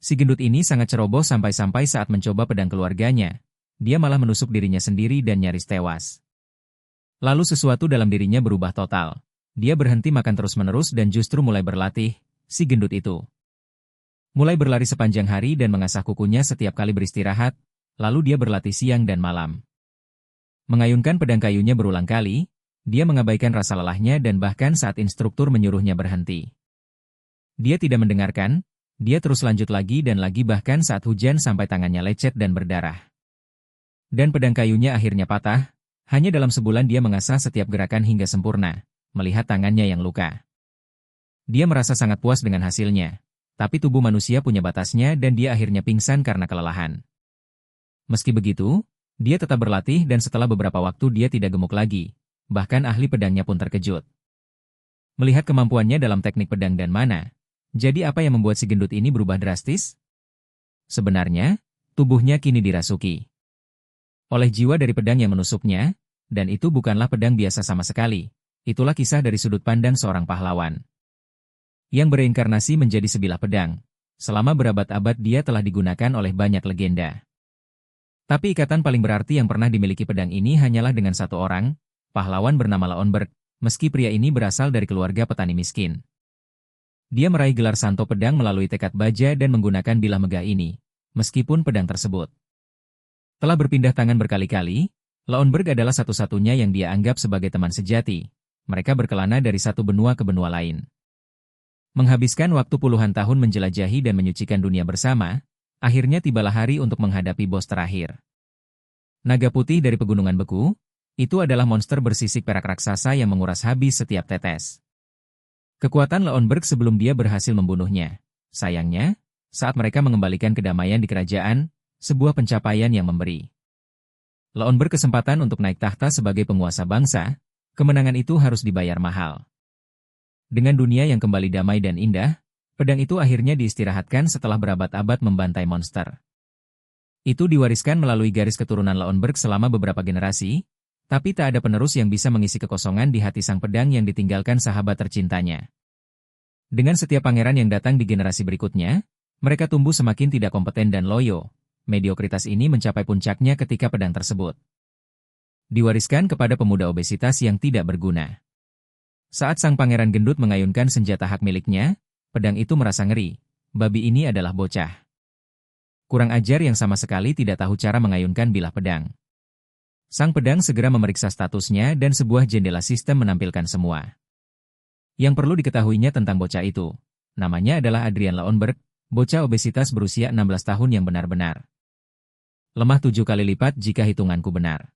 Si gendut ini sangat ceroboh sampai-sampai saat mencoba pedang keluarganya, dia malah menusuk dirinya sendiri dan nyaris tewas. Lalu sesuatu dalam dirinya berubah total. Dia berhenti makan terus-menerus dan justru mulai berlatih, si gendut itu. Mulai berlari sepanjang hari dan mengasah kukunya setiap kali beristirahat, lalu dia berlatih siang dan malam. Mengayunkan pedang kayunya berulang kali, dia mengabaikan rasa lelahnya dan bahkan saat instruktur menyuruhnya berhenti. Dia tidak mendengarkan, dia terus lanjut lagi dan lagi bahkan saat hujan sampai tangannya lecet dan berdarah. Dan pedang kayunya akhirnya patah, hanya dalam sebulan dia mengasah setiap gerakan hingga sempurna, melihat tangannya yang luka. Dia merasa sangat puas dengan hasilnya, tapi tubuh manusia punya batasnya dan dia akhirnya pingsan karena kelelahan. Meski begitu, dia tetap berlatih dan setelah beberapa waktu dia tidak gemuk lagi, bahkan ahli pedangnya pun terkejut. Melihat kemampuannya dalam teknik pedang dan mana, jadi apa yang membuat si gendut ini berubah drastis? Sebenarnya, tubuhnya kini dirasuki oleh jiwa dari pedang yang menusuknya, dan itu bukanlah pedang biasa sama sekali. Itulah kisah dari sudut pandang seorang pahlawan yang bereinkarnasi menjadi sebilah pedang. Selama berabad-abad dia telah digunakan oleh banyak legenda. Tapi ikatan paling berarti yang pernah dimiliki pedang ini hanyalah dengan satu orang, pahlawan bernama Lauenberg, meski pria ini berasal dari keluarga petani miskin. Dia meraih gelar Santo Pedang melalui tekad baja dan menggunakan bilah megah ini, meskipun pedang tersebut telah berpindah tangan berkali-kali. Lauenberg adalah satu-satunya yang dia anggap sebagai teman sejati. Mereka berkelana dari satu benua ke benua lain, menghabiskan waktu puluhan tahun menjelajahi dan menyucikan dunia bersama. Akhirnya tibalah hari untuk menghadapi bos terakhir. Naga putih dari pegunungan beku, itu adalah monster bersisik perak raksasa yang menguras habis setiap tetes kekuatan Lauenberg sebelum dia berhasil membunuhnya. Sayangnya, saat mereka mengembalikan kedamaian di kerajaan, sebuah pencapaian yang memberi Lauenberg kesempatan untuk naik tahta sebagai penguasa bangsa, kemenangan itu harus dibayar mahal. Dengan dunia yang kembali damai dan indah, pedang itu akhirnya diistirahatkan setelah berabad-abad membantai monster. Itu diwariskan melalui garis keturunan Lauenberg selama beberapa generasi, tapi tak ada penerus yang bisa mengisi kekosongan di hati sang pedang yang ditinggalkan sahabat tercintanya. Dengan setiap pangeran yang datang di generasi berikutnya, mereka tumbuh semakin tidak kompeten dan loyo. Mediokritas ini mencapai puncaknya ketika pedang tersebut diwariskan kepada pemuda obesitas yang tidak berguna. Saat sang pangeran gendut mengayunkan senjata hak miliknya, pedang itu merasa ngeri. Babi ini adalah bocah kurang ajar yang sama sekali tidak tahu cara mengayunkan bilah pedang. Sang pedang segera memeriksa statusnya dan sebuah jendela sistem menampilkan semua yang perlu diketahuinya tentang bocah itu. Namanya adalah Adrian Lauenberg, bocah obesitas berusia 16 tahun yang benar-benar lemah 7 kali lipat jika hitunganku benar.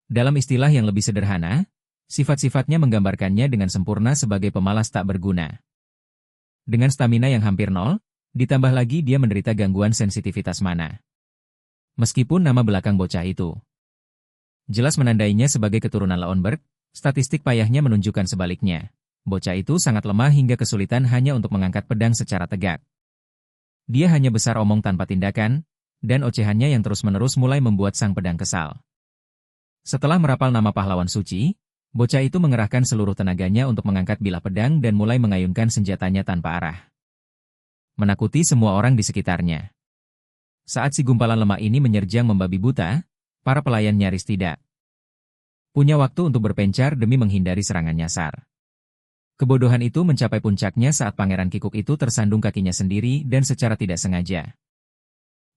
Dalam istilah yang lebih sederhana, sifat-sifatnya menggambarkannya dengan sempurna sebagai pemalas tak berguna. Dengan stamina yang hampir nol, ditambah lagi dia menderita gangguan sensitivitas mana. Meskipun nama belakang bocah itu jelas menandainya sebagai keturunan Lauenberg, statistik payahnya menunjukkan sebaliknya. Bocah itu sangat lemah hingga kesulitan hanya untuk mengangkat pedang secara tegak. Dia hanya besar omong tanpa tindakan, dan ocehannya yang terus-menerus mulai membuat sang pedang kesal. Setelah merapal nama pahlawan suci, bocah itu mengerahkan seluruh tenaganya untuk mengangkat bilah pedang dan mulai mengayunkan senjatanya tanpa arah, menakuti semua orang di sekitarnya. Saat si gumpalan lemah ini menyerjang membabi buta, para pelayan nyaris tidak punya waktu untuk berpencar demi menghindari serangan nyasar. Kebodohan itu mencapai puncaknya saat Pangeran Kikuk itu tersandung kakinya sendiri dan secara tidak sengaja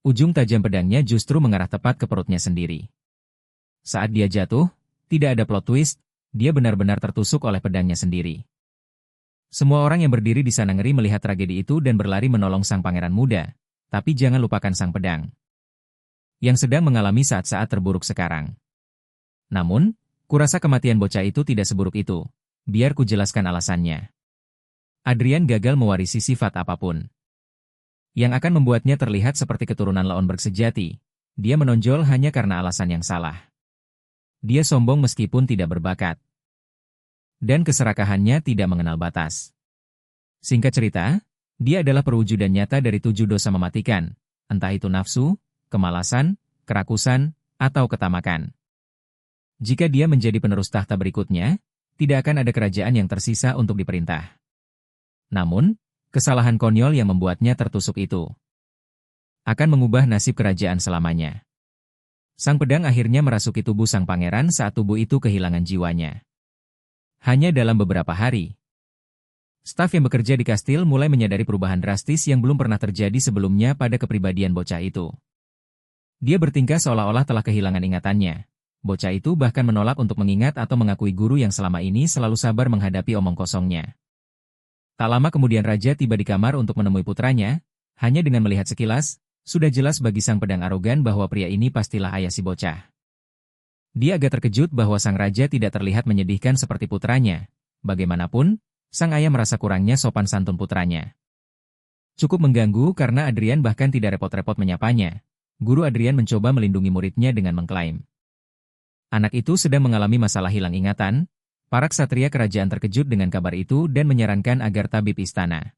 ujung tajam pedangnya justru mengarah tepat ke perutnya sendiri. Saat dia jatuh, tidak ada plot twist, dia benar-benar tertusuk oleh pedangnya sendiri. Semua orang yang berdiri di sana ngeri melihat tragedi itu dan berlari menolong sang pangeran muda, tapi jangan lupakan sang pedang yang sedang mengalami saat-saat terburuk sekarang. Namun, kurasa kematian bocah itu tidak seburuk itu. Biar ku jelaskan alasannya. Adrian gagal mewarisi sifat apapun yang akan membuatnya terlihat seperti keturunan Lauenberg sejati. Dia menonjol hanya karena alasan yang salah. Dia sombong meskipun tidak berbakat. Dan keserakahannya tidak mengenal batas. Singkat cerita, dia adalah perwujudan nyata dari 7 dosa mematikan, entah itu nafsu, kemalasan, kerakusan, atau ketamakan. Jika dia menjadi penerus tahta berikutnya, tidak akan ada kerajaan yang tersisa untuk diperintah. Namun, kesalahan konyol yang membuatnya tertusuk itu akan mengubah nasib kerajaan selamanya. Sang pedang akhirnya merasuki tubuh sang pangeran saat tubuh itu kehilangan jiwanya. Hanya dalam beberapa hari, staf yang bekerja di kastil mulai menyadari perubahan drastis yang belum pernah terjadi sebelumnya pada kepribadian bocah itu. Dia bertingkah seolah-olah telah kehilangan ingatannya. Bocah itu bahkan menolak untuk mengingat atau mengakui guru yang selama ini selalu sabar menghadapi omong kosongnya. Tak lama kemudian raja tiba di kamar untuk menemui putranya. Hanya dengan melihat sekilas, sudah jelas bagi sang pedang arogan bahwa pria ini pastilah ayah si bocah. Dia agak terkejut bahwa sang raja tidak terlihat menyedihkan seperti putranya. Bagaimanapun, sang ayah merasa kurangnya sopan santun putranya. Cukup mengganggu karena Adrian bahkan tidak repot-repot menyapanya. Guru Adrian mencoba melindungi muridnya dengan mengklaim anak itu sedang mengalami masalah hilang ingatan. Para ksatria kerajaan terkejut dengan kabar itu dan menyarankan agar tabib istana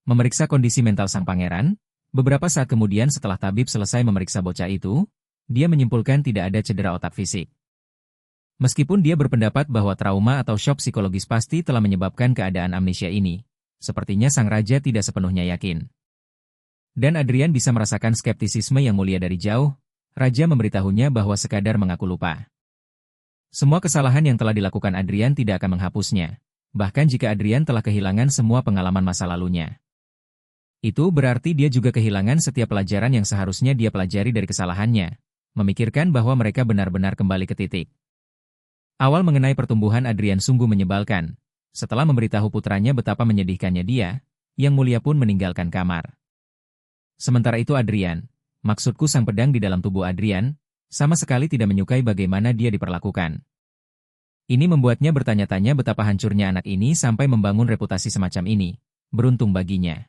memeriksa kondisi mental sang pangeran. Beberapa saat kemudian setelah tabib selesai memeriksa bocah itu, dia menyimpulkan tidak ada cedera otak fisik. Meskipun dia berpendapat bahwa trauma atau syok psikologis pasti telah menyebabkan keadaan amnesia ini, sepertinya sang raja tidak sepenuhnya yakin. Dan Adrian bisa merasakan skeptisisme yang mulia dari jauh. Raja memberitahunya bahwa sekadar mengaku lupa. Semua kesalahan yang telah dilakukan Adrian tidak akan menghapusnya, bahkan jika Adrian telah kehilangan semua pengalaman masa lalunya. Itu berarti dia juga kehilangan setiap pelajaran yang seharusnya dia pelajari dari kesalahannya, memikirkan bahwa mereka benar-benar kembali ke titik awal mengenai pertumbuhan. Adrian sungguh menyebalkan. Setelah memberitahu putranya betapa menyedihkannya dia, Yang Mulia pun meninggalkan kamar. Sementara itu Adrian, maksudku sang pedang di dalam tubuh Adrian, sama sekali tidak menyukai bagaimana dia diperlakukan. Ini membuatnya bertanya-tanya betapa hancurnya anak ini sampai membangun reputasi semacam ini. Beruntung baginya.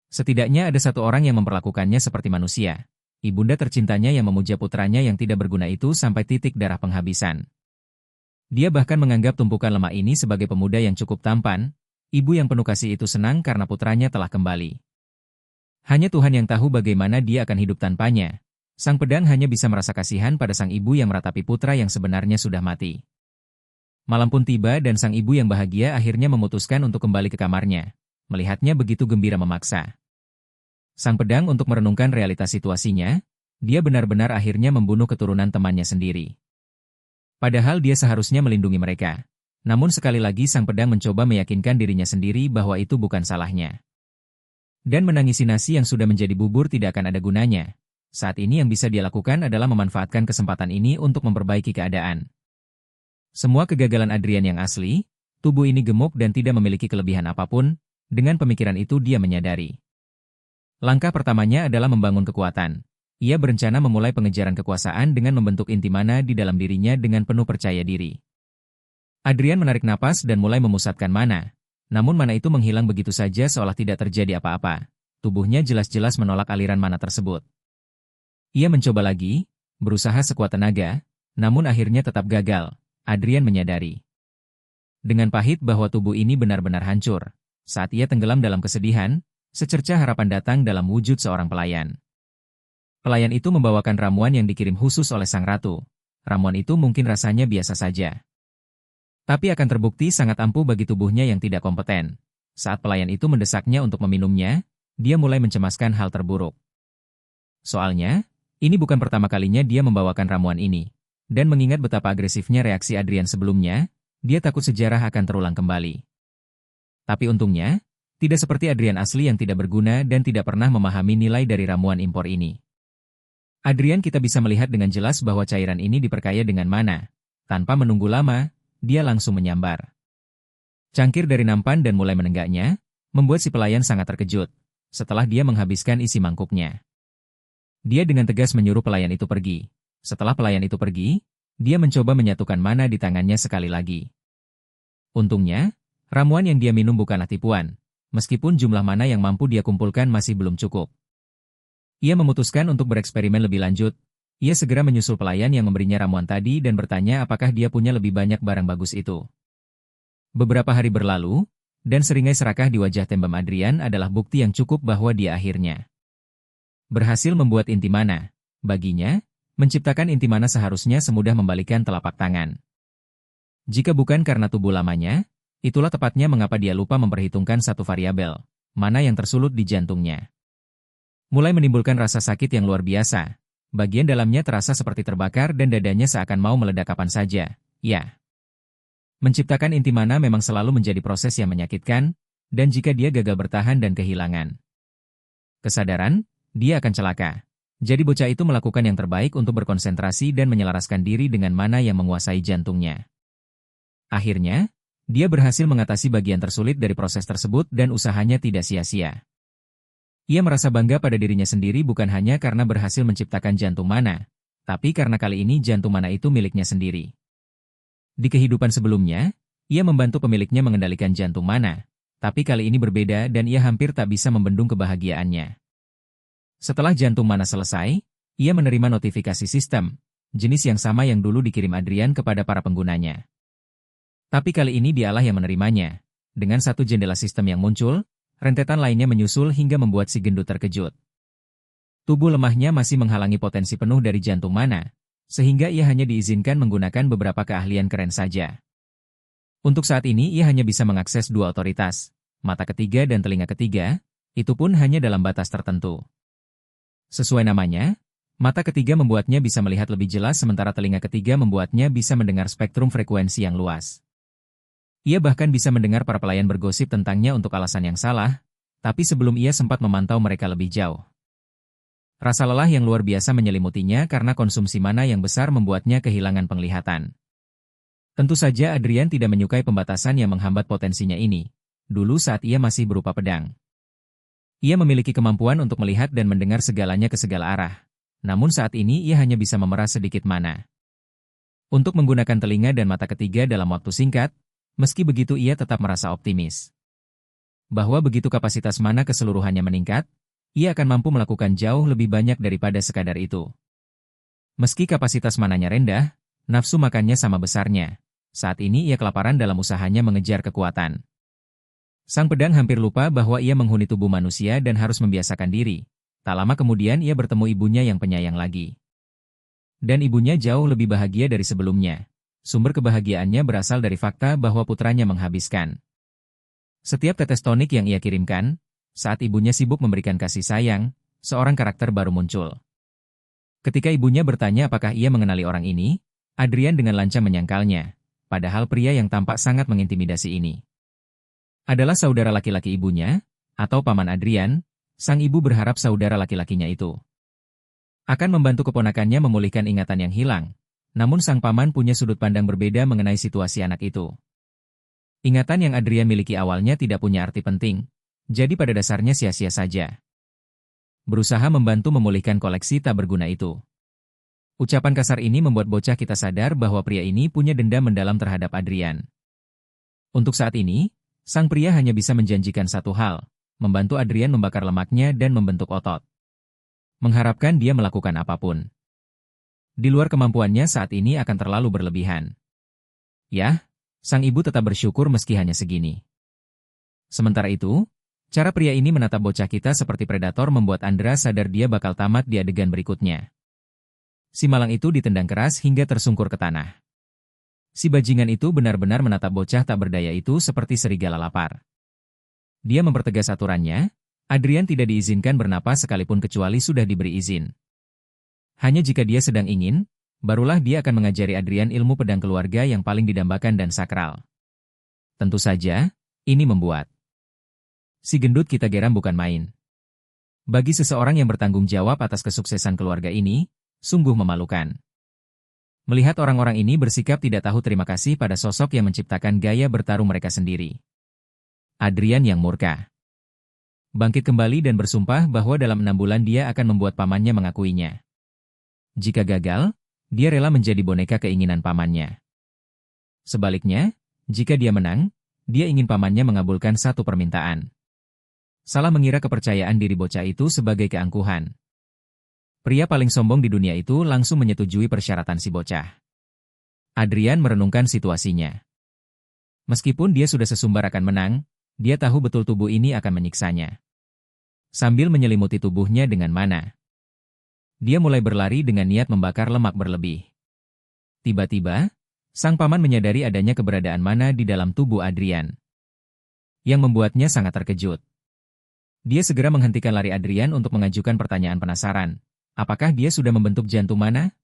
Setidaknya ada satu orang yang memperlakukannya seperti manusia. Ibunda tercintanya yang memuja putranya yang tidak berguna itu sampai titik darah penghabisan. Dia bahkan menganggap tumpukan lemak ini sebagai pemuda yang cukup tampan. Ibu yang penuh kasih itu senang karena putranya telah kembali. Hanya Tuhan yang tahu bagaimana dia akan hidup tanpanya. Sang pedang hanya bisa merasa kasihan pada sang ibu yang meratapi putra yang sebenarnya sudah mati. Malam pun tiba dan sang ibu yang bahagia akhirnya memutuskan untuk kembali ke kamarnya. Melihatnya begitu gembira memaksa sang pedang untuk merenungkan realitas situasinya. Dia benar-benar akhirnya membunuh keturunan temannya sendiri. Padahal dia seharusnya melindungi mereka. Namun sekali lagi sang pedang mencoba meyakinkan dirinya sendiri bahwa itu bukan salahnya. Dan menangisi nasi yang sudah menjadi bubur tidak akan ada gunanya. Saat ini yang bisa dia lakukan adalah memanfaatkan kesempatan ini untuk memperbaiki keadaan. Semua kegagalan Adrian yang asli, tubuh ini gemuk dan tidak memiliki kelebihan apapun. Dengan pemikiran itu dia menyadari. Langkah pertamanya adalah membangun kekuatan. Ia berencana memulai pengejaran kekuasaan dengan membentuk inti mana di dalam dirinya dengan penuh percaya diri. Adrian menarik napas dan mulai memusatkan mana. Namun mana itu menghilang begitu saja seolah tidak terjadi apa-apa. Tubuhnya jelas-jelas menolak aliran mana tersebut. Ia mencoba lagi, berusaha sekuat tenaga, namun akhirnya tetap gagal. Adrian menyadari dengan pahit bahwa tubuh ini benar-benar hancur. Saat ia tenggelam dalam kesedihan, secercah harapan datang dalam wujud seorang pelayan. Pelayan itu membawakan ramuan yang dikirim khusus oleh sang ratu. Ramuan itu mungkin rasanya biasa saja, tapi akan terbukti sangat ampuh bagi tubuhnya yang tidak kompeten. Saat pelayan itu mendesaknya untuk meminumnya, dia mulai mencemaskan hal terburuk. Soalnya, ini bukan pertama kalinya dia membawakan ramuan ini. Dan mengingat betapa agresifnya reaksi Adrian sebelumnya, dia takut sejarah akan terulang kembali. Tapi untungnya, tidak seperti Adrian asli yang tidak berguna dan tidak pernah memahami nilai dari ramuan impor ini. Adrian kita bisa melihat dengan jelas bahwa cairan ini diperkaya dengan mana. Tanpa menunggu lama, dia langsung menyambar. Cangkir dari nampan dan mulai menenggaknya, membuat si pelayan sangat terkejut. Setelah dia menghabiskan isi mangkuknya, dia dengan tegas menyuruh pelayan itu pergi. Setelah pelayan itu pergi, dia mencoba menyatukan mana di tangannya sekali lagi. Untungnya, ramuan yang dia minum bukanlah tipuan. Meskipun jumlah mana yang mampu dia kumpulkan masih belum cukup. Ia memutuskan untuk bereksperimen lebih lanjut. Ia segera menyusul pelayan yang memberinya ramuan tadi dan bertanya apakah dia punya lebih banyak barang bagus itu. Beberapa hari berlalu, dan seringai serakah di wajah tembam Adrian adalah bukti yang cukup bahwa dia akhirnya berhasil membuat inti mana. Baginya, menciptakan inti mana seharusnya semudah membalikan telapak tangan. Jika bukan karena tubuh lamanya, itulah tepatnya mengapa dia lupa memperhitungkan satu variabel, mana yang tersulut di jantungnya. Mulai menimbulkan rasa sakit yang luar biasa. Bagian dalamnya terasa seperti terbakar dan dadanya seakan mau meledak kapan saja. Ya. Menciptakan inti mana memang selalu menjadi proses yang menyakitkan, dan jika dia gagal bertahan dan kehilangan kesadaran, dia akan celaka. Jadi bocah itu melakukan yang terbaik untuk berkonsentrasi dan menyelaraskan diri dengan mana yang menguasai jantungnya. Akhirnya, dia berhasil mengatasi bagian tersulit dari proses tersebut dan usahanya tidak sia-sia. Ia merasa bangga pada dirinya sendiri bukan hanya karena berhasil menciptakan jantung mana, tapi karena kali ini jantung mana itu miliknya sendiri. Di kehidupan sebelumnya, ia membantu pemiliknya mengendalikan jantung mana, tapi kali ini berbeda dan ia hampir tak bisa membendung kebahagiaannya. Setelah jantung mana selesai, ia menerima notifikasi sistem, jenis yang sama yang dulu dikirim Adrian kepada para penggunanya. Tapi kali ini dialah yang menerimanya. Dengan satu jendela sistem yang muncul, rentetan lainnya menyusul hingga membuat si gendut terkejut. Tubuh lemahnya masih menghalangi potensi penuh dari jantung mana, sehingga ia hanya diizinkan menggunakan beberapa keahlian keren saja. Untuk saat ini ia hanya bisa mengakses dua otoritas, mata ketiga dan telinga ketiga, itu pun hanya dalam batas tertentu. Sesuai namanya, mata ketiga membuatnya bisa melihat lebih jelas sementara telinga ketiga membuatnya bisa mendengar spektrum frekuensi yang luas. Ia bahkan bisa mendengar para pelayan bergosip tentangnya untuk alasan yang salah, tapi sebelum ia sempat memantau mereka lebih jauh. Rasa lelah yang luar biasa menyelimutinya karena konsumsi mana yang besar membuatnya kehilangan penglihatan. Tentu saja Adrian tidak menyukai pembatasan yang menghambat potensinya ini, dulu saat ia masih berupa pedang. Ia memiliki kemampuan untuk melihat dan mendengar segalanya ke segala arah, namun saat ini ia hanya bisa memeras sedikit mana. Untuk menggunakan telinga dan mata ketiga dalam waktu singkat, meski begitu ia tetap merasa optimis. Bahwa begitu kapasitas mana keseluruhannya meningkat, ia akan mampu melakukan jauh lebih banyak daripada sekadar itu. Meski kapasitas mananya rendah, nafsu makannya sama besarnya. Saat ini ia kelaparan dalam usahanya mengejar kekuatan. Sang pedang hampir lupa bahwa ia menghuni tubuh manusia dan harus membiasakan diri. Tak lama kemudian ia bertemu ibunya yang penyayang lagi. Dan ibunya jauh lebih bahagia dari sebelumnya. Sumber kebahagiaannya berasal dari fakta bahwa putranya menghabiskan setiap tetes tonik yang ia kirimkan. Saat ibunya sibuk memberikan kasih sayang, seorang karakter baru muncul. Ketika ibunya bertanya apakah ia mengenali orang ini, Adrian dengan lancang menyangkalnya, padahal pria yang tampak sangat mengintimidasi ini adalah saudara laki-laki ibunya, atau paman Adrian. Sang ibu berharap saudara laki-lakinya itu akan membantu keponakannya memulihkan ingatan yang hilang. Namun sang paman punya sudut pandang berbeda mengenai situasi anak itu. Ingatan yang Adrian miliki awalnya tidak punya arti penting, jadi pada dasarnya sia-sia saja. Berusaha membantu memulihkan koleksi tak berguna itu. Ucapan kasar ini membuat bocah kita sadar bahwa pria ini punya dendam mendalam terhadap Adrian. Untuk saat ini, sang pria hanya bisa menjanjikan satu hal, membantu Adrian membakar lemaknya dan membentuk otot. Mengharapkan dia melakukan apapun di luar kemampuannya saat ini akan terlalu berlebihan. Ya, sang ibu tetap bersyukur meski hanya segini. Sementara itu, cara pria ini menatap bocah kita seperti predator membuat Andra sadar dia bakal tamat di adegan berikutnya. Si malang itu ditendang keras hingga tersungkur ke tanah. Si bajingan itu benar-benar menatap bocah tak berdaya itu seperti serigala lapar. Dia mempertegas aturannya, Adrian tidak diizinkan bernapas sekalipun kecuali sudah diberi izin. Hanya jika dia sedang ingin, barulah dia akan mengajari Adrian ilmu pedang keluarga yang paling didambakan dan sakral. Tentu saja, ini membuat si gendut kita geram bukan main. Bagi seseorang yang bertanggung jawab atas kesuksesan keluarga ini, sungguh memalukan. Melihat orang-orang ini bersikap tidak tahu terima kasih pada sosok yang menciptakan gaya bertarung mereka sendiri. Adrian yang murka bangkit kembali dan bersumpah bahwa dalam 6 bulan dia akan membuat pamannya mengakuinya. Jika gagal, dia rela menjadi boneka keinginan pamannya. Sebaliknya, jika dia menang, dia ingin pamannya mengabulkan satu permintaan. Salah mengira kepercayaan diri bocah itu sebagai keangkuhan. Pria paling sombong di dunia itu langsung menyetujui persyaratan si bocah. Adrian merenungkan situasinya. Meskipun dia sudah sesumbar akan menang, dia tahu betul tubuh ini akan menyiksanya. Sambil menyelimuti tubuhnya dengan mana, dia mulai berlari dengan niat membakar lemak berlebih. Tiba-tiba, sang paman menyadari adanya keberadaan mana di dalam tubuh Adrian, yang membuatnya sangat terkejut. Dia segera menghentikan lari Adrian untuk mengajukan pertanyaan penasaran. Apakah dia sudah membentuk jantung mana?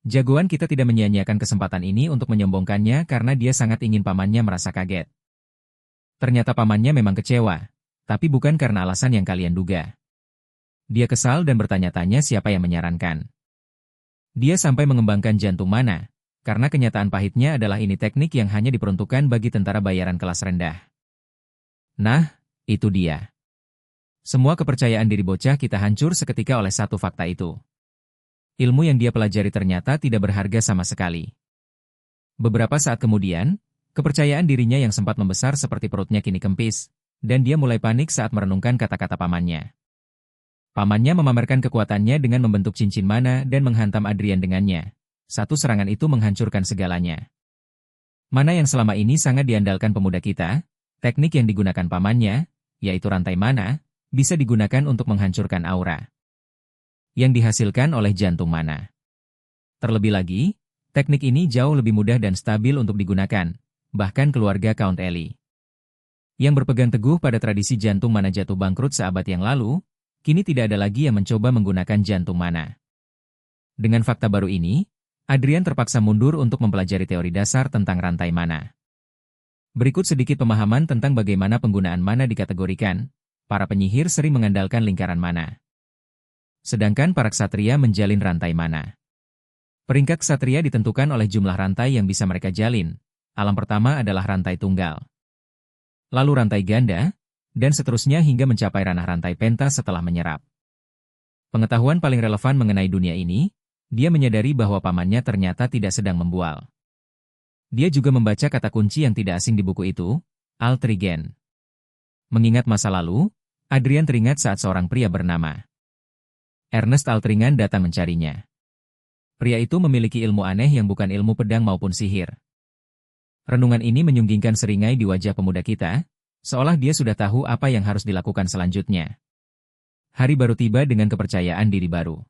Jagoan kita tidak menyia-nyiakan kesempatan ini untuk menyombongkannya karena dia sangat ingin pamannya merasa kaget. Ternyata pamannya memang kecewa, tapi bukan karena alasan yang kalian duga. Dia kesal dan bertanya-tanya siapa yang menyarankan. Dia sampai mengembangkan jantung mana, karena kenyataan pahitnya adalah ini teknik yang hanya diperuntukkan bagi tentara bayaran kelas rendah. Nah, itu dia. Semua kepercayaan diri bocah kita hancur seketika oleh satu fakta itu. Ilmu yang dia pelajari ternyata tidak berharga sama sekali. Beberapa saat kemudian, kepercayaan dirinya yang sempat membesar seperti perutnya kini kempis, dan dia mulai panik saat merenungkan kata-kata pamannya. Pamannya memamerkan kekuatannya dengan membentuk cincin mana dan menghantam Adrian dengannya. Satu serangan itu menghancurkan segalanya. Mana yang selama ini sangat diandalkan pemuda kita, teknik yang digunakan pamannya, yaitu rantai mana, bisa digunakan untuk menghancurkan aura yang dihasilkan oleh jantung mana. Terlebih lagi, teknik ini jauh lebih mudah dan stabil untuk digunakan, bahkan keluarga Count Eli, yang berpegang teguh pada tradisi jantung mana jatuh bangkrut seabad yang lalu, kini tidak ada lagi yang mencoba menggunakan jantung mana. Dengan fakta baru ini, Adrian terpaksa mundur untuk mempelajari teori dasar tentang rantai mana. Berikut sedikit pemahaman tentang bagaimana penggunaan mana dikategorikan. Para penyihir sering mengandalkan lingkaran mana, sedangkan para ksatria menjalin rantai mana. Peringkat ksatria ditentukan oleh jumlah rantai yang bisa mereka jalin. Alam pertama adalah rantai tunggal, lalu rantai ganda, dan seterusnya hingga mencapai ranah rantai pentas setelah menyerap. Pengetahuan paling relevan mengenai dunia ini, dia menyadari bahwa pamannya ternyata tidak sedang membual. Dia juga membaca kata kunci yang tidak asing di buku itu, Altrigen. Mengingat masa lalu, Adrian teringat saat seorang pria bernama Ernest Altringan datang mencarinya. Pria itu memiliki ilmu aneh yang bukan ilmu pedang maupun sihir. Renungan ini menyunggingkan seringai di wajah pemuda kita, seolah dia sudah tahu apa yang harus dilakukan selanjutnya. Hari baru tiba dengan kepercayaan diri baru.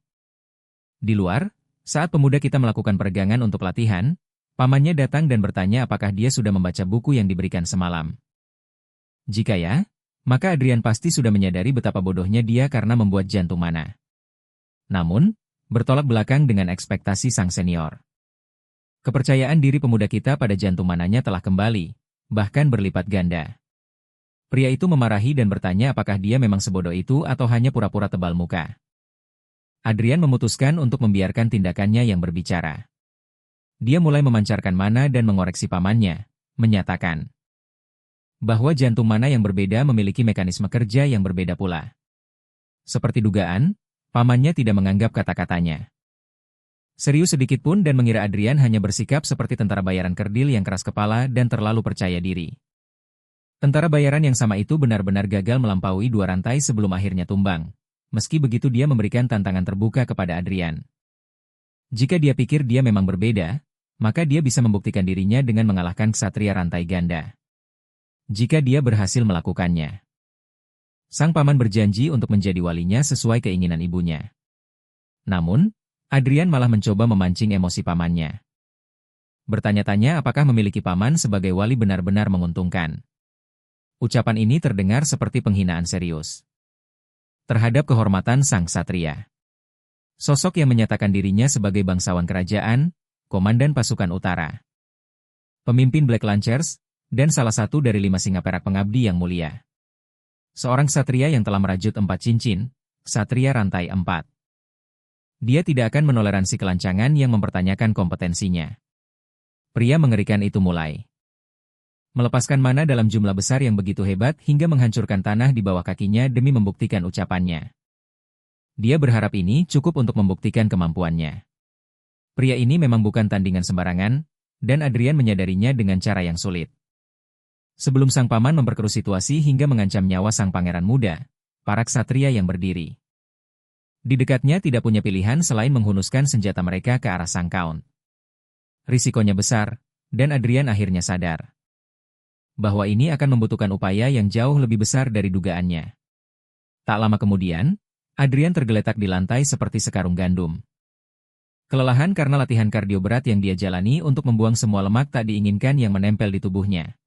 Di luar, saat pemuda kita melakukan peregangan untuk latihan, pamannya datang dan bertanya apakah dia sudah membaca buku yang diberikan semalam. Jika ya, maka Adrian pasti sudah menyadari betapa bodohnya dia karena membuat jantung mana. Namun, bertolak belakang dengan ekspektasi sang senior. Kepercayaan diri pemuda kita pada jantung mananya telah kembali, bahkan berlipat ganda. Pria itu memarahi dan bertanya apakah dia memang sebodoh itu atau hanya pura-pura tebal muka. Adrian memutuskan untuk membiarkan tindakannya yang berbicara. Dia mulai memancarkan mana dan mengoreksi pamannya, menyatakan bahwa jantung mana yang berbeda memiliki mekanisme kerja yang berbeda pula. Seperti dugaan, pamannya tidak menganggap kata-katanya serius sedikit pun dan mengira Adrian hanya bersikap seperti tentara bayaran kerdil yang keras kepala dan terlalu percaya diri. Tentara bayaran yang sama itu benar-benar gagal melampaui dua rantai sebelum akhirnya tumbang. Meski begitu dia memberikan tantangan terbuka kepada Adrian. Jika dia pikir dia memang berbeda, maka dia bisa membuktikan dirinya dengan mengalahkan ksatria rantai ganda. Jika dia berhasil melakukannya, sang paman berjanji untuk menjadi walinya sesuai keinginan ibunya. Namun, Adrian malah mencoba memancing emosi pamannya. Bertanya-tanya apakah memiliki paman sebagai wali benar-benar menguntungkan. Ucapan ini terdengar seperti penghinaan serius terhadap kehormatan sang ksatria. Sosok yang menyatakan dirinya sebagai bangsawan kerajaan, komandan pasukan utara, pemimpin Black Lancers, dan salah satu dari 5 singa perak pengabdi yang mulia. Seorang ksatria yang telah merajut 4 cincin, ksatria rantai 4. Dia tidak akan menoleransi kelancangan yang mempertanyakan kompetensinya. Pria mengerikan itu mulai melepaskan mana dalam jumlah besar yang begitu hebat hingga menghancurkan tanah di bawah kakinya demi membuktikan ucapannya. Dia berharap ini cukup untuk membuktikan kemampuannya. Pria ini memang bukan tandingan sembarangan, dan Adrian menyadarinya dengan cara yang sulit. Sebelum sang paman memperkeruh situasi hingga mengancam nyawa sang pangeran muda, para ksatria yang berdiri di dekatnya tidak punya pilihan selain menghunuskan senjata mereka ke arah sang count. Risikonya besar, dan Adrian akhirnya sadar bahwa ini akan membutuhkan upaya yang jauh lebih besar dari dugaannya. Tak lama kemudian, Adrian tergeletak di lantai seperti sekarung gandum. Kelelahan karena latihan kardio berat yang dia jalani untuk membuang semua lemak tak diinginkan yang menempel di tubuhnya.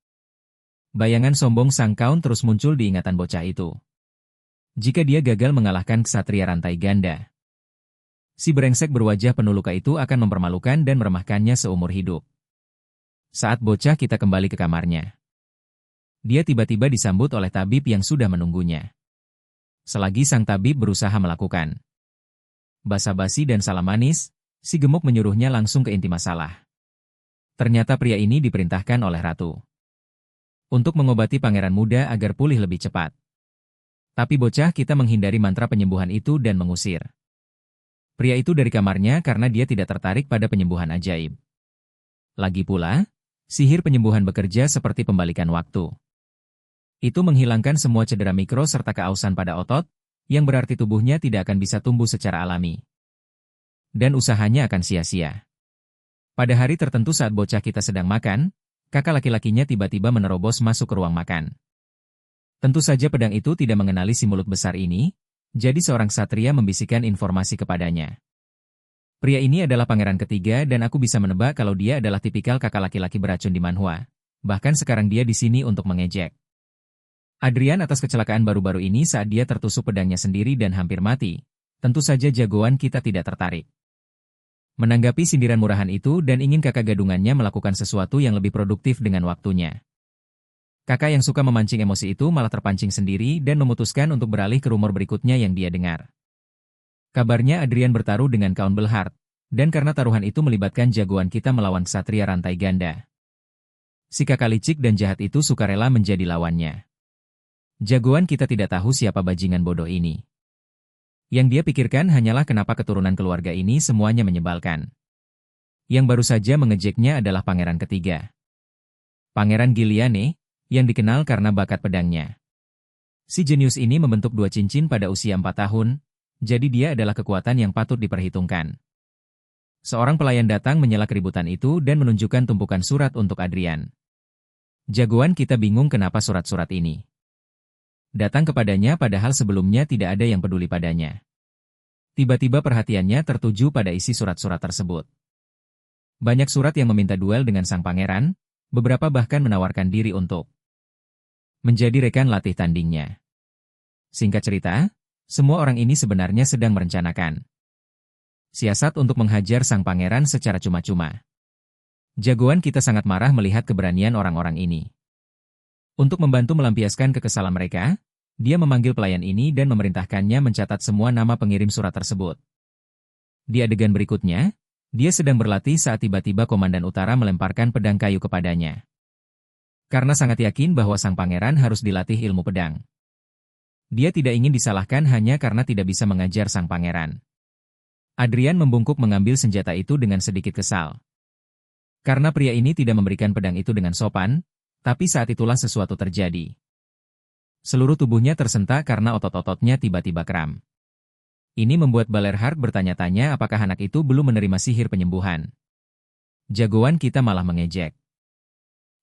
Bayangan sombong sang count terus muncul di ingatan bocah itu. jika dia gagal mengalahkan ksatria rantai ganda. Si brengsek berwajah penuh luka itu akan mempermalukan dan meremahkannya seumur hidup. Saat bocah kita kembali ke kamarnya, dia tiba-tiba disambut oleh tabib yang sudah menunggunya. Selagi sang tabib berusaha melakukan basa-basi dan salam manis, si gemuk menyuruhnya langsung ke inti masalah. Ternyata pria ini diperintahkan oleh ratu untuk mengobati pangeran muda agar pulih lebih cepat. Tapi bocah kita menghindari mantra penyembuhan itu dan mengusir pria itu dari kamarnya karena dia tidak tertarik pada penyembuhan ajaib. Lagi pula, sihir penyembuhan bekerja seperti pembalikan waktu. Itu menghilangkan semua cedera mikro serta keausan pada otot, yang berarti tubuhnya tidak akan bisa tumbuh secara alami. Dan usahanya akan sia-sia. Pada hari tertentu saat bocah kita sedang makan, kakak laki-lakinya tiba-tiba menerobos masuk ke ruang makan. Tentu saja pedang itu tidak mengenali si mulut besar ini, jadi seorang ksatria membisikkan informasi kepadanya. Pria ini adalah pangeran ketiga dan aku bisa menebak kalau dia adalah tipikal kakak laki-laki beracun di manhwa. Bahkan sekarang dia di sini untuk mengejek Adrian atas kecelakaan baru-baru ini saat dia tertusuk pedangnya sendiri dan hampir mati. Tentu saja jagoan kita tidak tertarik menanggapi sindiran murahan itu dan ingin kakak gadungannya melakukan sesuatu yang lebih produktif dengan waktunya. Kakak yang suka memancing emosi itu malah terpancing sendiri dan memutuskan untuk beralih ke rumor berikutnya yang dia dengar. Kabarnya Adrian bertaruh dengan Count Belhart, dan karena taruhan itu melibatkan jagoan kita melawan ksatria rantai ganda. Si kakak licik dan jahat itu sukarela menjadi lawannya. Jagoan kita tidak tahu siapa bajingan bodoh ini. Yang dia pikirkan hanyalah kenapa keturunan keluarga ini semuanya menyebalkan. Yang baru saja mengejeknya adalah pangeran ketiga. Pangeran Giliane, yang dikenal karena bakat pedangnya. Si jenius ini membentuk 2 cincin pada usia 4 tahun, jadi dia adalah kekuatan yang patut diperhitungkan. Seorang pelayan datang menyela keributan itu dan menunjukkan tumpukan surat untuk Adrian. Jagoan kita bingung kenapa surat-surat ini datang kepadanya padahal sebelumnya tidak ada yang peduli padanya. Tiba-tiba perhatiannya tertuju pada isi surat-surat tersebut. Banyak surat yang meminta duel dengan sang pangeran, beberapa bahkan menawarkan diri untuk menjadi rekan latih tandingnya. Singkat cerita, semua orang ini sebenarnya sedang merencanakan siasat untuk menghajar sang pangeran secara cuma-cuma. Jagoan kita sangat marah melihat keberanian orang-orang ini. Untuk membantu melampiaskan kekesalan mereka, dia memanggil pelayan ini dan memerintahkannya mencatat semua nama pengirim surat tersebut. Di adegan berikutnya, dia sedang berlatih saat tiba-tiba Komandan Utara melemparkan pedang kayu kepadanya. Karena sangat yakin bahwa sang pangeran harus dilatih ilmu pedang. Dia tidak ingin disalahkan hanya karena tidak bisa mengajar sang pangeran. Adrian membungkuk mengambil senjata itu dengan sedikit kesal. Karena pria ini tidak memberikan pedang itu dengan sopan, tapi saat itulah sesuatu terjadi. Seluruh tubuhnya tersentak karena otot-ototnya tiba-tiba kram. Ini membuat Balerhard bertanya-tanya apakah anak itu belum menerima sihir penyembuhan. Jagoan kita malah mengejek.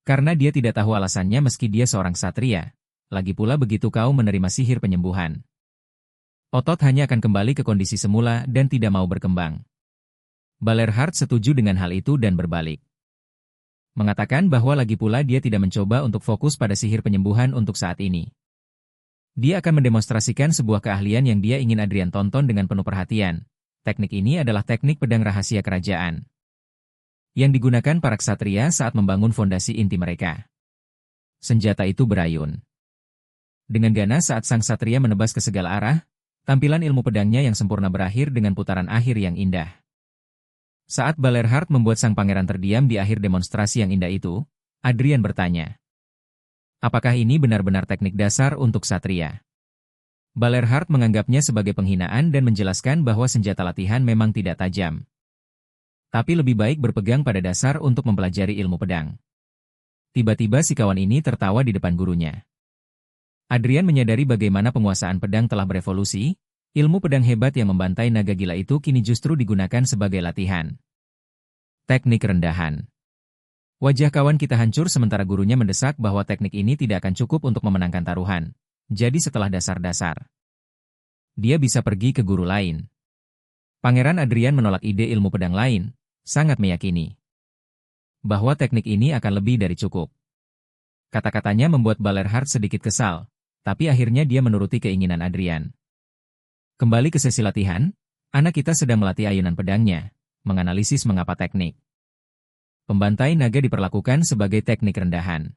Karena dia tidak tahu alasannya meski dia seorang ksatria, lagi pula begitu kau menerima sihir penyembuhan. Otot hanya akan kembali ke kondisi semula dan tidak mau berkembang. Balerhard setuju dengan hal itu dan berbalik. Mengatakan bahwa lagi pula dia tidak mencoba untuk fokus pada sihir penyembuhan untuk saat ini. Dia akan mendemonstrasikan sebuah keahlian yang dia ingin Adrian tonton dengan penuh perhatian. Teknik ini adalah teknik pedang rahasia kerajaan yang digunakan para ksatria saat membangun fondasi inti mereka. Senjata itu berayun dengan ganas saat sang ksatria menebas ke segala arah. Tampilan ilmu pedangnya yang sempurna berakhir dengan putaran akhir yang indah. Saat Balerhard membuat sang pangeran terdiam di akhir demonstrasi yang indah itu, Adrian bertanya, apakah ini benar-benar teknik dasar untuk ksatria? Balerhard menganggapnya sebagai penghinaan dan menjelaskan bahwa senjata latihan memang tidak tajam. Tapi lebih baik berpegang pada dasar untuk mempelajari ilmu pedang. Tiba-tiba si kawan ini tertawa di depan gurunya. Adrian menyadari bagaimana penguasaan pedang telah berevolusi. Ilmu pedang hebat yang membantai naga gila itu kini justru digunakan sebagai latihan. Teknik rendahan. Wajah kawan kita hancur sementara gurunya mendesak bahwa teknik ini tidak akan cukup untuk memenangkan taruhan. Jadi setelah dasar-dasar, dia bisa pergi ke guru lain. Pangeran Adrian menolak ide ilmu pedang lain, sangat meyakini bahwa teknik ini akan lebih dari cukup. Kata-katanya membuat Balerhard sedikit kesal. Tapi akhirnya dia menuruti keinginan Adrian. Kembali ke sesi latihan, anak kita sedang melatih ayunan pedangnya, menganalisis mengapa teknik pembantai naga diperlakukan sebagai teknik rendahan.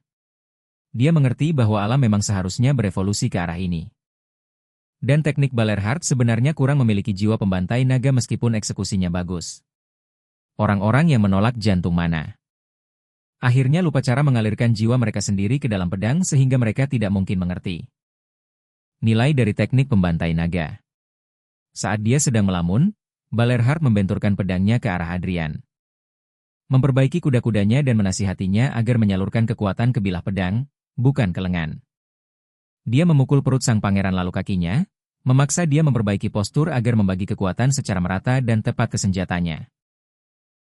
Dia mengerti bahwa alam memang seharusnya berevolusi ke arah ini. Dan teknik Balerhard sebenarnya kurang memiliki jiwa pembantai naga meskipun eksekusinya bagus. Orang-orang yang menolak jantung mana akhirnya lupa cara mengalirkan jiwa mereka sendiri ke dalam pedang sehingga mereka tidak mungkin mengerti nilai dari teknik pembantai naga. Saat dia sedang melamun, Balerhard membenturkan pedangnya ke arah Adrian. Memperbaiki kuda-kudanya dan menasihatinya agar menyalurkan kekuatan ke bilah pedang, bukan ke lengan. Dia memukul perut sang pangeran lalu kakinya, memaksa dia memperbaiki postur agar membagi kekuatan secara merata dan tepat ke senjatanya.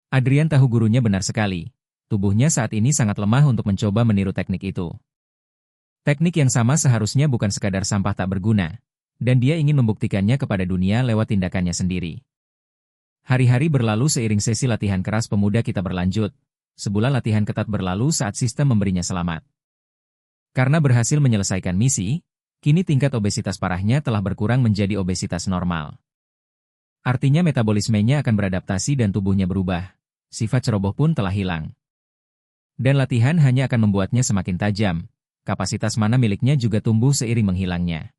Adrian tahu gurunya benar sekali. Tubuhnya saat ini sangat lemah untuk mencoba meniru teknik itu. Teknik yang sama seharusnya bukan sekadar sampah tak berguna, dan dia ingin membuktikannya kepada dunia lewat tindakannya sendiri. Hari-hari berlalu seiring sesi latihan keras pemuda kita berlanjut. Sebulan latihan ketat berlalu saat sistem memberinya selamat. Karena berhasil menyelesaikan misi, kini tingkat obesitas parahnya telah berkurang menjadi obesitas normal. Artinya metabolismenya akan beradaptasi dan tubuhnya berubah. Sifat ceroboh pun telah hilang. Dan latihan hanya akan membuatnya semakin tajam. Kapasitas mana miliknya juga tumbuh seiring menghilangnya.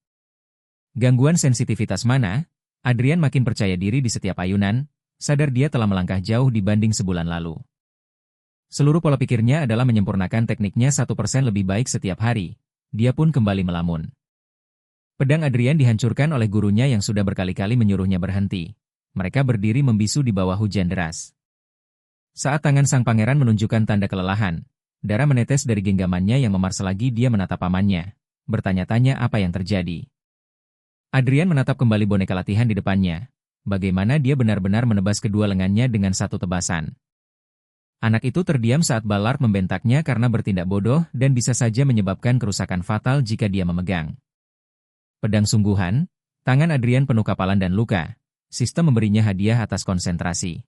Gangguan sensitivitas mana, Adrian makin percaya diri di setiap ayunan, sadar dia telah melangkah jauh dibanding sebulan lalu. Seluruh pola pikirnya adalah menyempurnakan tekniknya 1% lebih baik setiap hari. Dia pun kembali melamun. Pedang Adrian dihancurkan oleh gurunya yang sudah berkali-kali menyuruhnya berhenti. Mereka berdiri membisu di bawah hujan deras. Saat tangan sang pangeran menunjukkan tanda kelelahan, darah menetes dari genggamannya yang memar selagi dia menatap pamannya, bertanya-tanya apa yang terjadi. Adrian menatap kembali boneka latihan di depannya. Bagaimana dia benar-benar menebas kedua lengannya dengan satu tebasan. Anak itu terdiam saat Ballard membentaknya karena bertindak bodoh dan bisa saja menyebabkan kerusakan fatal jika dia memegang pedang sungguhan. Tangan Adrian penuh kapalan dan luka. Sistem memberinya hadiah atas konsentrasi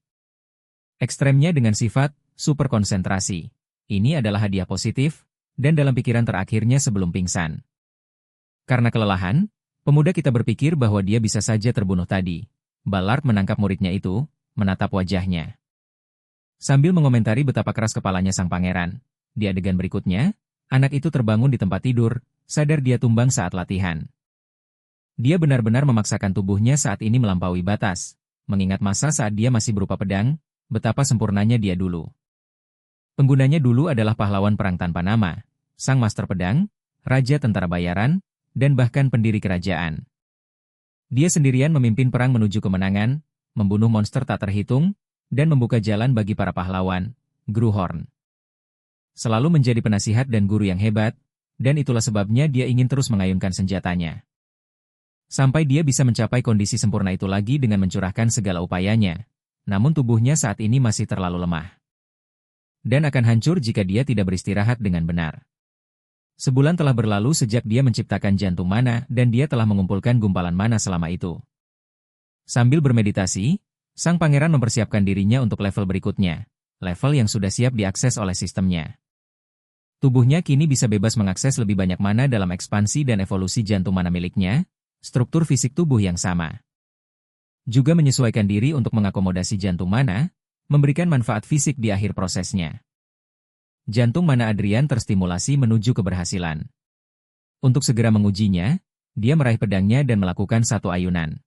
ekstremnya dengan sifat super konsentrasi. Ini adalah hadiah positif, dan dalam pikiran terakhirnya sebelum pingsan. Karena kelelahan, pemuda kita berpikir bahwa dia bisa saja terbunuh tadi. Ballard menangkap muridnya itu, menatap wajahnya. Sambil mengomentari betapa keras kepalanya sang pangeran. Di adegan berikutnya, anak itu terbangun di tempat tidur, sadar dia tumbang saat latihan. Dia benar-benar memaksakan tubuhnya saat ini melampaui batas, mengingat masa saat dia masih berupa pedang, betapa sempurnanya dia dulu. Penggunanya dulu adalah pahlawan perang tanpa nama, sang master pedang, raja tentara bayaran, dan bahkan pendiri kerajaan. Dia sendirian memimpin perang menuju kemenangan, membunuh monster tak terhitung, dan membuka jalan bagi para pahlawan, Gruhorn. Selalu menjadi penasihat dan guru yang hebat, dan itulah sebabnya dia ingin terus mengayunkan senjatanya. Sampai dia bisa mencapai kondisi sempurna itu lagi dengan mencurahkan segala upayanya, namun tubuhnya saat ini masih terlalu lemah. Dan akan hancur jika dia tidak beristirahat dengan benar. Sebulan telah berlalu sejak dia menciptakan jantung mana dan dia telah mengumpulkan gumpalan mana selama itu. Sambil bermeditasi, sang pangeran mempersiapkan dirinya untuk level berikutnya, level yang sudah siap diakses oleh sistemnya. Tubuhnya kini bisa bebas mengakses lebih banyak mana dalam ekspansi dan evolusi jantung mana miliknya, struktur fisik tubuh yang sama. Juga menyesuaikan diri untuk mengakomodasi jantung mana, memberikan manfaat fisik di akhir prosesnya. Jantung mana Adrian terstimulasi menuju keberhasilan. Untuk segera mengujinya, dia meraih pedangnya dan melakukan satu ayunan.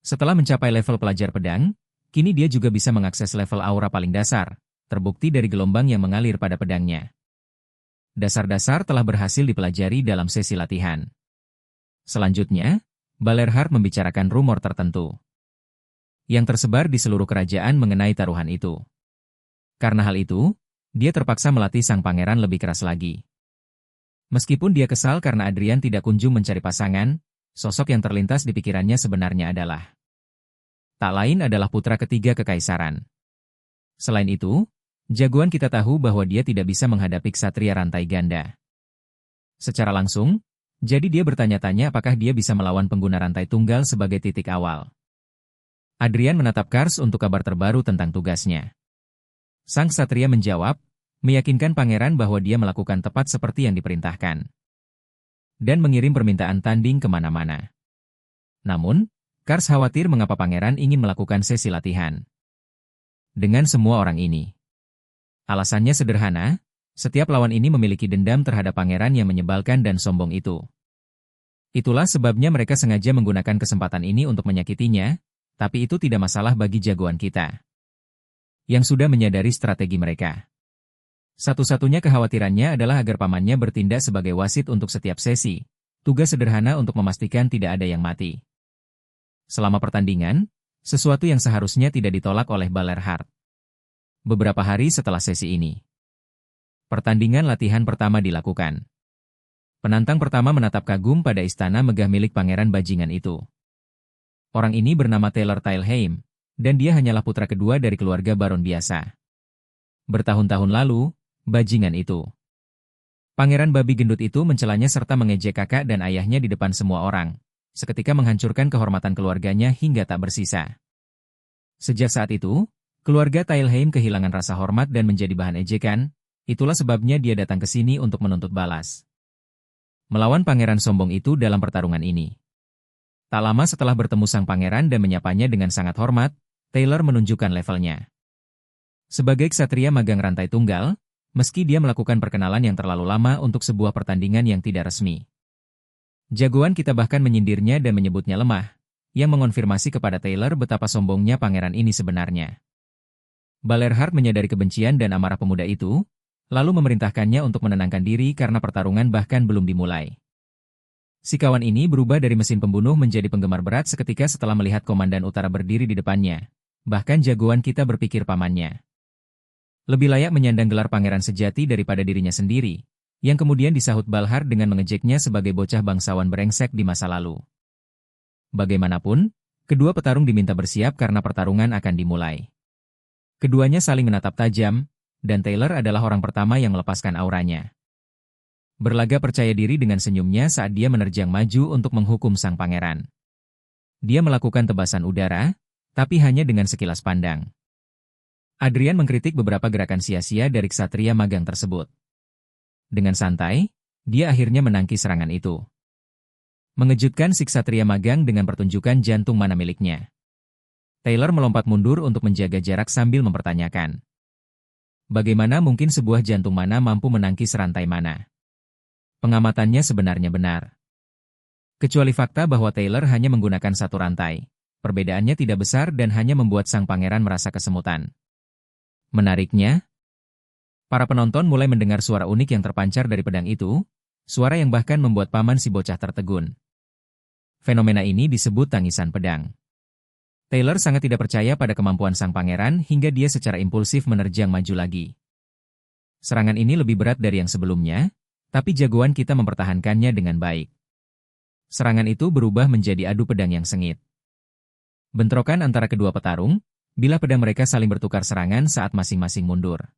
Setelah mencapai level pelajar pedang, kini dia juga bisa mengakses level aura paling dasar, terbukti dari gelombang yang mengalir pada pedangnya. Dasar-dasar telah berhasil dipelajari dalam sesi latihan. Selanjutnya, Balerhard membicarakan rumor tertentu yang tersebar di seluruh kerajaan mengenai taruhan itu. Karena hal itu, dia terpaksa melatih sang pangeran lebih keras lagi. Meskipun dia kesal karena Adrian tidak kunjung mencari pasangan, sosok yang terlintas di pikirannya sebenarnya adalah tak lain adalah putra ketiga kekaisaran. Selain itu, jagoan kita tahu bahwa dia tidak bisa menghadapi ksatria rantai ganda secara langsung, jadi dia bertanya-tanya apakah dia bisa melawan pengguna rantai tunggal sebagai titik awal. Adrian menatap Kars untuk kabar terbaru tentang tugasnya. Sang ksatria menjawab, meyakinkan pangeran bahwa dia melakukan tepat seperti yang diperintahkan. dan mengirim permintaan tanding kemana-mana. Namun, Kars khawatir mengapa pangeran ingin melakukan sesi latihan dengan semua orang ini. Alasannya sederhana, setiap lawan ini memiliki dendam terhadap pangeran yang menyebalkan dan sombong itu. Itulah sebabnya mereka sengaja menggunakan kesempatan ini untuk menyakitinya, tapi itu tidak masalah bagi jagoan kita yang sudah menyadari strategi mereka. Satu-satunya kekhawatirannya adalah agar pamannya bertindak sebagai wasit untuk setiap sesi, tugas sederhana untuk memastikan tidak ada yang mati. Selama pertandingan, sesuatu yang seharusnya tidak ditolak oleh Balerhard. Beberapa hari setelah sesi ini, pertandingan latihan pertama dilakukan. Penantang pertama menatap kagum pada istana megah milik pangeran bajingan itu. Orang ini bernama Taylor Tailheim, dan dia hanyalah putra kedua dari keluarga baron biasa. Bertahun-tahun lalu, bajingan itu, pangeran babi gendut itu mencelanya serta mengejek kakak dan ayahnya di depan semua orang, seketika menghancurkan kehormatan keluarganya hingga tak bersisa. Sejak saat itu, keluarga Tailheim kehilangan rasa hormat dan menjadi bahan ejekan, itulah sebabnya dia datang ke sini untuk menuntut balas melawan pangeran sombong itu dalam pertarungan ini. Tak lama setelah bertemu sang pangeran dan menyapanya dengan sangat hormat, Taylor menunjukkan levelnya. Sebagai ksatria magang rantai tunggal, meski dia melakukan perkenalan yang terlalu lama untuk sebuah pertandingan yang tidak resmi. Jagoan kita bahkan menyindirnya dan menyebutnya lemah, yang mengonfirmasi kepada Taylor betapa sombongnya pangeran ini sebenarnya. Balerhard menyadari kebencian dan amarah pemuda itu, lalu memerintahkannya untuk menenangkan diri karena pertarungan bahkan belum dimulai. Si kawan ini berubah dari mesin pembunuh menjadi penggemar berat seketika setelah melihat Komandan Utara berdiri di depannya. Bahkan jagoan kita berpikir pamannya lebih layak menyandang gelar pangeran sejati daripada dirinya sendiri, yang kemudian disahut Balhard dengan mengejeknya sebagai bocah bangsawan brengsek di masa lalu. Bagaimanapun, kedua petarung diminta bersiap karena pertarungan akan dimulai. Keduanya saling menatap tajam, dan Taylor adalah orang pertama yang melepaskan auranya. Berlaga percaya diri dengan senyumnya saat dia menerjang maju untuk menghukum sang pangeran. Dia melakukan tebasan udara, tapi hanya dengan sekilas pandang. Adrian mengkritik beberapa gerakan sia-sia dari ksatria magang tersebut. Dengan santai, dia akhirnya menangkis serangan itu. Mengejutkan si ksatria magang dengan pertunjukan jantung mana miliknya. Taylor melompat mundur untuk menjaga jarak sambil mempertanyakan, bagaimana mungkin sebuah jantung mana mampu menangkis rantai mana? Pengamatannya sebenarnya benar. Kecuali fakta bahwa Taylor hanya menggunakan satu rantai. Perbedaannya tidak besar dan hanya membuat sang pangeran merasa kesemutan. Menariknya, para penonton mulai mendengar suara unik yang terpancar dari pedang itu, suara yang bahkan membuat paman si bocah tertegun. Fenomena ini disebut tangisan pedang. Taylor sangat tidak percaya pada kemampuan sang pangeran hingga dia secara impulsif menerjang maju lagi. Serangan ini lebih berat dari yang sebelumnya, tapi jagoan kita mempertahankannya dengan baik. Serangan itu berubah menjadi adu pedang yang sengit. Bentrokan antara kedua petarung, bila pedang mereka saling bertukar serangan saat masing-masing mundur.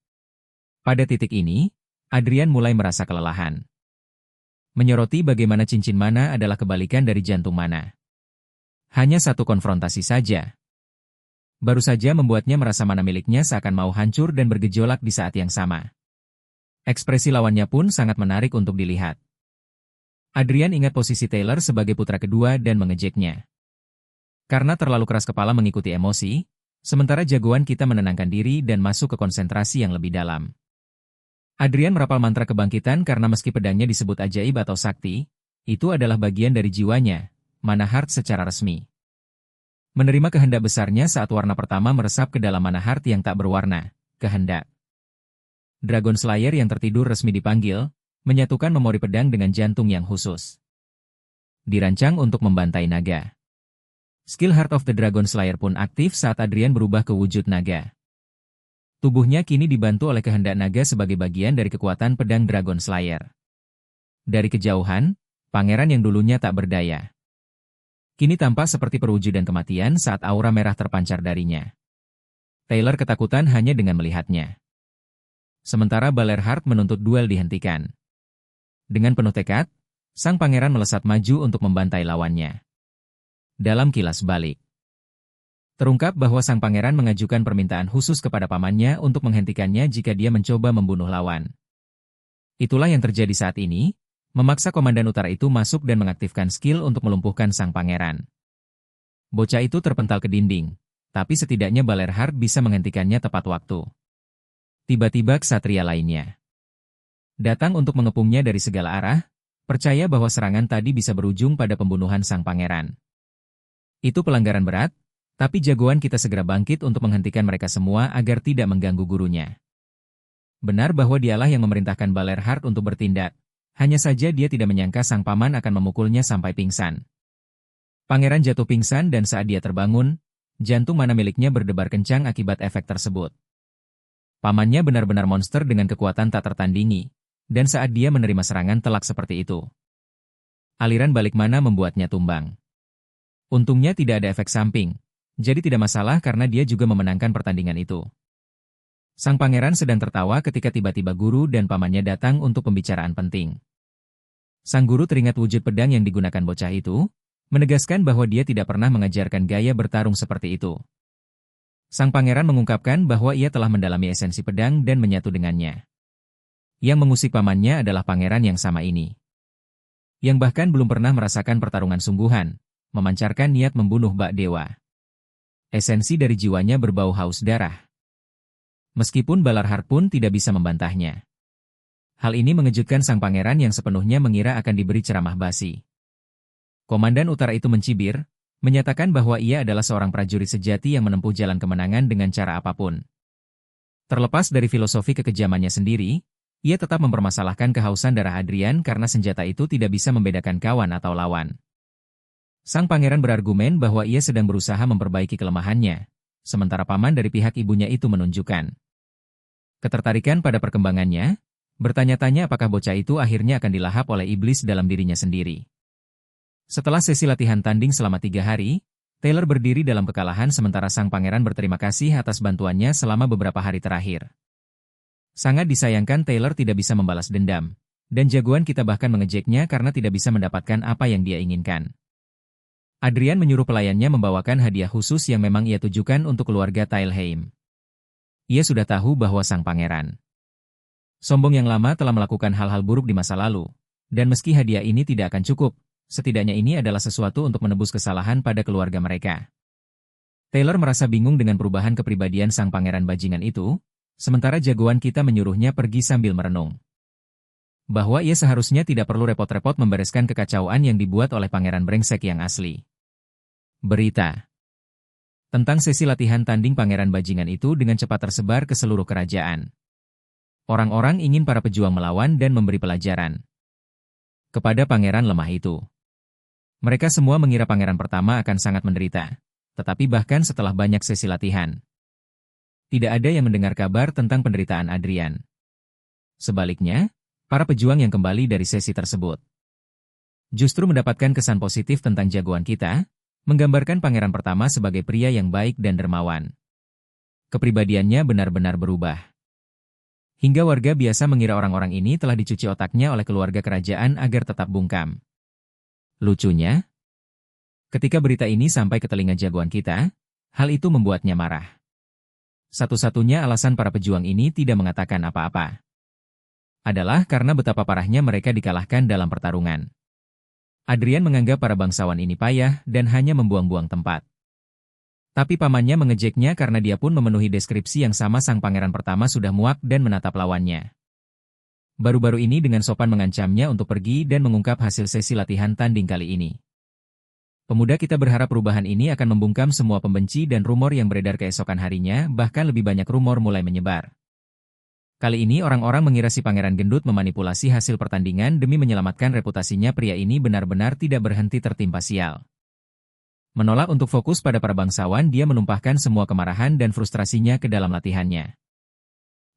Pada titik ini, Adrian mulai merasa kelelahan. Menyoroti bagaimana cincin mana adalah kebalikan dari jantung mana. Hanya satu konfrontasi saja, baru saja membuatnya merasa mana miliknya seakan mau hancur dan bergejolak di saat yang sama. Ekspresi lawannya pun sangat menarik untuk dilihat. Adrian ingat posisi Taylor sebagai putra kedua dan mengejeknya. Karena terlalu keras kepala mengikuti emosi, sementara jagoan kita menenangkan diri dan masuk ke konsentrasi yang lebih dalam. Adrian merapal mantra kebangkitan karena meski pedangnya disebut ajaib atau sakti, itu adalah bagian dari jiwanya, Manahart secara resmi. Menerima kehendak besarnya saat warna pertama meresap ke dalam Manahart yang tak berwarna, kehendak Dragon Slayer yang tertidur resmi dipanggil, menyatukan memori pedang dengan jantung yang khusus. Dirancang untuk membantai naga. Skill Heart of the Dragon Slayer pun aktif saat Adrian berubah ke wujud naga. Tubuhnya kini dibantu oleh kehendak naga sebagai bagian dari kekuatan pedang Dragon Slayer. Dari kejauhan, pangeran yang dulunya tak berdaya kini tampak seperti perwujudan kematian saat aura merah terpancar darinya. Taylor ketakutan hanya dengan melihatnya. Sementara Balerhard menuntut duel dihentikan. Dengan penuh tekad, sang pangeran melesat maju untuk membantai lawannya. Dalam kilas balik, terungkap bahwa sang pangeran mengajukan permintaan khusus kepada pamannya untuk menghentikannya jika dia mencoba membunuh lawan. Itulah yang terjadi saat ini, memaksa Komandan Utara itu masuk dan mengaktifkan skill untuk melumpuhkan sang pangeran. Bocah itu terpental ke dinding, tapi setidaknya Balerhard bisa menghentikannya tepat waktu. Tiba-tiba ksatria lainnya datang untuk mengepungnya dari segala arah, percaya bahwa serangan tadi bisa berujung pada pembunuhan sang pangeran. Itu pelanggaran berat, tapi jagoan kita segera bangkit untuk menghentikan mereka semua agar tidak mengganggu gurunya. Benar bahwa dialah yang memerintahkan Balerhard untuk bertindak, hanya saja dia tidak menyangka sang paman akan memukulnya sampai pingsan. Pangeran jatuh pingsan dan saat dia terbangun, jantung mana miliknya berdebar kencang akibat efek tersebut. Pamannya benar-benar monster dengan kekuatan tak tertandingi, dan saat dia menerima serangan telak seperti itu, aliran balik mana membuatnya tumbang. Untungnya tidak ada efek samping, jadi tidak masalah karena dia juga memenangkan pertandingan itu. Sang pangeran sedang tertawa ketika tiba-tiba guru dan pamannya datang untuk pembicaraan penting. Sang guru teringat wujud pedang yang digunakan bocah itu, menegaskan bahwa dia tidak pernah mengajarkan gaya bertarung seperti itu. Sang pangeran mengungkapkan bahwa ia telah mendalami esensi pedang dan menyatu dengannya. Yang mengusik pamannya adalah pangeran yang sama ini, yang bahkan belum pernah merasakan pertarungan sungguhan, memancarkan niat membunuh bak dewa. Esensi dari jiwanya berbau haus darah. Meskipun Balerhard pun tidak bisa membantahnya. Hal ini mengejutkan sang pangeran yang sepenuhnya mengira akan diberi ceramah basi. Komandan Utara itu mencibir, menyatakan bahwa ia adalah seorang prajurit sejati yang menempuh jalan kemenangan dengan cara apapun. Terlepas dari filosofi kekejamannya sendiri, ia tetap mempermasalahkan kehausan darah Adrian karena senjata itu tidak bisa membedakan kawan atau lawan. Sang pangeran berargumen bahwa ia sedang berusaha memperbaiki kelemahannya, sementara paman dari pihak ibunya itu menunjukkan ketertarikan pada perkembangannya, bertanya-tanya apakah bocah itu akhirnya akan dilahap oleh iblis dalam dirinya sendiri. Setelah sesi latihan tanding selama 3 hari, Taylor berdiri dalam kekalahan sementara sang pangeran berterima kasih atas bantuannya selama beberapa hari terakhir. Sangat disayangkan Taylor tidak bisa membalas dendam, dan jagoan kita bahkan mengejeknya karena tidak bisa mendapatkan apa yang dia inginkan. Adrian menyuruh pelayannya membawakan hadiah khusus yang memang ia tujukan untuk keluarga Talheim. Ia sudah tahu bahwa sang pangeran sombong yang lama telah melakukan hal-hal buruk di masa lalu, dan meski hadiah ini tidak akan cukup, setidaknya ini adalah sesuatu untuk menebus kesalahan pada keluarga mereka. Taylor merasa bingung dengan perubahan kepribadian sang pangeran bajingan itu, sementara jagoan kita menyuruhnya pergi sambil merenung. Bahwa ia seharusnya tidak perlu repot-repot membereskan kekacauan yang dibuat oleh pangeran brengsek yang asli. Berita tentang sesi latihan tanding pangeran bajingan itu dengan cepat tersebar ke seluruh kerajaan. Orang-orang ingin para pejuang melawan dan memberi pelajaran kepada pangeran lemah itu. Mereka semua mengira pangeran pertama akan sangat menderita, tetapi bahkan setelah banyak sesi latihan, tidak ada yang mendengar kabar tentang penderitaan Adrian. Sebaliknya, para pejuang yang kembali dari sesi tersebut justru mendapatkan kesan positif tentang jagoan kita, menggambarkan pangeran pertama sebagai pria yang baik dan dermawan. Kepribadiannya benar-benar berubah. Hingga warga biasa mengira orang-orang ini telah dicuci otaknya oleh keluarga kerajaan agar tetap bungkam. Lucunya, ketika berita ini sampai ke telinga jagoan kita, hal itu membuatnya marah. Satu-satunya alasan para pejuang ini tidak mengatakan apa-apa adalah karena betapa parahnya mereka dikalahkan dalam pertarungan. Adrian menganggap para bangsawan ini payah dan hanya membuang-buang tempat. Tapi pamannya mengejeknya karena dia pun memenuhi deskripsi yang sama. Sang pangeran pertama sudah muak dan menatap lawannya. Baru-baru ini dengan sopan mengancamnya untuk pergi dan mengungkap hasil sesi latihan tanding kali ini. Pemuda kita berharap perubahan ini akan membungkam semua pembenci dan rumor yang beredar keesokan harinya, bahkan lebih banyak rumor mulai menyebar. Kali ini orang-orang mengira si pangeran gendut memanipulasi hasil pertandingan demi menyelamatkan reputasinya. Pria ini benar-benar tidak berhenti tertimpa sial. Menolak untuk fokus pada para bangsawan, dia menumpahkan semua kemarahan dan frustrasinya ke dalam latihannya.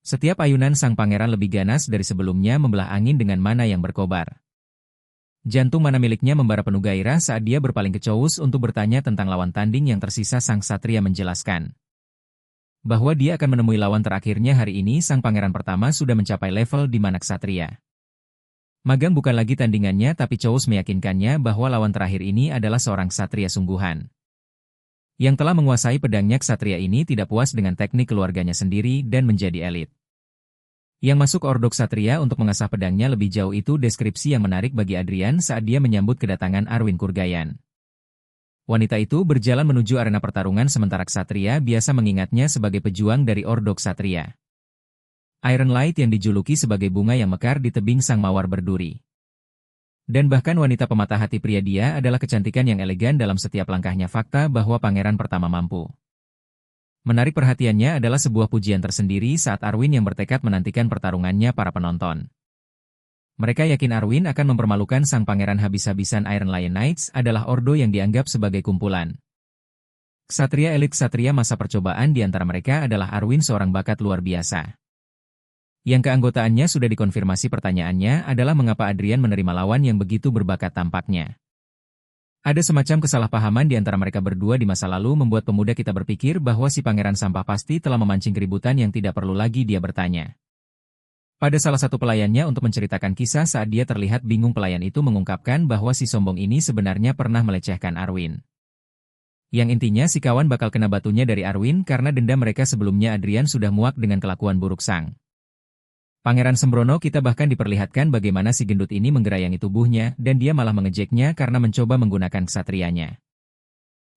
Setiap ayunan sang pangeran lebih ganas dari sebelumnya, membelah angin dengan mana yang berkobar. Jantung mana miliknya membara penuh gairah saat dia berpaling ke Chous untuk bertanya tentang lawan tanding yang tersisa. Sang satria menjelaskan bahwa dia akan menemui lawan terakhirnya hari ini. Sang pangeran pertama sudah mencapai level di mana ksatria magang bukan lagi tandingannya, tapi Chous meyakinkannya bahwa lawan terakhir ini adalah seorang ksatria sungguhan yang telah menguasai pedangnya. Ksatria ini tidak puas dengan teknik keluarganya sendiri dan menjadi elit. Yang masuk Ordo Ksatria untuk mengasah pedangnya lebih jauh itu deskripsi yang menarik bagi Adrian saat dia menyambut kedatangan Arwin Kurgayan. Wanita itu berjalan menuju arena pertarungan sementara Ksatria biasa mengingatnya sebagai pejuang dari Ordo Ksatria. Iron Light yang dijuluki sebagai bunga yang mekar di tebing sang mawar berduri. Dan bahkan wanita pematah hati pria dia adalah kecantikan yang elegan dalam setiap langkahnya fakta bahwa pangeran pertama mampu. Menarik perhatiannya adalah sebuah pujian tersendiri saat Arwin yang bertekad menantikan pertarungannya para penonton. Mereka yakin Arwin akan mempermalukan sang pangeran habis-habisan. Iron Lion Knights adalah ordo yang dianggap sebagai kumpulan ksatria elit. Ksatria masa percobaan di antara mereka adalah Arwin, seorang bakat luar biasa. Yang keanggotaannya sudah dikonfirmasi. Pertanyaannya adalah mengapa Adrian menerima lawan yang begitu berbakat tampaknya. Ada semacam kesalahpahaman di antara mereka berdua di masa lalu membuat pemuda kita berpikir bahwa si pangeran sampah pasti telah memancing keributan yang tidak perlu lagi dia bertanya. Pada salah satu pelayannya untuk menceritakan kisah saat dia terlihat bingung, pelayan itu mengungkapkan bahwa si sombong ini sebenarnya pernah melecehkan Arwin. Yang intinya si kawan bakal kena batunya dari Arwin karena dendam mereka sebelumnya. Adrian sudah muak dengan kelakuan buruk sang Pangeran sembrono. Kita bahkan diperlihatkan bagaimana si gendut ini menggerayangi tubuhnya dan dia malah mengejeknya karena mencoba menggunakan ksatrianya.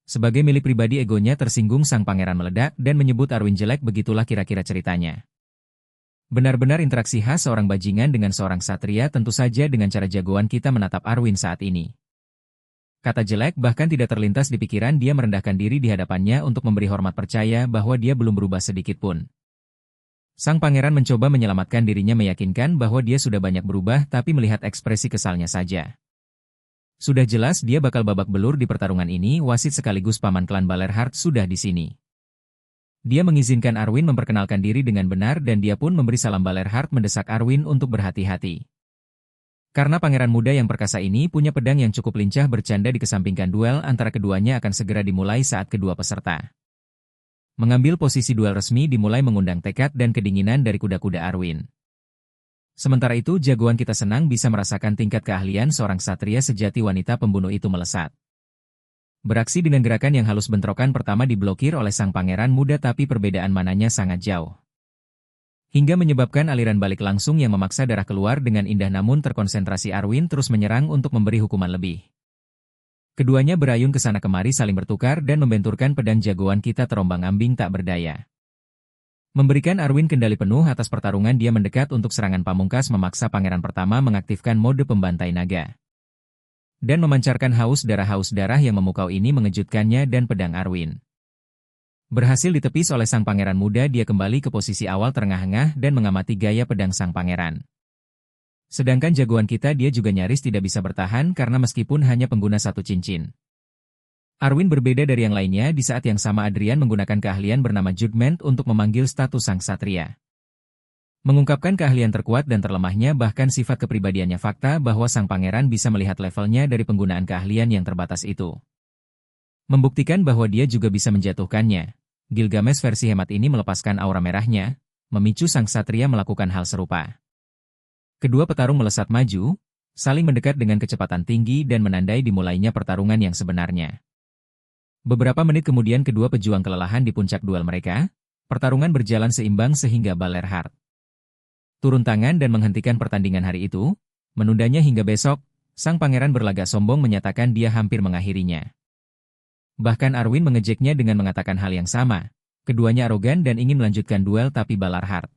Sebagai milik pribadi, egonya tersinggung. Sang pangeran meledak dan menyebut Arwin jelek. Begitulah kira-kira ceritanya. Benar-benar interaksi khas seorang bajingan dengan seorang ksatria. Tentu saja dengan cara jagoan kita menatap Arwin saat ini. Kata jelek bahkan tidak terlintas di pikiran. Dia merendahkan diri di hadapannya untuk memberi hormat, percaya bahwa dia belum berubah sedikit pun. Sang pangeran mencoba menyelamatkan dirinya, meyakinkan bahwa dia sudah banyak berubah, tapi melihat ekspresi kesalnya saja. Sudah jelas dia bakal babak belur di pertarungan ini. Wasit sekaligus paman klan Balerheart sudah di sini. Dia mengizinkan Arwin memperkenalkan diri dengan benar dan dia pun memberi salam. Balerheart mendesak Arwin untuk berhati-hati. Karena pangeran muda yang perkasa ini punya pedang yang cukup lincah. Bercanda dikesampingkan, duel antara keduanya akan segera dimulai saat kedua peserta mengambil posisi duel resmi dimulai, mengundang tekad dan kedinginan dari kuda-kuda Arwin. Sementara itu jagoan kita senang bisa merasakan tingkat keahlian seorang ksatria sejati. Wanita pembunuh itu melesat beraksi dengan gerakan yang halus. Bentrokan pertama diblokir oleh sang pangeran muda, tapi perbedaan mananya sangat jauh. Hingga menyebabkan aliran balik langsung yang memaksa darah keluar dengan indah, namun terkonsentrasi Arwin terus menyerang untuk memberi hukuman lebih. Keduanya berayun ke sana kemari saling bertukar dan membenturkan pedang jagoan kita terombang-ambing tak berdaya. Memberikan Arwin kendali penuh atas pertarungan, dia mendekat untuk serangan pamungkas, memaksa pangeran pertama mengaktifkan mode pembantai naga. Dan memancarkan haus darah yang memukau ini mengejutkannya dan pedang Arwin berhasil ditepis oleh sang pangeran muda. Dia kembali ke posisi awal terengah-engah dan mengamati gaya pedang sang pangeran. Sedangkan jagoan kita dia juga nyaris tidak bisa bertahan karena meskipun hanya pengguna satu cincin. Arwin berbeda dari yang lainnya. Di saat yang sama Adrian menggunakan keahlian bernama Judgment untuk memanggil status sang ksatria. Mengungkapkan keahlian terkuat dan terlemahnya, bahkan sifat kepribadiannya, fakta bahwa sang pangeran bisa melihat levelnya dari penggunaan keahlian yang terbatas itu. Membuktikan bahwa dia juga bisa menjatuhkannya. Gilgamesh versi hemat ini melepaskan aura merahnya, memicu sang ksatria melakukan hal serupa. Kedua petarung melesat maju, saling mendekat dengan kecepatan tinggi dan menandai dimulainya pertarungan yang sebenarnya. Beberapa menit kemudian kedua pejuang kelelahan di puncak duel mereka. Pertarungan berjalan seimbang sehingga Balerheart turun tangan dan menghentikan pertandingan hari itu, menundanya hingga besok. Sang pangeran berlagak sombong menyatakan dia hampir mengakhirinya. Bahkan Arwin mengejeknya dengan mengatakan hal yang sama. Keduanya arogan dan ingin melanjutkan duel, tapi Balerheart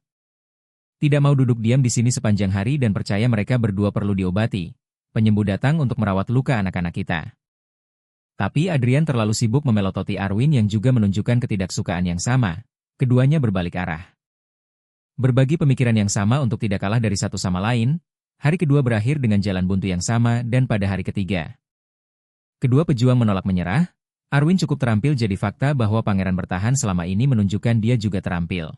tidak mau duduk diam di sini sepanjang hari dan percaya mereka berdua perlu diobati. Penyembuh datang untuk merawat luka anak-anak kita. Tapi Adrian terlalu sibuk memelototi Arwin yang juga menunjukkan ketidaksukaan yang sama. Keduanya berbalik arah. Berbagi pemikiran yang sama untuk tidak kalah dari satu sama lain. Hari kedua berakhir dengan jalan buntu yang sama dan pada hari ketiga kedua pejuang menolak menyerah. Arwin cukup terampil, jadi fakta bahwa pangeran bertahan selama ini menunjukkan dia juga terampil.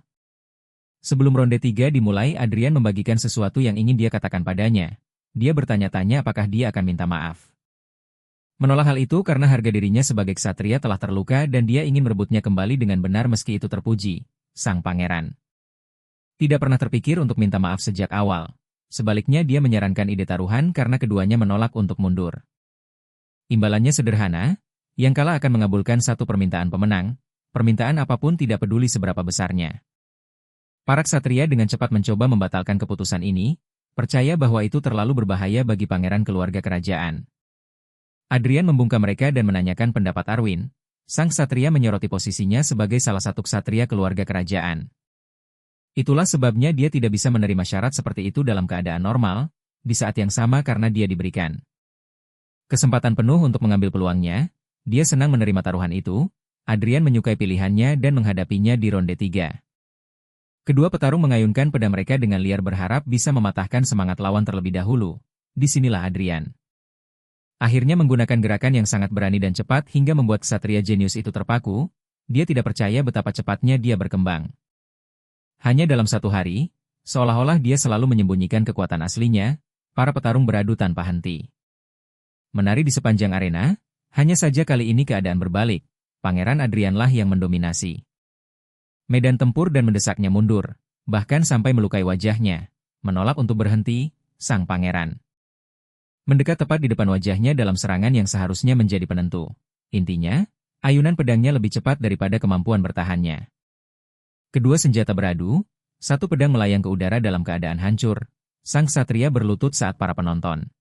Sebelum ronde 3 dimulai, Adrian membagikan sesuatu yang ingin dia katakan padanya. Dia bertanya-tanya apakah dia akan minta maaf. Menolak hal itu karena harga dirinya sebagai ksatria telah terluka dan dia ingin merebutnya kembali dengan benar. Meski itu terpuji, sang pangeran tidak pernah terpikir untuk minta maaf sejak awal. Sebaliknya dia menyarankan ide taruhan karena keduanya menolak untuk mundur. Imbalannya sederhana, yang kalah akan mengabulkan satu permintaan pemenang. Permintaan apapun, tidak peduli seberapa besarnya. Para ksatria dengan cepat mencoba membatalkan keputusan ini, percaya bahwa itu terlalu berbahaya bagi pangeran keluarga kerajaan. Adrian membungkam mereka dan menanyakan pendapat Arwin. Sang ksatria menyoroti posisinya sebagai salah satu ksatria keluarga kerajaan. Itulah sebabnya dia tidak bisa menerima syarat seperti itu dalam keadaan normal, di saat yang sama karena dia diberikan kesempatan penuh untuk mengambil peluangnya. Dia senang menerima taruhan itu. Adrian menyukai pilihannya dan menghadapinya di ronde 3. Kedua petarung mengayunkan pedang mereka dengan liar berharap bisa mematahkan semangat lawan terlebih dahulu. Disinilah Adrian akhirnya menggunakan gerakan yang sangat berani dan cepat hingga membuat ksatria jenius itu terpaku. Dia tidak percaya betapa cepatnya dia berkembang. Hanya dalam satu hari, seolah-olah dia selalu menyembunyikan kekuatan aslinya, para petarung beradu tanpa henti. Menari di sepanjang arena, hanya saja kali ini keadaan berbalik. Pangeran Adrianlah yang mendominasi medan tempur dan mendesaknya mundur, bahkan sampai melukai wajahnya. Menolak untuk berhenti, sang pangeran mendekat tepat di depan wajahnya dalam serangan yang seharusnya menjadi penentu. Intinya, ayunan pedangnya lebih cepat daripada kemampuan bertahannya. Kedua senjata beradu, satu pedang melayang ke udara dalam keadaan hancur. Sang ksatria berlutut saat para penonton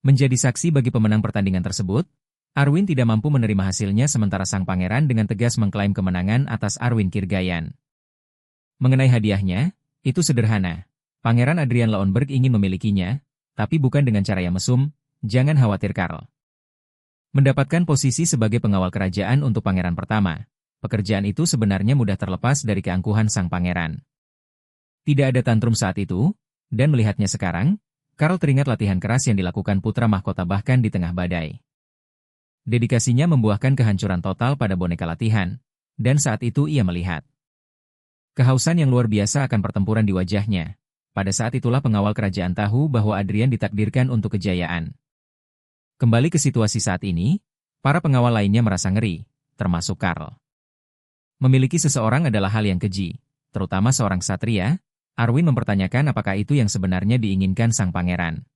menjadi saksi bagi pemenang pertandingan tersebut. Arwin tidak mampu menerima hasilnya sementara sang pangeran dengan tegas mengklaim kemenangan atas Arwin Kirgayan. Mengenai hadiahnya, itu sederhana. Pangeran Adrian Loenberg ingin memilikinya, tapi bukan dengan cara yang mesum. Jangan khawatir Karl. Mendapatkan posisi sebagai pengawal kerajaan untuk pangeran pertama. Pekerjaan itu sebenarnya mudah terlepas dari keangkuhan sang pangeran. Tidak ada tantrum saat itu, dan melihatnya sekarang, Karl teringat latihan keras yang dilakukan putra mahkota bahkan di tengah badai. Dedikasinya membuahkan kehancuran total pada boneka latihan, dan saat itu ia melihat kehausan yang luar biasa akan pertempuran di wajahnya. Pada saat itulah pengawal kerajaan tahu bahwa Adrian ditakdirkan untuk kejayaan. Kembali ke situasi saat ini, para pengawal lainnya merasa ngeri, termasuk Karl. Memiliki seseorang adalah hal yang keji, terutama seorang ksatria. Arwin mempertanyakan apakah itu yang sebenarnya diinginkan sang pangeran.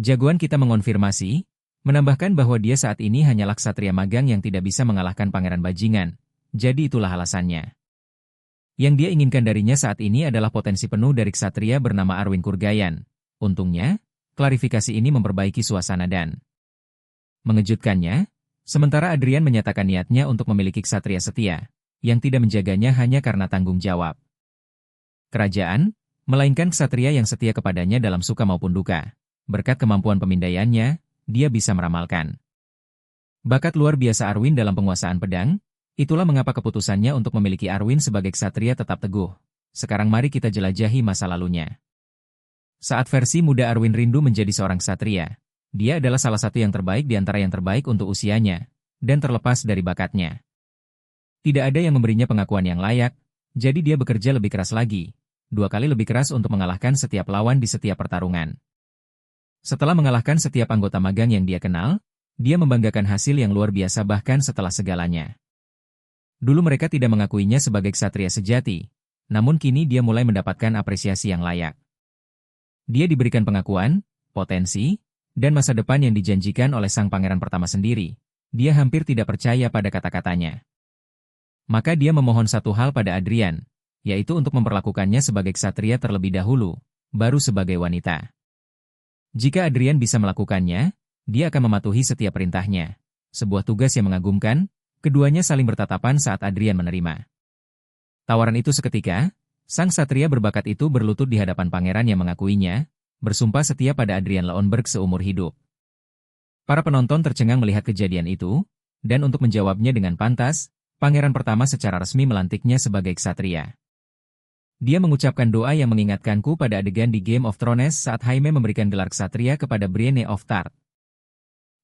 Jagoan kita mengonfirmasi, menambahkan bahwa dia saat ini hanyalah ksatria magang yang tidak bisa mengalahkan pangeran bajingan, jadi itulah alasannya. Yang dia inginkan darinya saat ini adalah potensi penuh dari ksatria bernama Arwin Kurgayan. Untungnya, klarifikasi ini memperbaiki suasana dan mengejutkannya, sementara Adrian menyatakan niatnya untuk memiliki ksatria setia, yang tidak menjaganya hanya karena tanggung jawab kerajaan, melainkan ksatria yang setia kepadanya dalam suka maupun duka. Berkat kemampuan pemindaiannya, dia bisa meramalkan bakat luar biasa Arwin dalam penguasaan pedang. Itulah mengapa keputusannya untuk memiliki Arwin sebagai ksatria tetap teguh. Sekarang mari kita jelajahi masa lalunya. Saat versi muda Arwin rindu menjadi seorang ksatria, dia adalah salah satu yang terbaik di antara yang terbaik untuk usianya, dan terlepas dari bakatnya. Tidak ada yang memberinya pengakuan yang layak, jadi dia bekerja lebih keras lagi, 2 kali lebih keras untuk mengalahkan setiap lawan di setiap pertarungan. Setelah mengalahkan setiap anggota magang yang dia kenal, dia membanggakan hasil yang luar biasa bahkan setelah segalanya. Dulu mereka tidak mengakuinya sebagai ksatria sejati, namun kini dia mulai mendapatkan apresiasi yang layak. Dia diberikan pengakuan, potensi, dan masa depan yang dijanjikan oleh sang pangeran pertama sendiri. Dia hampir tidak percaya pada kata-katanya. Maka dia memohon satu hal pada Adrian, yaitu untuk memperlakukannya sebagai ksatria terlebih dahulu, baru sebagai wanita. Jika Adrian bisa melakukannya, dia akan mematuhi setiap perintahnya. Sebuah tugas yang mengagumkan, keduanya saling bertatapan saat Adrian menerima tawaran itu seketika. Sang ksatria berbakat itu berlutut di hadapan pangeran yang mengakuinya, bersumpah setia pada Adrian Loenberg seumur hidup. Para penonton tercengang melihat kejadian itu, dan untuk menjawabnya dengan pantas, pangeran pertama secara resmi melantiknya sebagai ksatria. Dia mengucapkan doa yang mengingatkanku pada adegan di Game of Thrones saat Jaime memberikan gelar ksatria kepada Brienne of Tarth.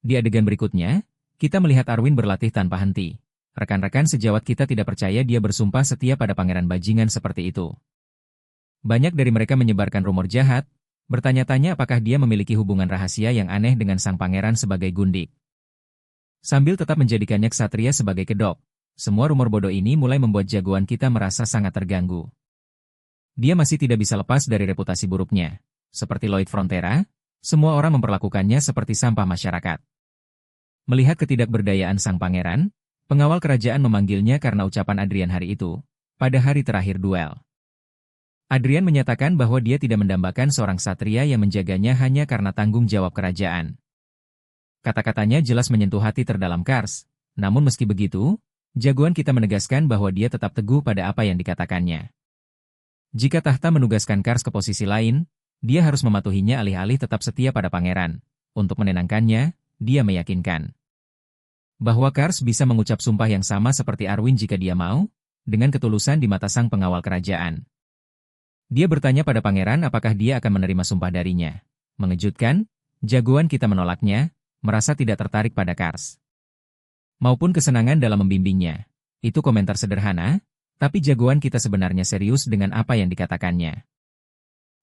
Di adegan berikutnya, kita melihat Arwin berlatih tanpa henti. Rekan-rekan sejawat kita tidak percaya dia bersumpah setia pada pangeran bajingan seperti itu. Banyak dari mereka menyebarkan rumor jahat, bertanya-tanya apakah dia memiliki hubungan rahasia yang aneh dengan sang pangeran sebagai gundik. Sambil tetap menjadikannya ksatria sebagai kedok, semua rumor bodoh ini mulai membuat jagoan kita merasa sangat terganggu. Dia masih tidak bisa lepas dari reputasi buruknya. Seperti Lloyd Frontera, semua orang memperlakukannya seperti sampah masyarakat. Melihat ketidakberdayaan sang pangeran, pengawal kerajaan memanggilnya karena ucapan Adrian hari itu, pada hari terakhir duel. Adrian menyatakan bahwa dia tidak mendambakan seorang satria yang menjaganya hanya karena tanggung jawab kerajaan. Kata-katanya jelas menyentuh hati terdalam Kars. Namun meski begitu, jagoan kita menegaskan bahwa dia tetap teguh pada apa yang dikatakannya. Jika tahta menugaskan Kars ke posisi lain, dia harus mematuhinya alih-alih tetap setia pada pangeran. Untuk menenangkannya, dia meyakinkan bahwa Kars bisa mengucap sumpah yang sama seperti Arwin jika dia mau, dengan ketulusan di mata sang pengawal kerajaan. Dia bertanya pada pangeran apakah dia akan menerima sumpah darinya. Mengejutkan, jagoan kita menolaknya, merasa tidak tertarik pada Kars maupun kesenangan dalam membimbingnya. Itu komentar sederhana, tapi jagoan kita sebenarnya serius dengan apa yang dikatakannya.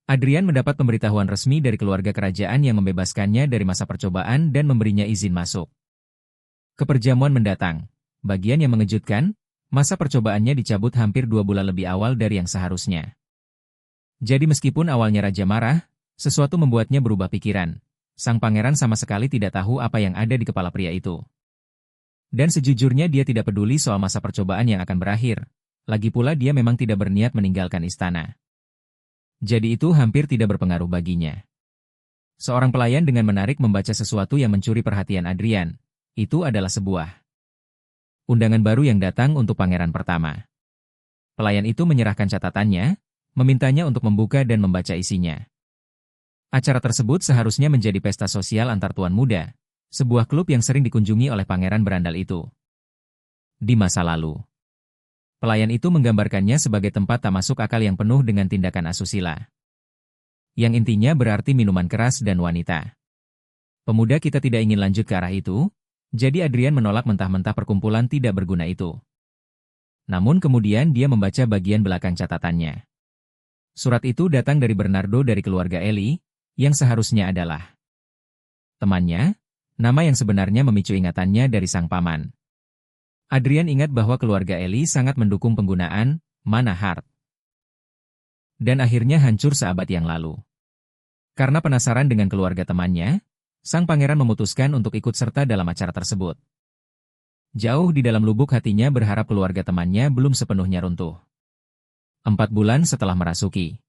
Adrian mendapat pemberitahuan resmi dari keluarga kerajaan yang membebaskannya dari masa percobaan dan memberinya izin masuk ke perjamuan mendatang. Bagian yang mengejutkan, masa percobaannya dicabut hampir 2 bulan lebih awal dari yang seharusnya. Jadi meskipun awalnya Raja marah, sesuatu membuatnya berubah pikiran. Sang pangeran sama sekali tidak tahu apa yang ada di kepala pria itu. Dan sejujurnya dia tidak peduli soal masa percobaan yang akan berakhir. Lagi pula dia memang tidak berniat meninggalkan istana. Jadi itu hampir tidak berpengaruh baginya. Seorang pelayan dengan menarik membaca sesuatu yang mencuri perhatian Adrian. Itu adalah sebuah undangan baru yang datang untuk pangeran pertama. Pelayan itu menyerahkan catatannya, memintanya untuk membuka dan membaca isinya. Acara tersebut seharusnya menjadi pesta sosial antar tuan muda, sebuah klub yang sering dikunjungi oleh pangeran berandal itu di masa lalu. Pelayan itu menggambarkannya sebagai tempat tak masuk akal yang penuh dengan tindakan asusila. Yang intinya berarti minuman keras dan wanita. Pemuda kita tidak ingin lanjut ke arah itu, jadi Adrian menolak mentah-mentah perkumpulan tidak berguna itu. Namun kemudian dia membaca bagian belakang catatannya. Surat itu datang dari Bernardo dari keluarga Eli, yang seharusnya adalah temannya, nama yang sebenarnya memicu ingatannya dari sang paman. Adrian ingat bahwa keluarga Eli sangat mendukung penggunaan mana Heart. Dan akhirnya hancur seabad yang lalu. Karena penasaran dengan keluarga temannya, sang pangeran memutuskan untuk ikut serta dalam acara tersebut. Jauh di dalam lubuk hatinya berharap keluarga temannya belum sepenuhnya runtuh. 4 bulan setelah merasuki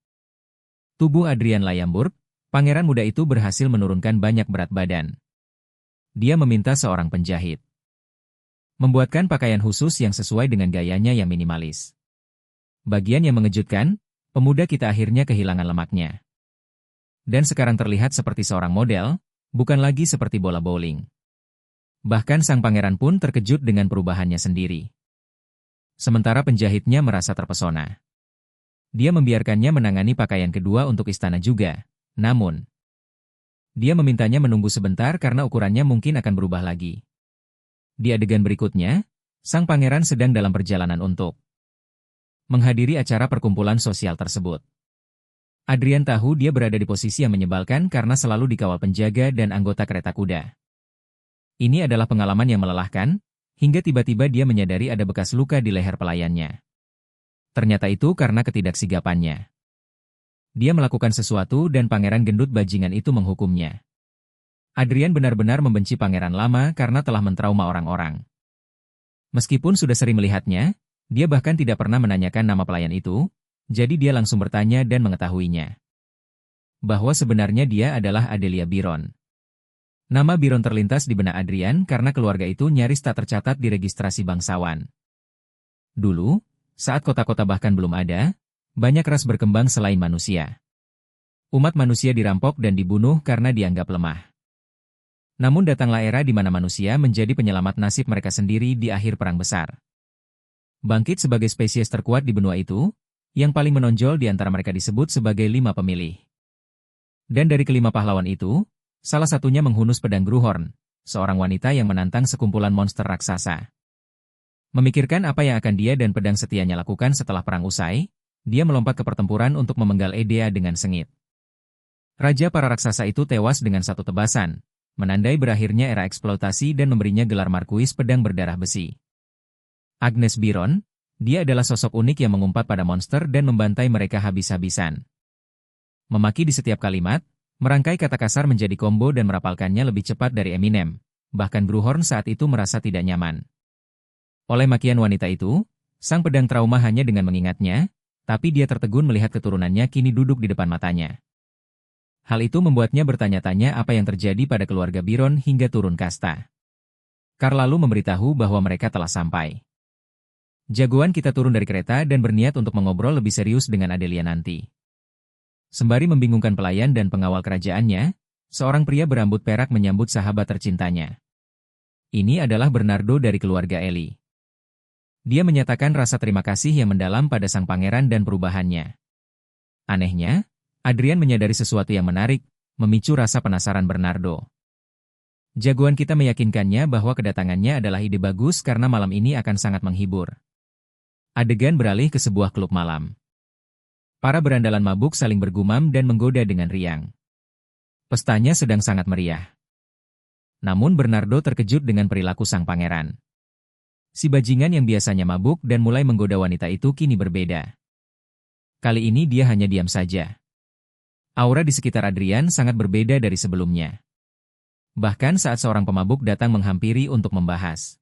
tubuh Adrian Layamburg, pangeran muda itu berhasil menurunkan banyak berat badan. Dia meminta seorang penjahit membuatkan pakaian khusus yang sesuai dengan gayanya yang minimalis. Bagian yang mengejutkan, pemuda kita akhirnya kehilangan lemaknya. Dan sekarang terlihat seperti seorang model, bukan lagi seperti bola bowling. Bahkan sang pangeran pun terkejut dengan perubahannya sendiri. Sementara penjahitnya merasa terpesona. Dia membiarkannya menangani pakaian kedua untuk istana juga. Namun, dia memintanya menunggu sebentar karena ukurannya mungkin akan berubah lagi. Di adegan berikutnya, sang pangeran sedang dalam perjalanan untuk menghadiri acara perkumpulan sosial tersebut. Adrian tahu dia berada di posisi yang menyebalkan karena selalu dikawal penjaga dan anggota kereta kuda. Ini adalah pengalaman yang melelahkan, hingga tiba-tiba dia menyadari ada bekas luka di leher pelayannya. Ternyata itu karena ketidaksigapannya. Dia melakukan sesuatu dan pangeran gendut bajingan itu menghukumnya. Adrian benar-benar membenci pangeran lama karena telah mentrauma orang-orang. Meskipun sudah sering melihatnya, dia bahkan tidak pernah menanyakan nama pelayan itu, jadi dia langsung bertanya dan mengetahuinya bahwa sebenarnya dia adalah Adelia Biron. Nama Biron terlintas di benak Adrian karena keluarga itu nyaris tak tercatat di registrasi bangsawan. Dulu, saat kota-kota bahkan belum ada, banyak ras berkembang selain manusia. Umat manusia dirampok dan dibunuh karena dianggap lemah. Namun datanglah era di mana manusia menjadi penyelamat nasib mereka sendiri di akhir perang besar. Bangkit sebagai spesies terkuat di benua itu, yang paling menonjol di antara mereka disebut sebagai 5 pemilih. Dan dari kelima pahlawan itu, salah satunya menghunus pedang Gruhorn, seorang wanita yang menantang sekumpulan monster raksasa. Memikirkan apa yang akan dia dan pedang setianya lakukan setelah perang usai, dia melompat ke pertempuran untuk memenggal Edea dengan sengit. Raja para raksasa itu tewas dengan satu tebasan, menandai berakhirnya era eksploitasi dan memberinya gelar Markuis Pedang Berdarah Besi. Agnes Biron, dia adalah sosok unik yang mengumpat pada monster dan membantai mereka habis-habisan. Memaki di setiap kalimat, merangkai kata kasar menjadi combo dan merapalkannya lebih cepat dari Eminem. Bahkan Gruhorn saat itu merasa tidak nyaman. Oleh makian wanita itu, sang pedang trauma hanya dengan mengingatnya, Tapi dia tertegun melihat keturunannya kini duduk di depan matanya. Hal itu membuatnya bertanya-tanya apa yang terjadi pada keluarga Biron hingga turun kasta. Karl lalu memberitahu bahwa mereka telah sampai. Jagoan kita turun dari kereta dan berniat untuk mengobrol lebih serius dengan Adelia nanti. Sembari membingungkan pelayan dan pengawal kerajaannya, seorang pria berambut perak menyambut sahabat tercintanya. Ini adalah Bernardo dari keluarga Eli. Dia menyatakan rasa terima kasih yang mendalam pada sang pangeran dan perubahannya. Anehnya, Adrian menyadari sesuatu yang menarik, memicu rasa penasaran Bernardo. Jagoan kita meyakinkannya bahwa kedatangannya adalah ide bagus karena malam ini akan sangat menghibur. Adegan beralih ke sebuah klub malam. Para berandalan mabuk saling bergumam dan menggoda dengan riang. Pestanya sedang sangat meriah. Namun Bernardo terkejut dengan perilaku sang pangeran. Si bajingan yang biasanya mabuk dan mulai menggoda wanita itu kini berbeda. Kali ini dia hanya diam saja. Aura di sekitar Adrian sangat berbeda dari sebelumnya. Bahkan saat seorang pemabuk datang menghampiri untuk membahas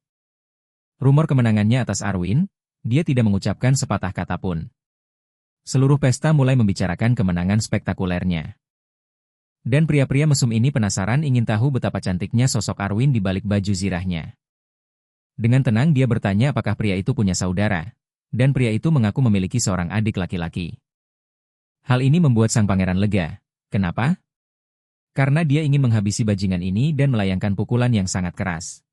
rumor kemenangannya atas Arwin, dia tidak mengucapkan sepatah kata pun. Seluruh pesta mulai membicarakan kemenangan spektakulernya. Dan pria-pria mesum ini penasaran ingin tahu betapa cantiknya sosok Arwin di balik baju zirahnya. Dengan tenang dia bertanya apakah pria itu punya saudara, dan pria itu mengaku memiliki seorang adik laki-laki. Hal ini membuat sang pangeran lega. Kenapa? Karena dia ingin menghabisi bajingan ini dan melayangkan pukulan yang sangat keras.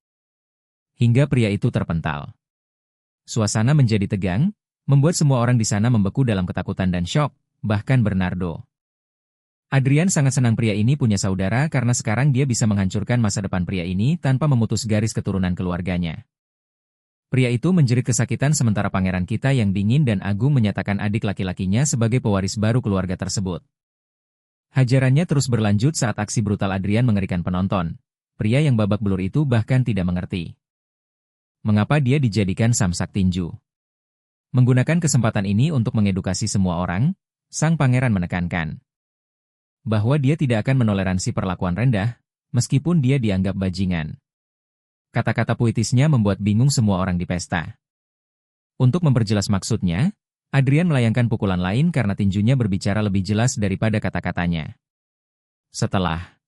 Hingga pria itu terpental. Suasana menjadi tegang, membuat semua orang di sana membeku dalam ketakutan dan syok, bahkan Bernardo. Adrian sangat senang pria ini punya saudara karena sekarang dia bisa menghancurkan masa depan pria ini tanpa memutus garis keturunan keluarganya. Pria itu menjerit kesakitan sementara pangeran kita yang dingin dan agung menyatakan adik laki-lakinya sebagai pewaris baru keluarga tersebut. Hajarannya terus berlanjut saat aksi brutal Adrian mengerikan penonton. Pria yang babak belur itu bahkan tidak mengerti mengapa dia dijadikan samsak tinju. Menggunakan kesempatan ini untuk mengedukasi semua orang, sang pangeran menekankan bahwa dia tidak akan menoleransi perlakuan rendah, meskipun dia dianggap bajingan. Kata-kata puitisnya membuat bingung semua orang di pesta. Untuk memperjelas maksudnya, Adrian melayangkan pukulan lain karena tinjunya berbicara lebih jelas daripada kata-katanya. Setelah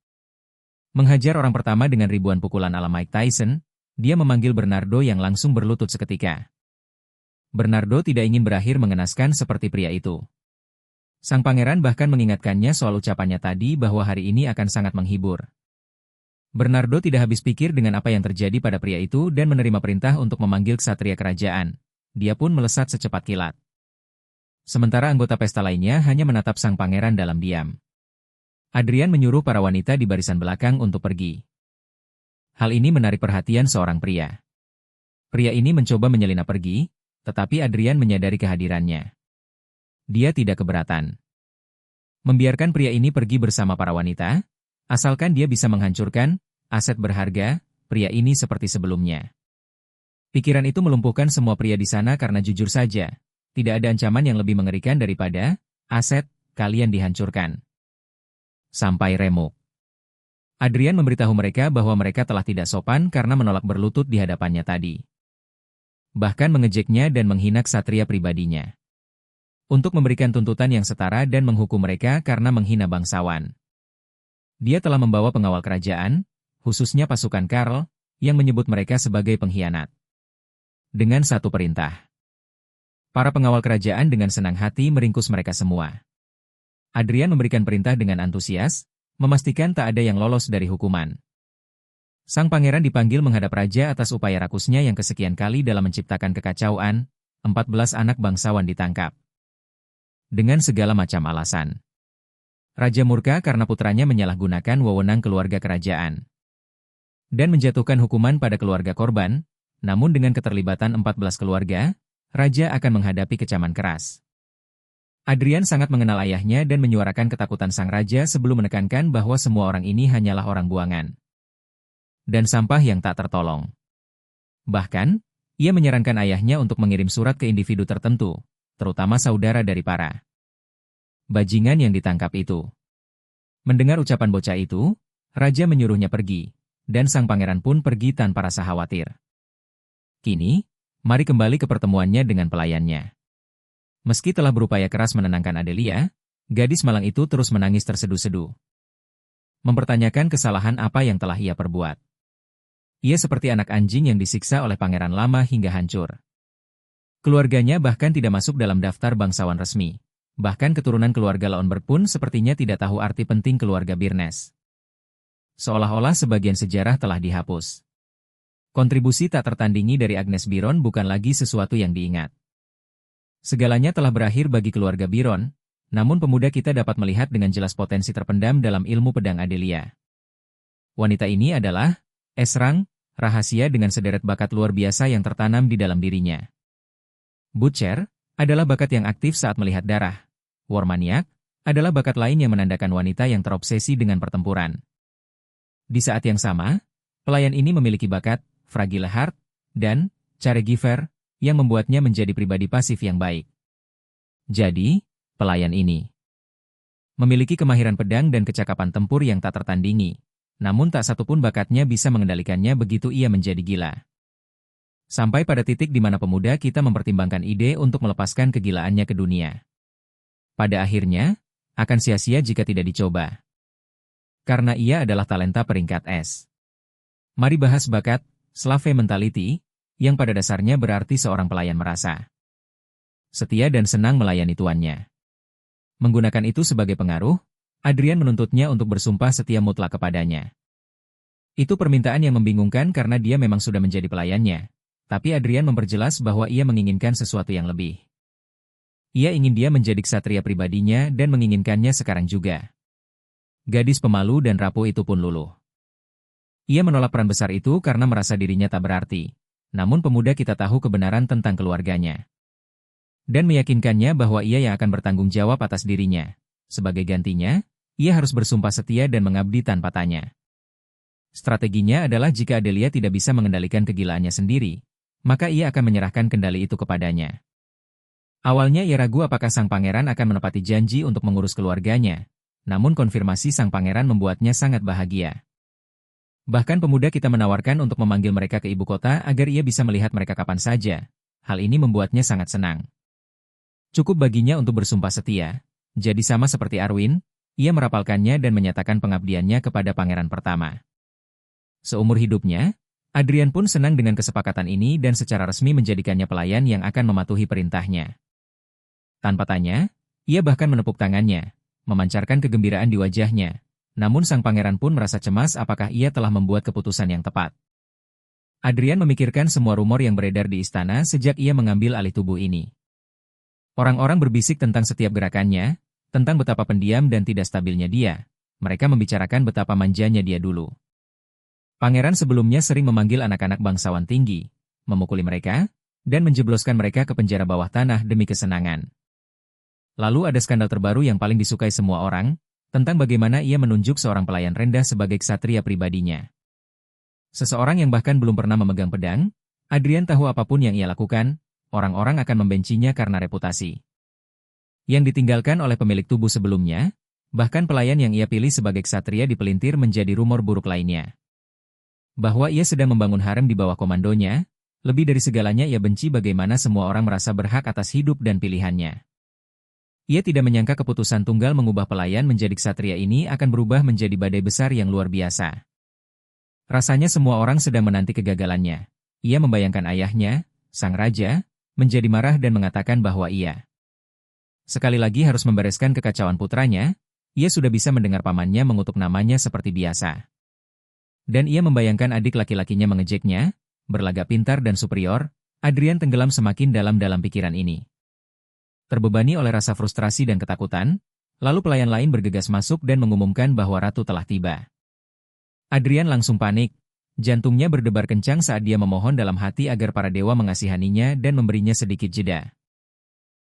menghajar orang pertama dengan ribuan pukulan ala Mike Tyson, dia memanggil Bernardo yang langsung berlutut seketika. Bernardo tidak ingin berakhir mengenaskan seperti pria itu. Sang pangeran bahkan mengingatkannya soal ucapannya tadi bahwa hari ini akan sangat menghibur. Bernardo tidak habis pikir dengan apa yang terjadi pada pria itu dan menerima perintah untuk memanggil ksatria kerajaan. Dia pun melesat secepat kilat. Sementara anggota pesta lainnya hanya menatap sang pangeran dalam diam. Adrian menyuruh para wanita di barisan belakang untuk pergi. Hal ini menarik perhatian seorang pria. Pria ini mencoba menyelinap pergi, tetapi Adrian menyadari kehadirannya. Dia tidak keberatan membiarkan pria ini pergi bersama para wanita, asalkan dia bisa menghancurkan aset berharga pria ini seperti sebelumnya. Pikiran itu melumpuhkan semua pria di sana karena jujur saja, tidak ada ancaman yang lebih mengerikan daripada aset kalian dihancurkan. Sampai remuk. Adrian memberitahu mereka bahwa mereka telah tidak sopan karena menolak berlutut di hadapannya tadi. Bahkan mengejeknya dan menghina ksatria pribadinya. Untuk memberikan tuntutan yang setara dan menghukum mereka karena menghina bangsawan. Dia telah membawa pengawal kerajaan, khususnya pasukan Karl, yang menyebut mereka sebagai pengkhianat. Dengan satu perintah. Para pengawal kerajaan dengan senang hati meringkus mereka semua. Adrian memberikan perintah dengan antusias, memastikan tak ada yang lolos dari hukuman. Sang pangeran dipanggil menghadap raja atas upaya rakusnya yang kesekian kali dalam menciptakan kekacauan, 14 anak bangsawan ditangkap. Dengan segala macam alasan. Raja murka karena putranya menyalahgunakan wewenang keluarga kerajaan. Dan menjatuhkan hukuman pada keluarga korban, namun dengan keterlibatan 14 keluarga, raja akan menghadapi kecaman keras. Adrian sangat mengenal ayahnya dan menyuarakan ketakutan sang raja sebelum menekankan bahwa semua orang ini hanyalah orang buangan. Dan sampah yang tak tertolong. Bahkan, ia menyarankan ayahnya untuk mengirim surat ke individu tertentu, terutama saudara dari para bajingan yang ditangkap itu. Mendengar ucapan bocah itu, raja menyuruhnya pergi, dan sang pangeran pun pergi tanpa rasa khawatir. Kini, mari kembali ke pertemuannya dengan pelayannya. Meski telah berupaya keras menenangkan Adelia, gadis malang itu terus menangis terseduh-seduh. Mempertanyakan kesalahan apa yang telah ia perbuat. Ia seperti anak anjing yang disiksa oleh pangeran lama hingga hancur. Keluarganya bahkan tidak masuk dalam daftar bangsawan resmi. Bahkan keturunan keluarga Laonberg pun sepertinya tidak tahu arti penting keluarga Birnes. Seolah-olah sebagian sejarah telah dihapus. Kontribusi tak tertandingi dari Agnes Biron bukan lagi sesuatu yang diingat. Segalanya telah berakhir bagi keluarga Biron, namun pemuda kita dapat melihat dengan jelas potensi terpendam dalam ilmu pedang Adelia. Wanita ini adalah Esrang, rahasia dengan sederet bakat luar biasa yang tertanam di dalam dirinya. Butcher adalah bakat yang aktif saat melihat darah. Warmaniac adalah bakat lain yang menandakan wanita yang terobsesi dengan pertempuran. Di saat yang sama, pelayan ini memiliki bakat Fragile Heart dan Caregiver yang membuatnya menjadi pribadi pasif yang baik. Jadi, pelayan ini memiliki kemahiran pedang dan kecakapan tempur yang tak tertandingi, namun tak satupun bakatnya bisa mengendalikannya begitu ia menjadi gila. Sampai pada titik di mana pemuda kita mempertimbangkan ide untuk melepaskan kegilaannya ke dunia. Pada akhirnya, akan sia-sia jika tidak dicoba. Karena ia adalah talenta peringkat S. Mari bahas bakat Slave Mentality, yang pada dasarnya berarti seorang pelayan merasa setia dan senang melayani tuannya. Menggunakan itu sebagai pengaruh, Adrian menuntutnya untuk bersumpah setia mutlak kepadanya. Itu permintaan yang membingungkan karena dia memang sudah menjadi pelayannya, tapi Adrian memperjelas bahwa ia menginginkan sesuatu yang lebih. Ia ingin dia menjadi ksatria pribadinya dan menginginkannya sekarang juga. Gadis pemalu dan rapuh itu pun luluh. Ia menolak peran besar itu karena merasa dirinya tak berarti. Namun pemuda kita tahu kebenaran tentang keluarganya. Dan meyakinkannya bahwa ia yang akan bertanggung jawab atas dirinya. Sebagai gantinya, ia harus bersumpah setia dan mengabdi tanpa tanya. Strateginya adalah jika Adelia tidak bisa mengendalikan kegilaannya sendiri, maka ia akan menyerahkan kendali itu kepadanya. Awalnya ia ragu apakah sang pangeran akan menepati janji untuk mengurus keluarganya, namun konfirmasi sang pangeran membuatnya sangat bahagia. Bahkan pemuda kita menawarkan untuk memanggil mereka ke ibu kota agar ia bisa melihat mereka kapan saja. Hal ini membuatnya sangat senang. Cukup baginya untuk bersumpah setia. Jadi sama seperti Arwin, ia merapalkannya dan menyatakan pengabdiannya kepada pangeran pertama. Seumur hidupnya, Adrian pun senang dengan kesepakatan ini dan secara resmi menjadikannya pelayan yang akan mematuhi perintahnya. Tanpa tanya, ia bahkan menepuk tangannya, memancarkan kegembiraan di wajahnya. Namun sang pangeran pun merasa cemas apakah ia telah membuat keputusan yang tepat. Adrian memikirkan semua rumor yang beredar di istana sejak ia mengambil alih tubuh ini. Orang-orang berbisik tentang setiap gerakannya, tentang betapa pendiam dan tidak stabilnya dia. Mereka membicarakan betapa manjanya dia dulu. Pangeran sebelumnya sering memanggil anak-anak bangsawan tinggi, memukuli mereka, dan menjebloskan mereka ke penjara bawah tanah demi kesenangan. Lalu ada skandal terbaru yang paling disukai semua orang, tentang bagaimana ia menunjuk seorang pelayan rendah sebagai ksatria pribadinya. Seseorang yang bahkan belum pernah memegang pedang, Adrian tahu apapun yang ia lakukan, orang-orang akan membencinya karena reputasi yang ditinggalkan oleh pemilik tubuh sebelumnya, bahkan pelayan yang ia pilih sebagai ksatria dipelintir menjadi rumor buruk lainnya. Bahwa ia sedang membangun harem di bawah komandonya, lebih dari segalanya ia benci bagaimana semua orang merasa berhak atas hidup dan pilihannya. Ia tidak menyangka keputusan tunggal mengubah pelayan menjadi ksatria ini akan berubah menjadi badai besar yang luar biasa. Rasanya semua orang sedang menanti kegagalannya. Ia membayangkan ayahnya, sang raja, menjadi marah dan mengatakan bahwa ia sekali lagi harus membereskan kekacauan putranya. Ia sudah bisa mendengar pamannya mengutuk namanya seperti biasa. Dan ia membayangkan adik laki-lakinya mengejeknya, berlagak pintar dan superior. Adrian tenggelam semakin dalam pikiran ini. Terbebani oleh rasa frustrasi dan ketakutan, lalu pelayan lain bergegas masuk dan mengumumkan bahwa ratu telah tiba. Adrian langsung panik, jantungnya berdebar kencang saat dia memohon dalam hati agar para dewa mengasihaninya dan memberinya sedikit jeda.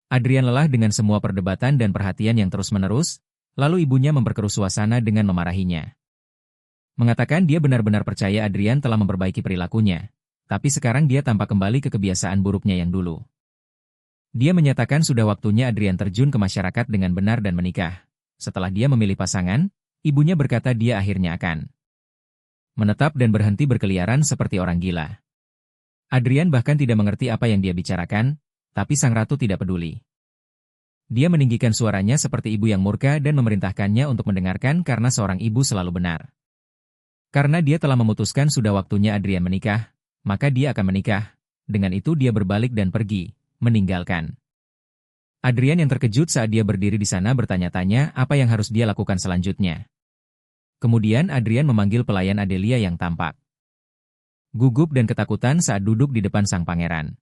Adrian lelah dengan semua perdebatan dan perhatian yang terus-menerus, lalu ibunya memperkeruh suasana dengan memarahinya. Mengatakan dia benar-benar percaya Adrian telah memperbaiki perilakunya, tapi sekarang dia tampak kembali ke kebiasaan buruknya yang dulu. Dia menyatakan sudah waktunya Adrian terjun ke masyarakat dengan benar dan menikah. Setelah dia memilih pasangan, ibunya berkata dia akhirnya akan menetap dan berhenti berkeliaran seperti orang gila. Adrian bahkan tidak mengerti apa yang dia bicarakan, tapi sang ratu tidak peduli. Dia meninggikan suaranya seperti ibu yang murka dan memerintahkannya untuk mendengarkan karena seorang ibu selalu benar. Karena dia telah memutuskan sudah waktunya Adrian menikah, maka dia akan menikah. Dengan itu dia berbalik dan pergi, meninggalkan. Adrian yang terkejut saat dia berdiri di sana bertanya-tanya apa yang harus dia lakukan selanjutnya. Kemudian Adrian memanggil pelayan Adelia yang tampak gugup dan ketakutan saat duduk di depan sang pangeran.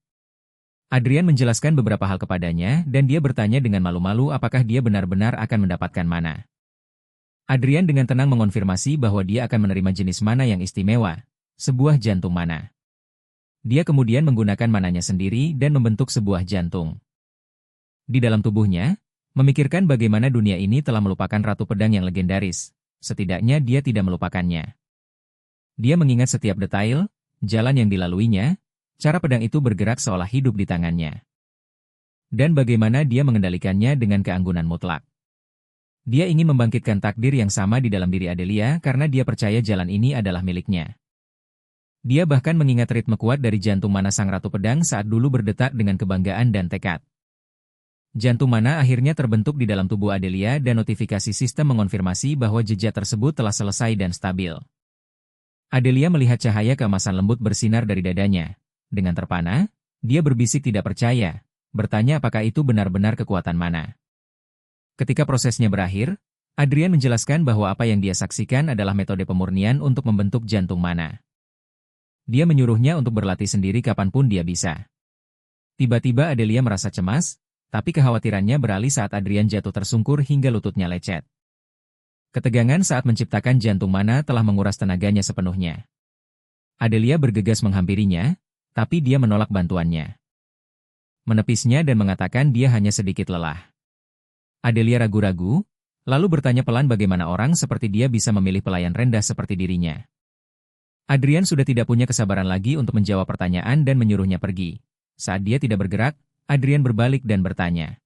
Adrian menjelaskan beberapa hal kepadanya dan dia bertanya dengan malu-malu apakah dia benar-benar akan mendapatkan mana. Adrian dengan tenang mengonfirmasi bahwa dia akan menerima jenis mana yang istimewa, sebuah jantung mana. Dia kemudian menggunakan mananya sendiri dan membentuk sebuah jantung. Di dalam tubuhnya, memikirkan bagaimana dunia ini telah melupakan Ratu Pedang yang legendaris, setidaknya dia tidak melupakannya. Dia mengingat setiap detail, jalan yang dilaluinya, cara pedang itu bergerak seolah hidup di tangannya. Dan bagaimana dia mengendalikannya dengan keanggunan mutlak. Dia ingin membangkitkan takdir yang sama di dalam diri Adelia karena dia percaya jalan ini adalah miliknya. Dia bahkan mengingat ritme kuat dari jantung mana sang Ratu Pedang saat dulu berdetak dengan kebanggaan dan tekad. Jantung mana akhirnya terbentuk di dalam tubuh Adelia dan notifikasi sistem mengonfirmasi bahwa jejak tersebut telah selesai dan stabil. Adelia melihat cahaya keemasan lembut bersinar dari dadanya. Dengan terpana, dia berbisik tidak percaya, bertanya apakah itu benar-benar kekuatan mana. Ketika prosesnya berakhir, Adrian menjelaskan bahwa apa yang dia saksikan adalah metode pemurnian untuk membentuk jantung mana. Dia menyuruhnya untuk berlatih sendiri kapanpun dia bisa. Tiba-tiba Adelia merasa cemas, tapi kekhawatirannya beralih saat Adrian jatuh tersungkur hingga lututnya lecet. Ketegangan saat menciptakan jantung mana telah menguras tenaganya sepenuhnya. Adelia bergegas menghampirinya, tapi dia menolak bantuannya. Menepisnya dan mengatakan dia hanya sedikit lelah. Adelia ragu-ragu, lalu bertanya pelan bagaimana orang seperti dia bisa memilih pelayan rendah seperti dirinya. Adrian sudah tidak punya kesabaran lagi untuk menjawab pertanyaan dan menyuruhnya pergi. Saat dia tidak bergerak, Adrian berbalik dan bertanya.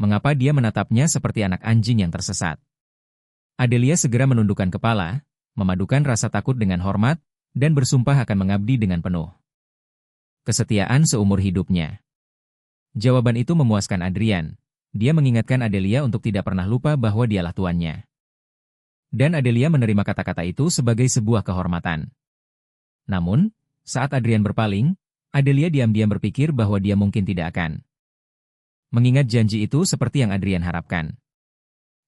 Mengapa dia menatapnya seperti anak anjing yang tersesat? Adelia segera menundukkan kepala, memadukan rasa takut dengan hormat, dan bersumpah akan mengabdi dengan penuh kesetiaan seumur hidupnya. Jawaban itu memuaskan Adrian. Dia mengingatkan Adelia untuk tidak pernah lupa bahwa dialah tuannya. Dan Adelia menerima kata-kata itu sebagai sebuah kehormatan. Namun, saat Adrian berpaling, Adelia diam-diam berpikir bahwa dia mungkin tidak akan mengingat janji itu seperti yang Adrian harapkan.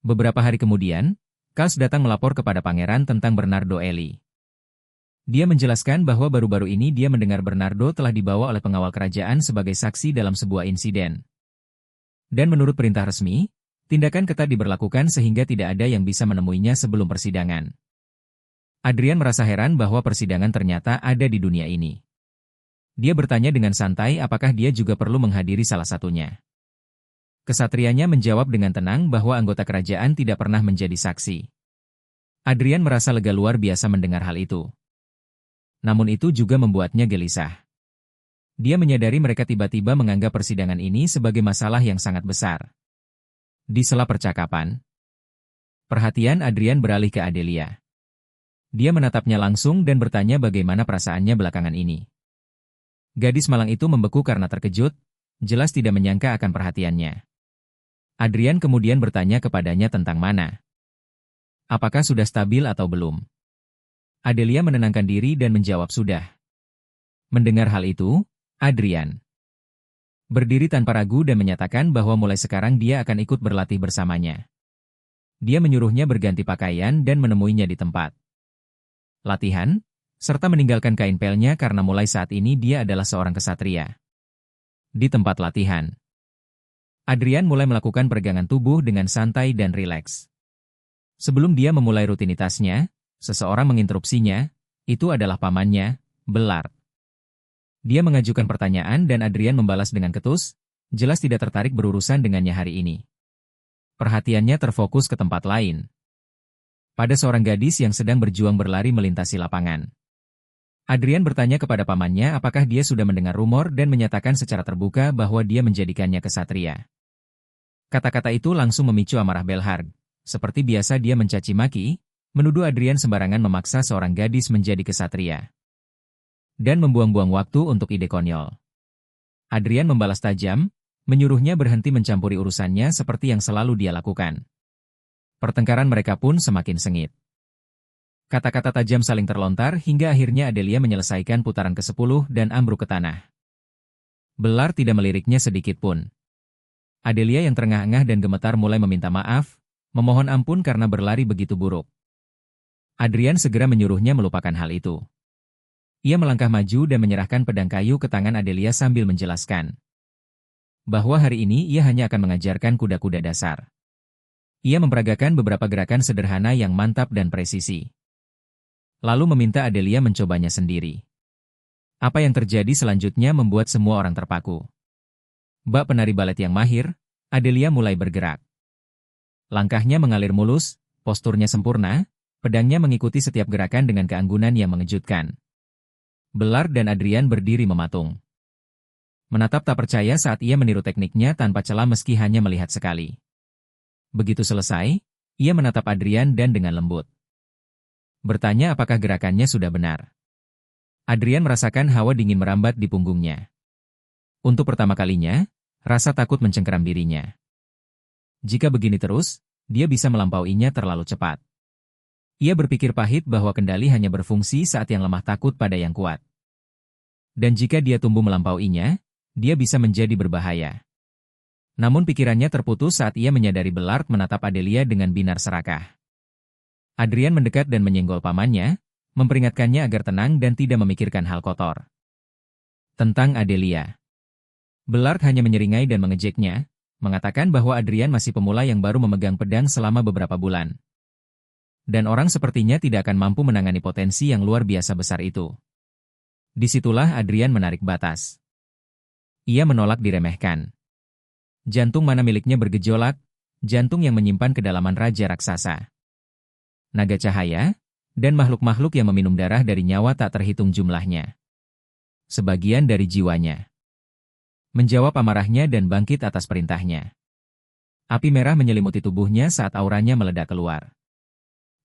Beberapa hari kemudian, Kals datang melapor kepada pangeran tentang Bernardo Eli. Dia menjelaskan bahwa baru-baru ini dia mendengar Bernardo telah dibawa oleh pengawal kerajaan sebagai saksi dalam sebuah insiden. Dan menurut perintah resmi, tindakan ketat diberlakukan sehingga tidak ada yang bisa menemuinya sebelum persidangan. Adrian merasa heran bahwa persidangan ternyata ada di dunia ini. Dia bertanya dengan santai apakah dia juga perlu menghadiri salah satunya. Kesatrianya menjawab dengan tenang bahwa anggota kerajaan tidak pernah menjadi saksi. Adrian merasa lega luar biasa mendengar hal itu. Namun itu juga membuatnya gelisah. Dia menyadari mereka tiba-tiba menganggap persidangan ini sebagai masalah yang sangat besar. Di sela percakapan, perhatian Adrian beralih ke Adelia. Dia menatapnya langsung dan bertanya bagaimana perasaannya belakangan ini. Gadis malang itu membeku karena terkejut, jelas tidak menyangka akan perhatiannya. Adrian kemudian bertanya kepadanya tentang mana. Apakah sudah stabil atau belum? Adelia menenangkan diri dan menjawab sudah. Mendengar hal itu, Adrian berdiri tanpa ragu dan menyatakan bahwa mulai sekarang dia akan ikut berlatih bersamanya. Dia menyuruhnya berganti pakaian dan menemuinya di tempat latihan, serta meninggalkan kain pelnya karena mulai saat ini dia adalah seorang kesatria. Di tempat latihan, Adrian mulai melakukan peregangan tubuh dengan santai dan rileks. Sebelum dia memulai rutinitasnya, seseorang menginterupsinya, itu adalah pamannya, Belard. Dia mengajukan pertanyaan dan Adrian membalas dengan ketus, jelas tidak tertarik berurusan dengannya hari ini. Perhatiannya terfokus ke tempat lain. Pada seorang gadis yang sedang berjuang berlari melintasi lapangan. Adrian bertanya kepada pamannya apakah dia sudah mendengar rumor dan menyatakan secara terbuka bahwa dia menjadikannya kesatria. Kata-kata itu langsung memicu amarah Belhard. Seperti biasa dia mencaci maki, menuduh Adrian sembarangan memaksa seorang gadis menjadi kesatria. Dan membuang-buang waktu untuk ide konyol. Adrian membalas tajam, menyuruhnya berhenti mencampuri urusannya seperti yang selalu dia lakukan. Pertengkaran mereka pun semakin sengit. Kata-kata tajam saling terlontar hingga akhirnya Adelia menyelesaikan putaran ke-10 dan ambruk ke tanah. Belar tidak meliriknya sedikit pun. Adelia yang terengah-engah dan gemetar mulai meminta maaf, memohon ampun karena berlari begitu buruk. Adrian segera menyuruhnya melupakan hal itu. Ia melangkah maju dan menyerahkan pedang kayu ke tangan Adelia sambil menjelaskan bahwa hari ini ia hanya akan mengajarkan kuda-kuda dasar. Ia memperagakan beberapa gerakan sederhana yang mantap dan presisi. Lalu meminta Adelia mencobanya sendiri. Apa yang terjadi selanjutnya membuat semua orang terpaku. Bak penari balet yang mahir, Adelia mulai bergerak. Langkahnya mengalir mulus, posturnya sempurna, pedangnya mengikuti setiap gerakan dengan keanggunan yang mengejutkan. Belar dan Adrian berdiri mematung. Menatap tak percaya saat ia meniru tekniknya tanpa celah meski hanya melihat sekali. Begitu selesai, ia menatap Adrian dan dengan lembut bertanya apakah gerakannya sudah benar. Adrian merasakan hawa dingin merambat di punggungnya. Untuk pertama kalinya, rasa takut mencengkeram dirinya. Jika begini terus, dia bisa melampauinya terlalu cepat. Ia berpikir pahit bahwa kendali hanya berfungsi saat yang lemah takut pada yang kuat. Dan jika dia tumbuh melampauinya, dia bisa menjadi berbahaya. Namun pikirannya terputus saat ia menyadari Belard menatap Adelia dengan binar serakah. Adrian mendekat dan menyenggol pamannya, memperingatkannya agar tenang dan tidak memikirkan hal kotor. Tentang Adelia, Belard hanya menyeringai dan mengejeknya, mengatakan bahwa Adrian masih pemula yang baru memegang pedang selama beberapa bulan. Dan orang sepertinya tidak akan mampu menangani potensi yang luar biasa besar itu. Disitulah Adrian menarik batas. Ia menolak diremehkan. Jantung mana miliknya bergejolak, jantung yang menyimpan kedalaman raja raksasa. Naga cahaya, dan makhluk-makhluk yang meminum darah dari nyawa tak terhitung jumlahnya. Sebagian dari jiwanya. Menjawab amarahnya dan bangkit atas perintahnya. Api merah menyelimuti tubuhnya saat auranya meledak keluar.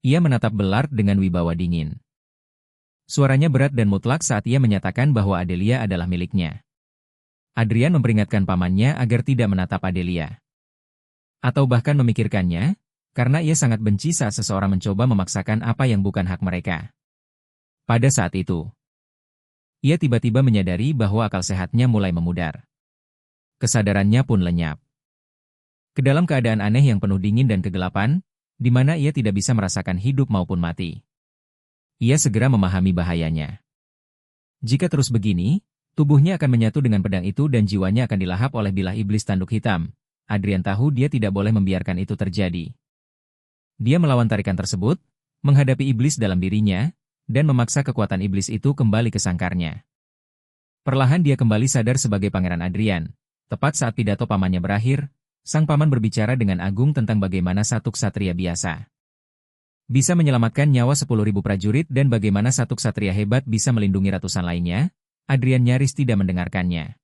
Ia menatap Belard dengan wibawa dingin. Suaranya berat dan mutlak saat ia menyatakan bahwa Adelia adalah miliknya. Adrian memperingatkan pamannya agar tidak menatap Adelia. Atau bahkan memikirkannya, karena ia sangat benci saat seseorang mencoba memaksakan apa yang bukan hak mereka. Pada saat itu, ia tiba-tiba menyadari bahwa akal sehatnya mulai memudar. Kesadarannya pun lenyap. Ke dalam keadaan aneh yang penuh dingin dan kegelapan, di mana ia tidak bisa merasakan hidup maupun mati. Ia segera memahami bahayanya. Jika terus begini, tubuhnya akan menyatu dengan pedang itu dan jiwanya akan dilahap oleh bilah iblis tanduk hitam. Adrian tahu dia tidak boleh membiarkan itu terjadi. Dia melawan tarikan tersebut, menghadapi iblis dalam dirinya, dan memaksa kekuatan iblis itu kembali ke sangkarnya. Perlahan dia kembali sadar sebagai Pangeran Adrian. Tepat saat pidato pamannya berakhir, sang paman berbicara dengan agung tentang bagaimana satu ksatria biasa bisa menyelamatkan nyawa 10.000 prajurit dan bagaimana satu ksatria hebat bisa melindungi ratusan lainnya. Adrian nyaris tidak mendengarkannya.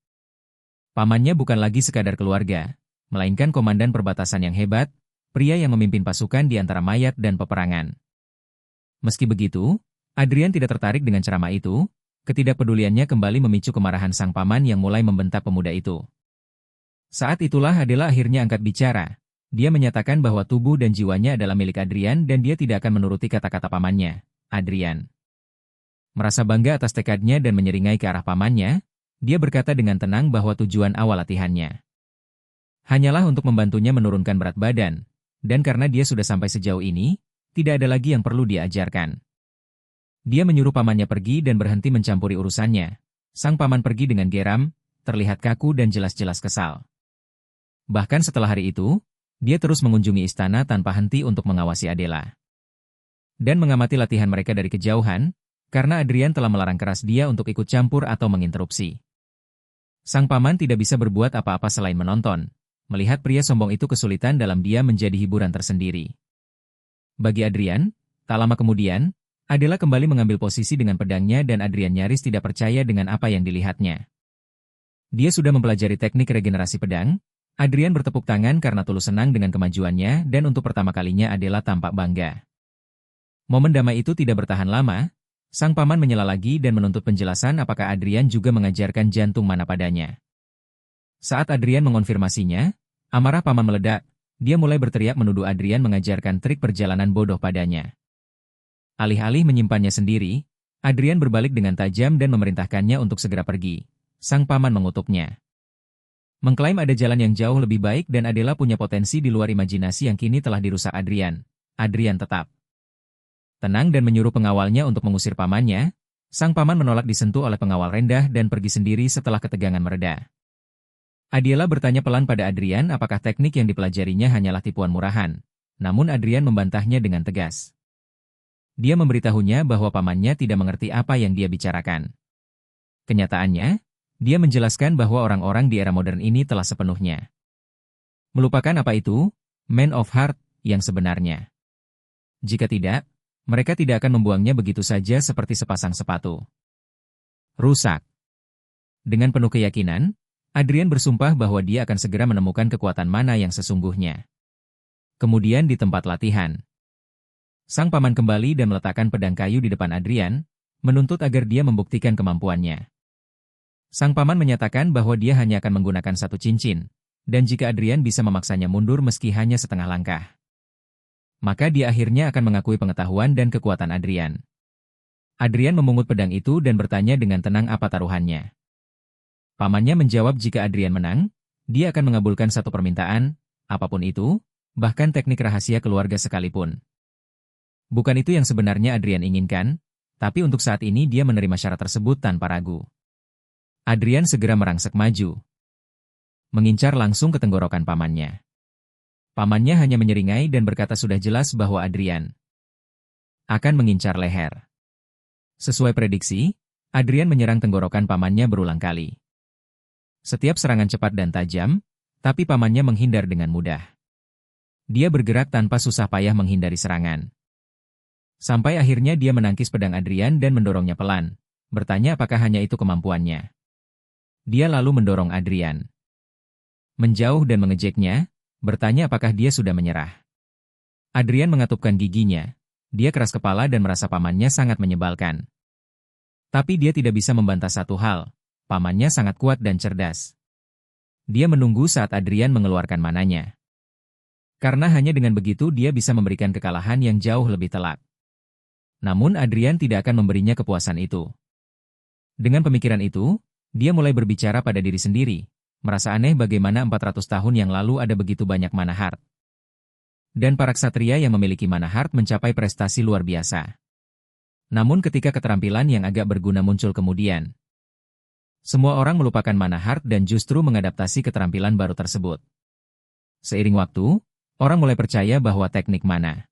Pamannya bukan lagi sekadar keluarga, melainkan komandan perbatasan yang hebat, pria yang memimpin pasukan di antara mayat dan peperangan. Meski begitu, Adrian tidak tertarik dengan ceramah itu, ketidakpeduliannya kembali memicu kemarahan sang paman yang mulai membentak pemuda itu. Saat itulah Adela akhirnya angkat bicara. Dia menyatakan bahwa tubuh dan jiwanya adalah milik Adrian dan dia tidak akan menuruti kata-kata pamannya. Adrian merasa bangga atas tekadnya dan menyeringai ke arah pamannya. Dia berkata dengan tenang bahwa tujuan awal latihannya hanyalah untuk membantunya menurunkan berat badan, dan karena dia sudah sampai sejauh ini, tidak ada lagi yang perlu dia ajarkan. Dia menyuruh pamannya pergi dan berhenti mencampuri urusannya. Sang paman pergi dengan geram, terlihat kaku dan jelas-jelas kesal. Bahkan setelah hari itu, dia terus mengunjungi istana tanpa henti untuk mengawasi Adela. Dan mengamati latihan mereka dari kejauhan, karena Adrian telah melarang keras dia untuk ikut campur atau menginterupsi. Sang paman tidak bisa berbuat apa-apa selain menonton. Melihat pria sombong itu kesulitan dalam dia menjadi hiburan tersendiri. Bagi Adrian, tak lama kemudian, Adela kembali mengambil posisi dengan pedangnya dan Adrian nyaris tidak percaya dengan apa yang dilihatnya. Dia sudah mempelajari teknik regenerasi pedang. Adrian bertepuk tangan karena tulus senang dengan kemajuannya dan untuk pertama kalinya Adela tampak bangga. Momen damai itu tidak bertahan lama, sang paman menyela lagi dan menuntut penjelasan apakah Adrian juga mengajarkan jantung mana padanya. Saat Adrian mengonfirmasinya, amarah paman meledak. Dia mulai berteriak menuduh Adrian mengajarkan trik perjalanan bodoh padanya. Alih-alih menyimpannya sendiri, Adrian berbalik dengan tajam dan memerintahkannya untuk segera pergi. Sang paman mengutuknya. Mengklaim ada jalan yang jauh lebih baik dan Adela punya potensi di luar imajinasi yang kini telah dirusak Adrian. Adrian tetap tenang dan menyuruh pengawalnya untuk mengusir pamannya. Sang paman menolak disentuh oleh pengawal rendah dan pergi sendiri setelah ketegangan mereda. Adela bertanya pelan pada Adrian apakah teknik yang dipelajarinya hanyalah tipuan murahan. Namun Adrian membantahnya dengan tegas. Dia memberitahunya bahwa pamannya tidak mengerti apa yang dia bicarakan. Kenyataannya, dia menjelaskan bahwa orang-orang di era modern ini telah sepenuhnya melupakan apa itu, Man of Heart, yang sebenarnya. Jika tidak, mereka tidak akan membuangnya begitu saja seperti sepasang sepatu rusak. Dengan penuh keyakinan, Adrian bersumpah bahwa dia akan segera menemukan kekuatan mana yang sesungguhnya. Kemudian di tempat latihan, sang paman kembali dan meletakkan pedang kayu di depan Adrian, menuntut agar dia membuktikan kemampuannya. Sang paman menyatakan bahwa dia hanya akan menggunakan satu cincin, dan jika Adrian bisa memaksanya mundur meski hanya setengah langkah, maka dia akhirnya akan mengakui pengetahuan dan kekuatan Adrian. Adrian memungut pedang itu dan bertanya dengan tenang apa taruhannya. Pamannya menjawab jika Adrian menang, dia akan mengabulkan satu permintaan, apapun itu, bahkan teknik rahasia keluarga sekalipun. Bukan itu yang sebenarnya Adrian inginkan, tapi untuk saat ini dia menerima syarat tersebut tanpa ragu. Adrian segera merangsek maju, mengincar langsung ke tenggorokan pamannya. Pamannya hanya menyeringai dan berkata sudah jelas bahwa Adrian akan mengincar leher. Sesuai prediksi, Adrian menyerang tenggorokan pamannya berulang kali. Setiap serangan cepat dan tajam, tapi pamannya menghindar dengan mudah. Dia bergerak tanpa susah payah menghindari serangan. Sampai akhirnya dia menangkis pedang Adrian dan mendorongnya pelan, bertanya apakah hanya itu kemampuannya. Dia lalu mendorong Adrian menjauh dan mengejeknya, bertanya apakah dia sudah menyerah. Adrian mengatupkan giginya, dia keras kepala dan merasa pamannya sangat menyebalkan. Tapi dia tidak bisa membantah satu hal. Pamannya sangat kuat dan cerdas. Dia menunggu saat Adrian mengeluarkan mananya. Karena hanya dengan begitu dia bisa memberikan kekalahan yang jauh lebih telak. Namun Adrian tidak akan memberinya kepuasan itu. Dengan pemikiran itu, dia mulai berbicara pada diri sendiri, merasa aneh bagaimana 400 tahun yang lalu ada begitu banyak mana heart. Dan para ksatria yang memiliki mana heart mencapai prestasi luar biasa. Namun ketika keterampilan yang agak berguna muncul kemudian, semua orang melupakan mana heart dan justru mengadaptasi keterampilan baru tersebut. Seiring waktu, orang mulai percaya bahwa teknik mana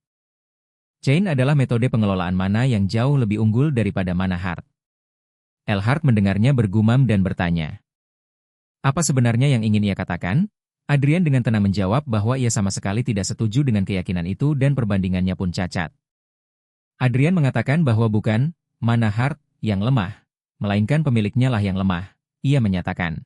chain adalah metode pengelolaan mana yang jauh lebih unggul daripada mana heart. Elhart mendengarnya bergumam dan bertanya, apa sebenarnya yang ingin ia katakan? Adrian dengan tenang menjawab bahwa ia sama sekali tidak setuju dengan keyakinan itu dan perbandingannya pun cacat. Adrian mengatakan bahwa bukan mana heart yang lemah, melainkan pemiliknya lah yang lemah, ia menyatakan.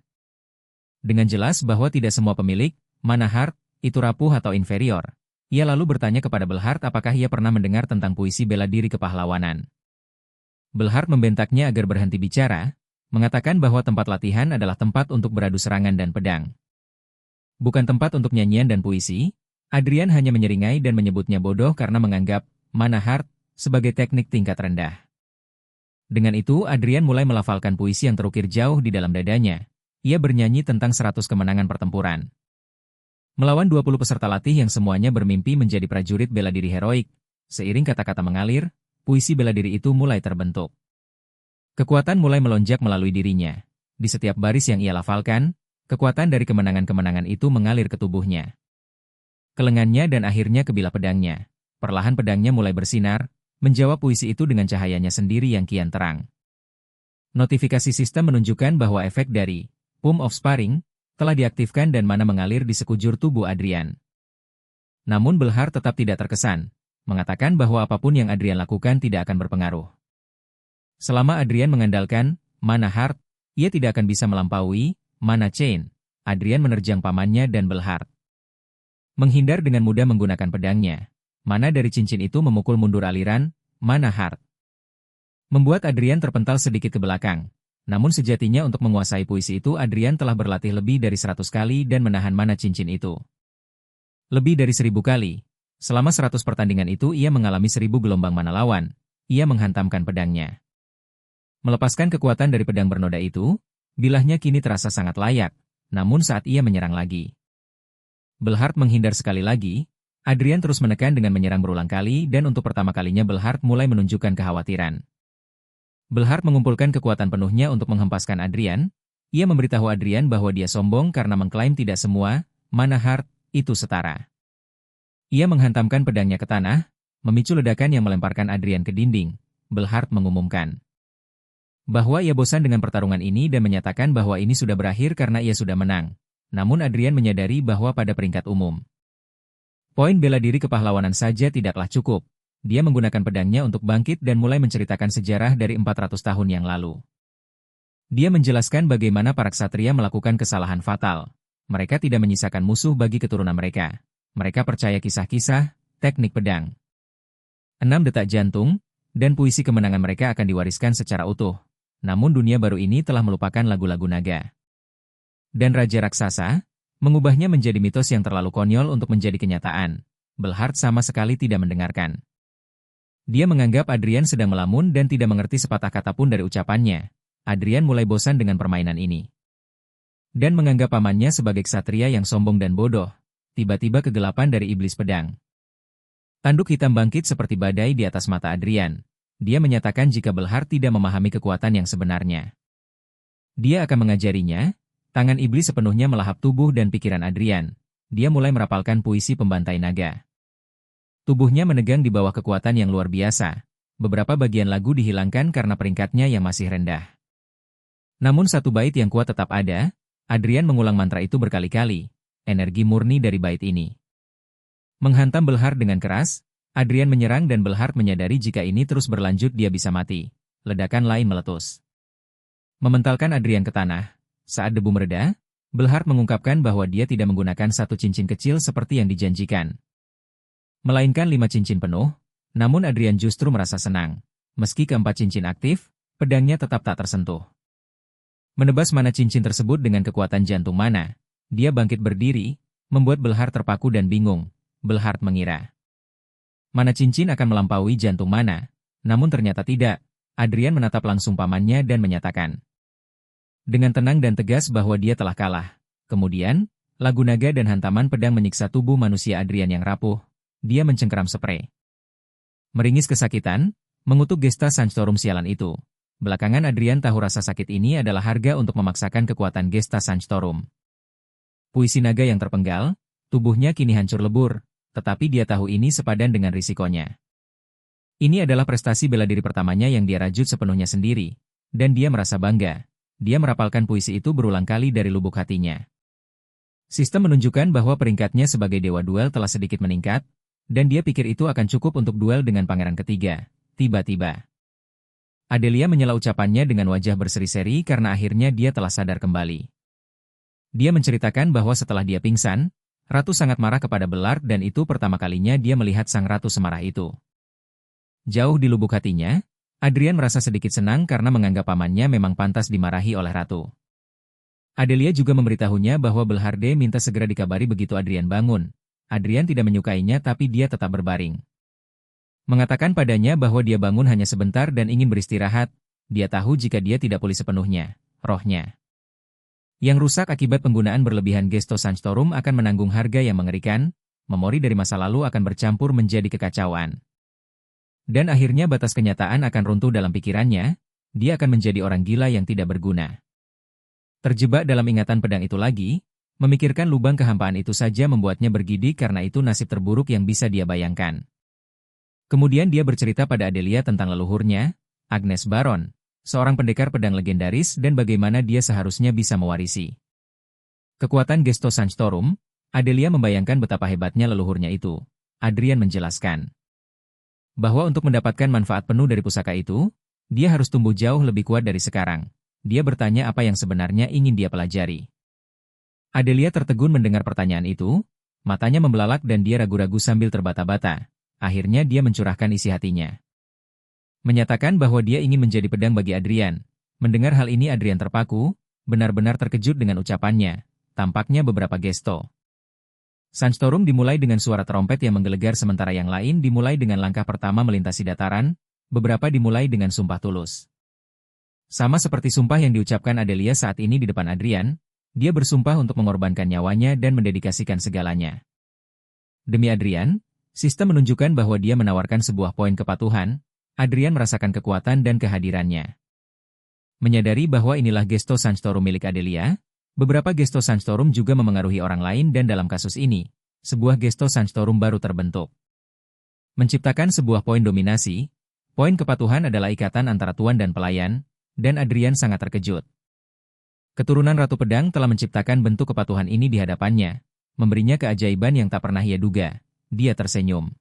Dengan jelas bahwa tidak semua pemilik mana heart itu rapuh atau inferior. Ia lalu bertanya kepada Belhart apakah ia pernah mendengar tentang puisi bela diri kepahlawanan. Belhart membentaknya agar berhenti bicara, mengatakan bahwa tempat latihan adalah tempat untuk beradu serangan dan pedang. Bukan tempat untuk nyanyian dan puisi. Adrian hanya menyeringai dan menyebutnya bodoh karena menganggap mana heart sebagai teknik tingkat rendah. Dengan itu Adrian mulai melafalkan puisi yang terukir jauh di dalam dadanya. Ia bernyanyi tentang 100 kemenangan pertempuran. Melawan 20 peserta latih yang semuanya bermimpi menjadi prajurit bela diri heroik. Seiring kata-kata mengalir, puisi bela diri itu mulai terbentuk. Kekuatan mulai melonjak melalui dirinya. Di setiap baris yang ia lafalkan, kekuatan dari kemenangan-kemenangan itu mengalir ke tubuhnya, ke lengannya dan akhirnya ke bilah pedangnya. Perlahan pedangnya mulai bersinar, menjawab puisi itu dengan cahayanya sendiri yang kian terang. Notifikasi sistem menunjukkan bahwa efek dari Pump of Sparring telah diaktifkan dan mana mengalir di sekujur tubuh Adrian. Namun Belhart tetap tidak terkesan, mengatakan bahwa apapun yang Adrian lakukan tidak akan berpengaruh. Selama Adrian mengandalkan mana heart, ia tidak akan bisa melampaui mana chain. Adrian menerjang pamannya dan Belhart menghindar dengan mudah menggunakan pedangnya. Mana dari cincin itu memukul mundur aliran mana heart, membuat Adrian terpental sedikit ke belakang. Namun sejatinya untuk menguasai puisi itu Adrian telah berlatih lebih dari 100 kali dan menahan mana cincin itu. Lebih dari 1000 kali. Selama 100 pertandingan itu ia mengalami 1000 gelombang mana lawan. Ia menghantamkan pedangnya. Melepaskan kekuatan dari pedang bernoda itu, bilahnya kini terasa sangat layak, namun saat ia menyerang lagi. Belhart menghindar sekali lagi, Adrian terus menekan dengan menyerang berulang kali dan untuk pertama kalinya Belhart mulai menunjukkan kekhawatiran. Belhart mengumpulkan kekuatan penuhnya untuk menghempaskan Adrian. Ia memberitahu Adrian bahwa dia sombong karena mengklaim tidak semua mana Hart itu setara. Ia menghantamkan pedangnya ke tanah, memicu ledakan yang melemparkan Adrian ke dinding. Belhart mengumumkan bahwa ia bosan dengan pertarungan ini dan menyatakan bahwa ini sudah berakhir karena ia sudah menang. Namun Adrian menyadari bahwa pada peringkat umum, poin bela diri kepahlawanan saja tidaklah cukup. Dia menggunakan pedangnya untuk bangkit dan mulai menceritakan sejarah dari 400 tahun yang lalu. Dia menjelaskan bagaimana para ksatria melakukan kesalahan fatal. Mereka tidak menyisakan musuh bagi keturunan mereka. Mereka percaya kisah-kisah, teknik pedang, 6 detak jantung, dan puisi kemenangan mereka akan diwariskan secara utuh. Namun dunia baru ini telah melupakan lagu-lagu naga dan raja raksasa, mengubahnya menjadi mitos yang terlalu konyol untuk menjadi kenyataan. Belhart sama sekali tidak mendengarkan. Dia menganggap Adrian sedang melamun dan tidak mengerti sepatah kata pun dari ucapannya. Adrian mulai bosan dengan permainan ini dan menganggap pamannya sebagai ksatria yang sombong dan bodoh. Tiba-tiba kegelapan dari iblis pedang tanduk hitam bangkit seperti badai di atas mata Adrian. Dia menyatakan jika Belhart tidak memahami kekuatan yang sebenarnya, dia akan mengajarinya. Tangan iblis sepenuhnya melahap tubuh dan pikiran Adrian. Dia mulai merapalkan puisi pembantai naga. Tubuhnya menegang di bawah kekuatan yang luar biasa. Beberapa bagian lagu dihilangkan karena peringkatnya yang masih rendah. Namun satu bait yang kuat tetap ada. Adrian mengulang mantra itu berkali-kali. Energi murni dari bait ini menghantam Belhart dengan keras. Adrian menyerang dan Belhart menyadari jika ini terus berlanjut dia bisa mati. Ledakan lain meletus, mementalkan Adrian ke tanah. Saat debu mereda, Belhart mengungkapkan bahwa dia tidak menggunakan satu cincin kecil seperti yang dijanjikan, melainkan 5 cincin penuh. Namun Adrian justru merasa senang. Meski keempat cincin aktif, pedangnya tetap tak tersentuh. Menebas mana cincin tersebut dengan kekuatan jantung mana, dia bangkit berdiri, membuat Belhart terpaku dan bingung. Belhart mengira mana cincin akan melampaui jantung mana, namun ternyata tidak. Adrian menatap langsung pamannya dan menyatakan dengan tenang dan tegas bahwa dia telah kalah. Kemudian, lagu naga dan hantaman pedang menyiksa tubuh manusia Adrian yang rapuh. Dia mencengkeram sprei, meringis kesakitan, mengutuk Gesta Sandstorm sialan itu. Belakangan Adrian tahu rasa sakit ini adalah harga untuk memaksakan kekuatan Gesta Sandstorm. Puisi naga yang terpenggal, tubuhnya kini hancur lebur, tetapi dia tahu ini sepadan dengan risikonya. Ini adalah prestasi bela diri pertamanya yang dia rajut sepenuhnya sendiri, dan dia merasa bangga. Dia merapalkan puisi itu berulang kali dari lubuk hatinya. Sistem menunjukkan bahwa peringkatnya sebagai dewa duel telah sedikit meningkat, dan dia pikir itu akan cukup untuk duel dengan pangeran ketiga. Tiba-tiba, Adelia menyela ucapannya dengan wajah berseri-seri karena akhirnya dia telah sadar kembali. Dia menceritakan bahwa setelah dia pingsan, Ratu sangat marah kepada Belhart dan itu pertama kalinya dia melihat sang ratu semarah itu. Jauh di lubuk hatinya, Adrian merasa sedikit senang karena menganggap pamannya memang pantas dimarahi oleh ratu. Adelia juga memberitahunya bahwa Belharde minta segera dikabari begitu Adrian bangun. Adrian tidak menyukainya tapi dia tetap berbaring. Mengatakan padanya bahwa dia bangun hanya sebentar dan ingin beristirahat. Dia tahu jika dia tidak pulih sepenuhnya, rohnya yang rusak akibat penggunaan berlebihan Gesto Sandstorm akan menanggung harga yang mengerikan. Memori dari masa lalu akan bercampur menjadi kekacauan. Dan akhirnya batas kenyataan akan runtuh dalam pikirannya. Dia akan menjadi orang gila yang tidak berguna. Terjebak dalam ingatan pedang itu lagi, memikirkan lubang kehampaan itu saja membuatnya bergidik karena itu nasib terburuk yang bisa dia bayangkan. Kemudian dia bercerita pada Adelia tentang leluhurnya, Agnes Baron, seorang pendekar pedang legendaris dan bagaimana dia seharusnya bisa mewarisi kekuatan Gesto Sandstorm. Adelia membayangkan betapa hebatnya leluhurnya itu. Adrian menjelaskan bahwa untuk mendapatkan manfaat penuh dari pusaka itu, dia harus tumbuh jauh lebih kuat dari sekarang. Dia bertanya apa yang sebenarnya ingin dia pelajari. Adelia tertegun mendengar pertanyaan itu, matanya membelalak dan dia ragu-ragu sambil terbata-bata. Akhirnya dia mencurahkan isi hatinya. Menyatakan bahwa dia ingin menjadi pedang bagi Adrian, Mendengar hal ini Adrian terpaku, benar-benar terkejut dengan ucapannya. Tampaknya beberapa gesto Sandstorm dimulai dengan suara trompet yang menggelegar sementara yang lain dimulai dengan langkah pertama melintasi dataran, beberapa dimulai dengan sumpah tulus. Sama seperti sumpah yang diucapkan Adelia saat ini di depan Adrian, dia bersumpah untuk mengorbankan nyawanya dan mendedikasikan segalanya. Demi Adrian, sistem menunjukkan bahwa dia menawarkan sebuah poin kepatuhan. Adrian merasakan kekuatan dan kehadirannya. Menyadari bahwa inilah gesto Sandstorm milik Adelia, beberapa gesto Sandstorm juga memengaruhi orang lain dan dalam kasus ini, sebuah gesto Sandstorm baru terbentuk. Menciptakan sebuah poin dominasi, poin kepatuhan adalah ikatan antara tuan dan pelayan, dan Adrian sangat terkejut. Keturunan Ratu Pedang telah menciptakan bentuk kepatuhan ini di hadapannya, memberinya keajaiban yang tak pernah ia duga. Dia tersenyum.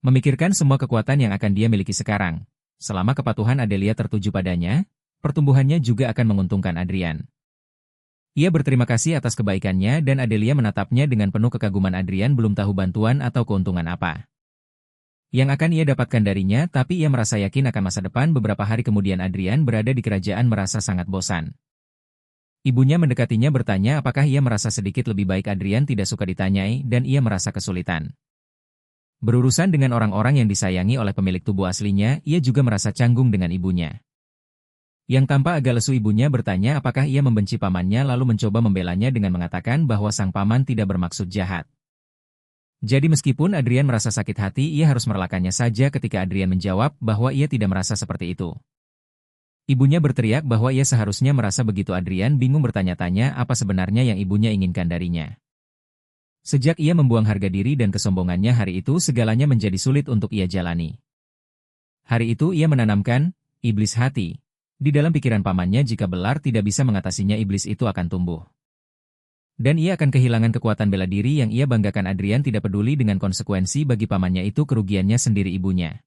Memikirkan semua kekuatan yang akan dia miliki sekarang. Selama kepatuhan Adelia tertuju padanya, pertumbuhannya juga akan menguntungkan Adrian. Ia berterima kasih atas kebaikannya dan Adelia menatapnya dengan penuh kekaguman. Adrian belum tahu bantuan atau keuntungan apa yang akan ia dapatkan darinya, tapi ia merasa yakin akan masa depan. Beberapa hari kemudian Adrian berada di kerajaan merasa sangat bosan. Ibunya mendekatinya bertanya apakah ia merasa sedikit lebih baik. Adrian tidak suka ditanyai dan ia merasa kesulitan berurusan dengan orang-orang yang disayangi oleh pemilik tubuh aslinya. Ia juga merasa canggung dengan ibunya. Yang tampak agak lesu, ibunya bertanya apakah ia membenci pamannya lalu mencoba membelanya dengan mengatakan bahwa sang paman tidak bermaksud jahat. Jadi meskipun Adrian merasa sakit hati, ia harus merelakannya saja ketika Adrian menjawab bahwa ia tidak merasa seperti itu. Ibunya berteriak bahwa ia seharusnya merasa begitu. Adrian bingung bertanya-tanya apa sebenarnya yang ibunya inginkan darinya. Sejak ia membuang harga diri dan kesombongannya hari itu, segalanya menjadi sulit untuk ia jalani. Hari itu ia menanamkan iblis hati di dalam pikiran pamannya. Jika Belar tidak bisa mengatasinya, iblis itu akan tumbuh. Dan ia akan kehilangan kekuatan bela diri yang ia banggakan. Adrian tidak peduli dengan konsekuensi bagi pamannya itu, kerugiannya sendiri. Ibunya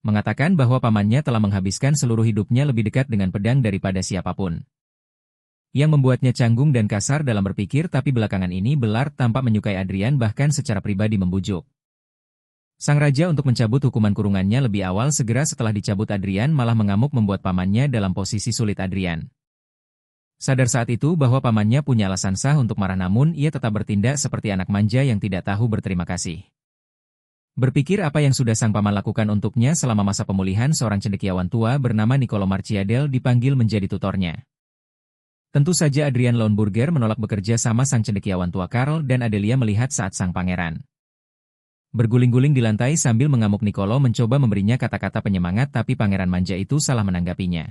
mengatakan bahwa pamannya telah menghabiskan seluruh hidupnya lebih dekat dengan pedang daripada siapapun. Yang membuatnya canggung dan kasar dalam berpikir, tapi belakangan ini Belar tampak menyukai Adrian, bahkan secara pribadi membujuk sang raja untuk mencabut hukuman kurungannya lebih awal. Segera setelah dicabut, Adrian malah mengamuk membuat pamannya dalam posisi sulit. Adrian sadar saat itu bahwa pamannya punya alasan sah untuk marah, namun ia tetap bertindak seperti anak manja yang tidak tahu berterima kasih. Berpikir apa yang sudah sang paman lakukan untuknya selama masa pemulihan, seorang cendekiawan tua bernama Niccolo Marciadel dipanggil menjadi tutornya. Tentu saja Adrian Lownburger menolak bekerja sama sang cendekiawan tua Karl, dan Adelia melihat saat sang pangeran berguling-guling di lantai sambil mengamuk. Niccolo mencoba memberinya kata-kata penyemangat, tapi pangeran manja itu salah menanggapinya.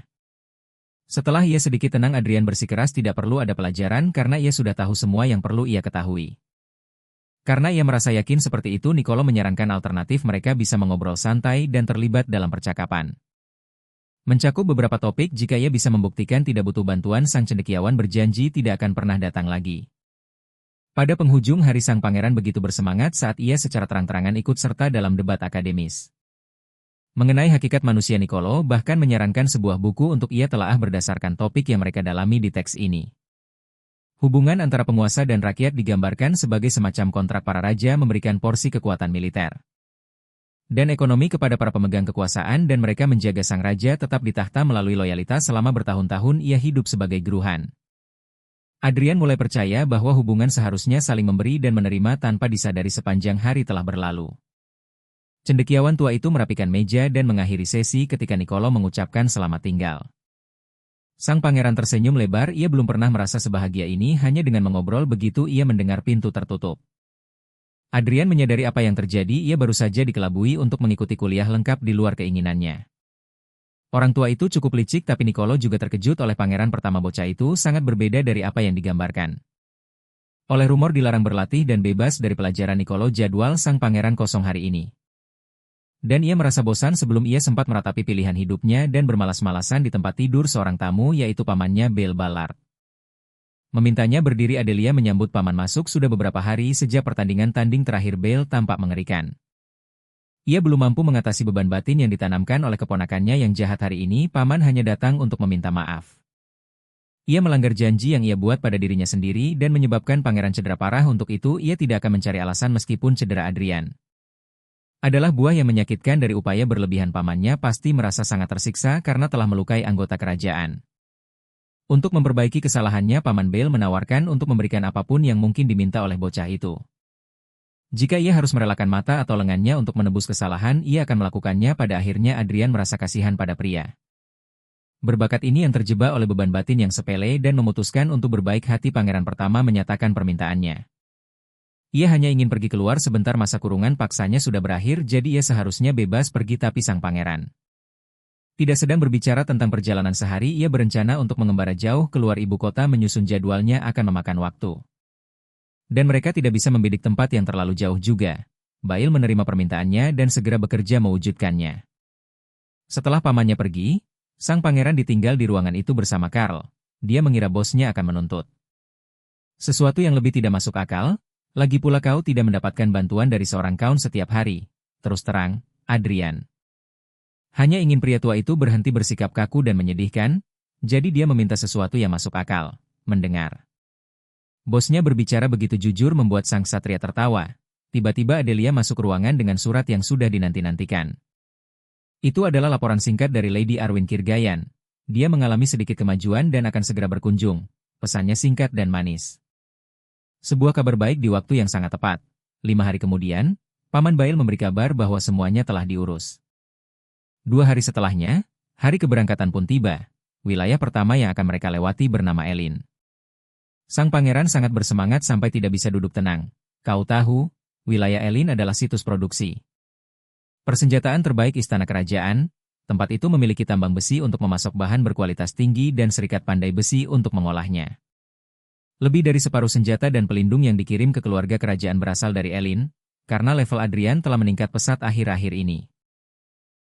Setelah ia sedikit tenang, Adrian bersikeras tidak perlu ada pelajaran karena ia sudah tahu semua yang perlu ia ketahui. Karena ia merasa yakin seperti itu, Niccolo menyarankan alternatif mereka bisa mengobrol santai dan terlibat dalam percakapan. Mencakup beberapa topik. Jika ia bisa membuktikan tidak butuh bantuan, sang cendekiawan berjanji tidak akan pernah datang lagi. Pada penghujung hari, sang pangeran begitu bersemangat saat ia secara terang-terangan ikut serta dalam debat akademis mengenai hakikat manusia. Niccolo bahkan menyarankan sebuah buku untuk ia telaah berdasarkan topik yang mereka dalami di teks ini. Hubungan antara penguasa dan rakyat digambarkan sebagai semacam kontrak para raja memberikan porsi kekuatan militer dan ekonomi kepada para pemegang kekuasaan, dan mereka menjaga sang raja tetap di tahta melalui loyalitas. Selama bertahun-tahun ia hidup sebagai guruhan. Adrian mulai percaya bahwa hubungan seharusnya saling memberi dan menerima tanpa disadari. Sepanjang hari telah berlalu. Cendekiawan tua itu merapikan meja dan mengakhiri sesi ketika Niccolo mengucapkan selamat tinggal. Sang pangeran tersenyum lebar. Ia belum pernah merasa sebahagia ini hanya dengan mengobrol. Begitu ia mendengar pintu tertutup, Adrian menyadari apa yang terjadi. Ia baru saja dikelabui untuk mengikuti kuliah lengkap di luar keinginannya. Orang tua itu cukup licik, tapi Niccolo juga terkejut oleh pangeran pertama. Bocah itu sangat berbeda dari apa yang digambarkan. Oleh rumor dilarang berlatih dan bebas dari pelajaran, Niccolo jadwal sang pangeran kosong hari ini. Dan ia merasa bosan sebelum ia sempat meratapi pilihan hidupnya dan bermalas-malasan di tempat tidur seorang tamu, yaitu pamannya Bel Ballard. Memintanya berdiri, Adelia menyambut paman masuk. Sudah beberapa hari sejak pertandingan tanding terakhir, Bel tampak mengerikan. Ia belum mampu mengatasi beban batin yang ditanamkan oleh keponakannya yang jahat. Hari ini, paman hanya datang untuk meminta maaf. Ia melanggar janji yang ia buat pada dirinya sendiri dan menyebabkan pangeran cedera parah. Untuk itu, ia tidak akan mencari alasan meskipun cedera Adrian Adalah buah yang menyakitkan dari upaya berlebihan pamannya pasti merasa sangat tersiksa karena telah melukai anggota kerajaan. Untuk memperbaiki kesalahannya, Paman Bale menawarkan untuk memberikan apapun yang mungkin diminta oleh bocah itu. Jika ia harus merelakan mata atau lengannya untuk menebus kesalahan, ia akan melakukannya. Pada akhirnya Adrian merasa kasihan pada pria berbakat ini yang terjebak oleh beban batin yang sepele dan memutuskan untuk berbaik hati. Pangeran pertama menyatakan permintaannya. Ia hanya ingin pergi keluar sebentar, masa kurungan paksanya sudah berakhir, jadi ia seharusnya bebas pergi, tapi sang pangeran tidak sedang berbicara tentang perjalanan sehari. Ia berencana untuk mengembara jauh keluar ibu kota, menyusun jadwalnya akan memakan waktu. Dan mereka tidak bisa membidik tempat yang terlalu jauh juga. Bail menerima permintaannya dan segera bekerja mewujudkannya. Setelah pamannya pergi, sang pangeran ditinggal di ruangan itu bersama Karl. Dia mengira bosnya akan menuntut sesuatu yang lebih tidak masuk akal. Lagi pula kau tidak mendapatkan bantuan dari seorang kaun setiap hari. Terus terang, Adrian hanya ingin pria tua itu berhenti bersikap kaku dan menyedihkan, jadi dia meminta sesuatu yang masuk akal. Mendengar bosnya berbicara begitu jujur membuat sang satria tertawa. Tiba-tiba Adelia masuk ruangan dengan surat yang sudah dinanti-nantikan. Itu adalah laporan singkat dari Lady Arwen Kirgayan. Dia mengalami sedikit kemajuan dan akan segera berkunjung. Pesannya singkat dan manis. Sebuah kabar baik di waktu yang sangat tepat. 5 hari kemudian, Paman Bail memberi kabar bahwa semuanya telah diurus. 2 hari setelahnya, hari keberangkatan pun tiba. Wilayah pertama yang akan mereka lewati bernama Elin. Sang pangeran sangat bersemangat sampai tidak bisa duduk tenang. Kau tahu, wilayah Elin adalah situs produksi persenjataan terbaik istana kerajaan. Tempat itu memiliki tambang besi untuk memasok bahan berkualitas tinggi dan serikat pandai besi untuk mengolahnya. Lebih dari separuh senjata dan pelindung yang dikirim ke keluarga kerajaan berasal dari Elin, karena level Adrian telah meningkat pesat akhir-akhir ini.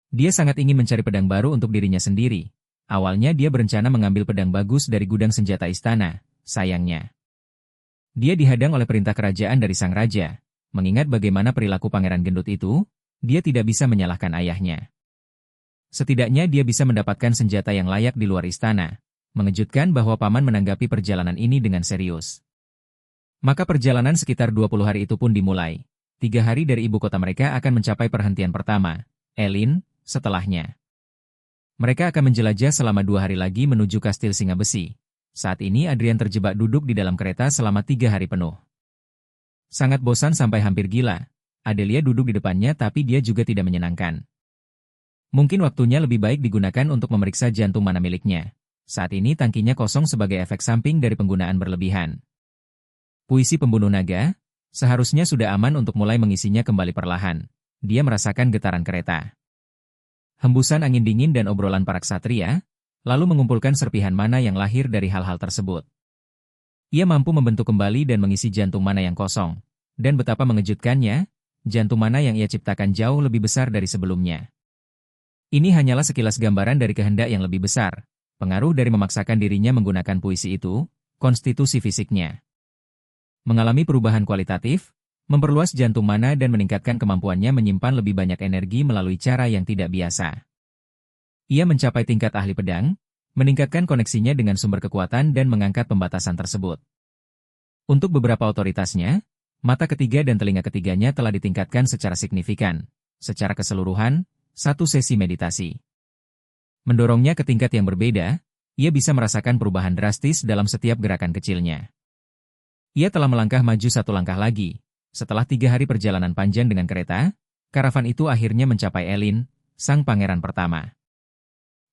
Dia sangat ingin mencari pedang baru untuk dirinya sendiri. Awalnya dia berencana mengambil pedang bagus dari gudang senjata istana. Sayangnya, dia dihadang oleh perintah kerajaan dari sang raja. Mengingat bagaimana perilaku pangeran gendut itu, dia tidak bisa menyalahkan ayahnya. Setidaknya dia bisa mendapatkan senjata yang layak di luar istana. Mengejutkan bahwa paman menanggapi perjalanan ini dengan serius. Maka perjalanan sekitar 20 hari itu pun dimulai. 3 hari dari ibu kota mereka akan mencapai perhentian pertama, Elin. Setelahnya, mereka akan menjelajah selama 2 hari lagi menuju Kastil Singa Besi. Saat ini Adrian terjebak duduk di dalam kereta selama 3 hari penuh. Sangat bosan sampai hampir gila. Adelia duduk di depannya, tapi dia juga tidak menyenangkan. Mungkin waktunya lebih baik digunakan untuk memeriksa jantung mana miliknya. Saat ini tangkinya kosong sebagai efek samping dari penggunaan berlebihan. Puisi pembunuh naga, seharusnya sudah aman untuk mulai mengisinya kembali perlahan. Dia merasakan getaran kereta, hembusan angin dingin dan obrolan para ksatria, lalu mengumpulkan serpihan mana yang lahir dari hal-hal tersebut. Ia mampu membentuk kembali dan mengisi jantung mana yang kosong. Dan betapa mengejutkannya, jantung mana yang ia ciptakan jauh lebih besar dari sebelumnya. Ini hanyalah sekilas gambaran dari kehendak yang lebih besar. Pengaruh dari memaksakan dirinya menggunakan puisi itu, konstitusi fisiknya mengalami perubahan kualitatif, memperluas jantung mana dan meningkatkan kemampuannya menyimpan lebih banyak energi melalui cara yang tidak biasa. Ia mencapai tingkat ahli pedang, meningkatkan koneksinya dengan sumber kekuatan dan mengangkat pembatasan tersebut. Untuk beberapa otoritasnya, mata ketiga dan telinga ketiganya telah ditingkatkan secara signifikan. Secara keseluruhan, satu sesi meditasi mendorongnya ke tingkat yang berbeda. Ia bisa merasakan perubahan drastis dalam setiap gerakan kecilnya. Ia telah melangkah maju 1 langkah lagi. Setelah 3 hari perjalanan panjang dengan kereta, karavan itu akhirnya mencapai Elin, sang pangeran pertama.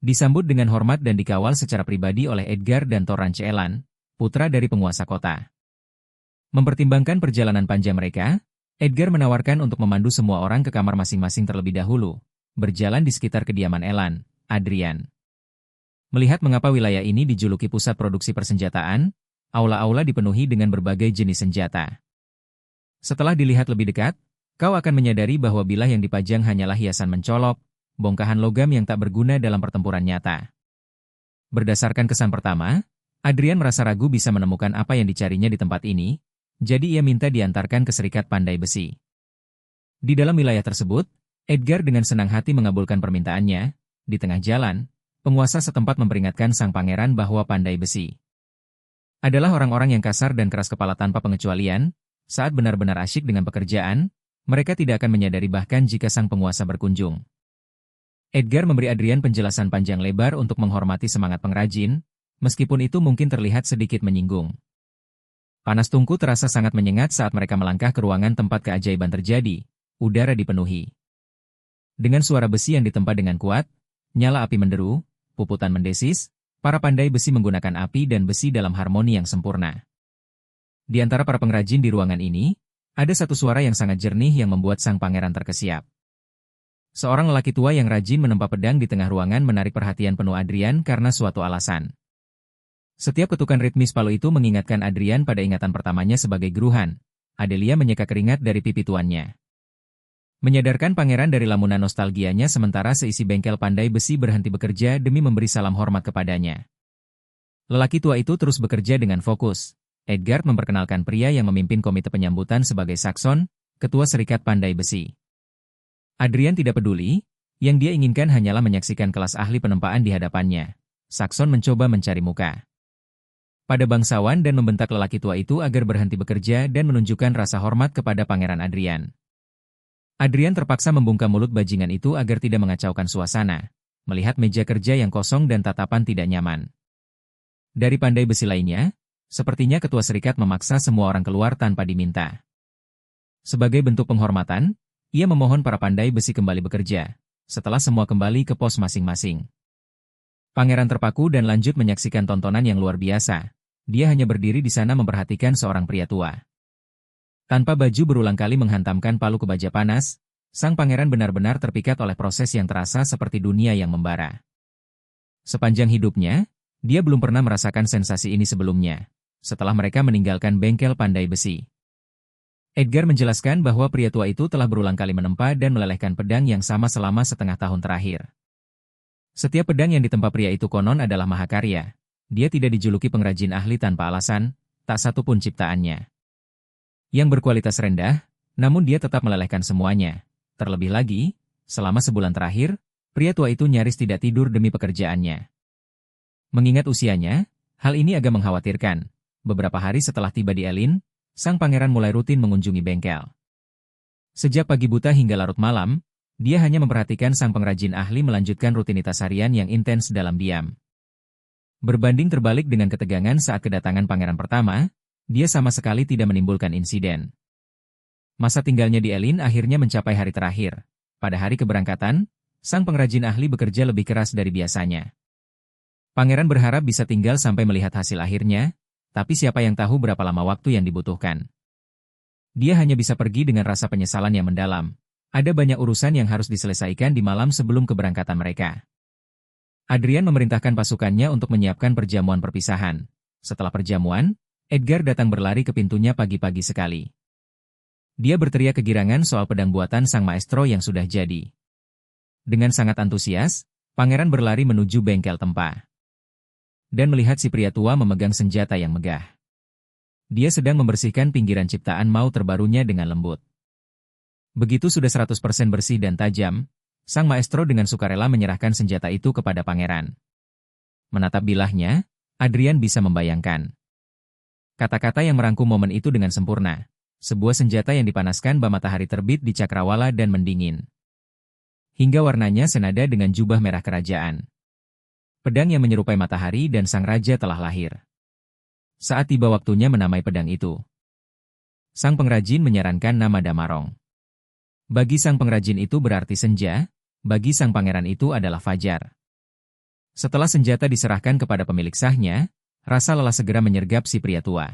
Disambut dengan hormat dan dikawal secara pribadi oleh Edgar dan Torrance Elan, putra dari penguasa kota. Mempertimbangkan perjalanan panjang mereka, Edgar menawarkan untuk memandu semua orang ke kamar masing-masing terlebih dahulu, berjalan di sekitar kediaman Elan, Adrian. Melihat mengapa wilayah ini dijuluki pusat produksi persenjataan, aula-aula dipenuhi dengan berbagai jenis senjata. Setelah dilihat lebih dekat, kau akan menyadari bahwa bilah yang dipajang hanyalah hiasan mencolok, bongkahan logam yang tak berguna dalam pertempuran nyata. Berdasarkan kesan pertama, Adrian merasa ragu bisa menemukan apa yang dicarinya di tempat ini, jadi ia minta diantarkan ke Serikat Pandai Besi. Di dalam wilayah tersebut, Edgar dengan senang hati mengabulkan permintaannya. Di tengah jalan, penguasa setempat memperingatkan sang pangeran bahwa Pandai Besi adalah orang-orang yang kasar dan keras kepala tanpa pengecualian. Saat benar-benar asyik dengan pekerjaan, Mereka tidak akan menyadari bahkan jika sang penguasa berkunjung. Edgar memberi Adrian penjelasan panjang lebar untuk menghormati semangat pengrajin, meskipun itu mungkin terlihat sedikit menyinggung. Panas tungku terasa sangat menyengat saat mereka melangkah ke ruangan tempat keajaiban terjadi. Udara dipenuhi dengan suara besi yang ditempa dengan kuat, nyala api menderu, puputan mendesis, para pandai besi menggunakan api dan besi dalam harmoni yang sempurna. Di antara para pengrajin di ruangan ini, ada satu suara yang sangat jernih yang membuat sang pangeran terkesiap. Seorang lelaki tua yang rajin menempa pedang di tengah ruangan menarik perhatian penuh Adrian karena suatu alasan. Setiap ketukan ritmis palu itu mengingatkan Adrian pada ingatan pertamanya sebagai guruhan. Adelia menyeka keringat dari pipi tuannya, menyadarkan pangeran dari lamunan nostalgianya sementara seisi bengkel pandai besi berhenti bekerja demi memberi salam hormat kepadanya. Lelaki tua itu terus bekerja dengan fokus. Edgar memperkenalkan pria yang memimpin komite penyambutan sebagai Saxon, ketua serikat pandai besi. Adrian tidak peduli, yang dia inginkan hanyalah menyaksikan kelas ahli penempaan di hadapannya. Saxon mencoba mencari muka pada bangsawan dan membentak lelaki tua itu agar berhenti bekerja dan menunjukkan rasa hormat kepada Pangeran Adrian. Adrian terpaksa membungkam mulut bajingan itu agar tidak mengacaukan suasana, melihat meja kerja yang kosong dan tatapan tidak nyaman. Dari pandai besi lainnya, sepertinya ketua serikat memaksa semua orang keluar tanpa diminta. Sebagai bentuk penghormatan, ia memohon para pandai besi kembali bekerja, setelah semua kembali ke pos masing-masing. Pangeran terpaku dan lanjut menyaksikan tontonan yang luar biasa. Dia hanya berdiri di sana memperhatikan seorang pria tua. Tanpa baju berulang kali menghantamkan palu ke baja panas, sang pangeran benar-benar terpikat oleh proses yang terasa seperti dunia yang membara. Sepanjang hidupnya, dia belum pernah merasakan sensasi ini sebelumnya, setelah mereka meninggalkan bengkel pandai besi. Edgar menjelaskan bahwa pria tua itu telah berulang kali menempa dan melelehkan pedang yang sama selama setengah tahun terakhir. Setiap pedang yang ditempa pria itu konon adalah mahakarya. Dia tidak dijuluki pengrajin ahli tanpa alasan, tak satu pun ciptaannya yang berkualitas rendah, namun dia tetap melelehkan semuanya. Terlebih lagi, selama sebulan terakhir, pria tua itu nyaris tidak tidur demi pekerjaannya. Mengingat usianya, hal ini agak mengkhawatirkan. Beberapa hari setelah tiba di Elin, sang pangeran mulai rutin mengunjungi bengkel. Sejak pagi buta hingga larut malam, dia hanya memperhatikan sang pengrajin ahli melanjutkan rutinitas harian yang intens dalam diam. Berbanding terbalik dengan ketegangan saat kedatangan pangeran pertama, dia sama sekali tidak menimbulkan insiden. Masa tinggalnya di Elin akhirnya mencapai hari terakhir. Pada hari keberangkatan, sang pengrajin ahli bekerja lebih keras dari biasanya. Pangeran berharap bisa tinggal sampai melihat hasil akhirnya, tapi siapa yang tahu berapa lama waktu yang dibutuhkan. Dia hanya bisa pergi dengan rasa penyesalan yang mendalam. Ada banyak urusan yang harus diselesaikan di malam sebelum keberangkatan mereka. Adrian memerintahkan pasukannya untuk menyiapkan perjamuan perpisahan. Setelah perjamuan, Edgar datang berlari ke pintunya pagi-pagi sekali. Dia berteriak kegirangan soal pedang buatan sang maestro yang sudah jadi. Dengan sangat antusias, pangeran berlari menuju bengkel tempa dan melihat si pria tua memegang senjata yang megah. Dia sedang membersihkan pinggiran ciptaan mau terbarunya dengan lembut. Begitu sudah 100% bersih dan tajam, sang maestro dengan sukarela menyerahkan senjata itu kepada pangeran. Menatap bilahnya, Adrian bisa membayangkan kata-kata yang merangkum momen itu dengan sempurna. Sebuah senjata yang dipanaskan bah matahari terbit di cakrawala dan mendingin, hingga warnanya senada dengan jubah merah kerajaan. Pedang yang menyerupai matahari dan sang raja telah lahir. Saat tiba waktunya menamai pedang itu, sang pengrajin menyarankan nama Damarong. Bagi sang pengrajin itu berarti senja, bagi sang pangeran itu adalah fajar. Setelah senjata diserahkan kepada pemilik sahnya, rasa lelah segera menyergap si pria tua.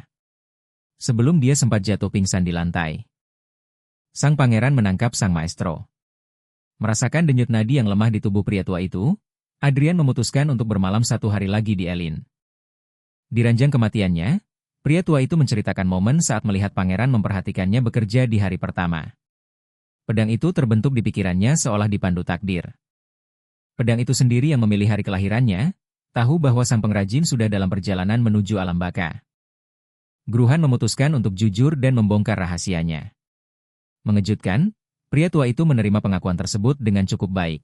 Sebelum dia sempat jatuh pingsan di lantai, sang pangeran menangkap sang maestro. Merasakan denyut nadi yang lemah di tubuh pria tua itu, Adrian memutuskan untuk bermalam 1 hari lagi di Elin. Di ranjang kematiannya, pria tua itu menceritakan momen saat melihat pangeran memperhatikannya bekerja di hari pertama. Pedang itu terbentuk di pikirannya seolah dipandu takdir. Pedang itu sendiri yang memilih hari kelahirannya, tahu bahwa sang pengrajin sudah dalam perjalanan menuju alam baka. Gruhan memutuskan untuk jujur dan membongkar rahasianya. Mengejutkan, pria tua itu menerima pengakuan tersebut dengan cukup baik.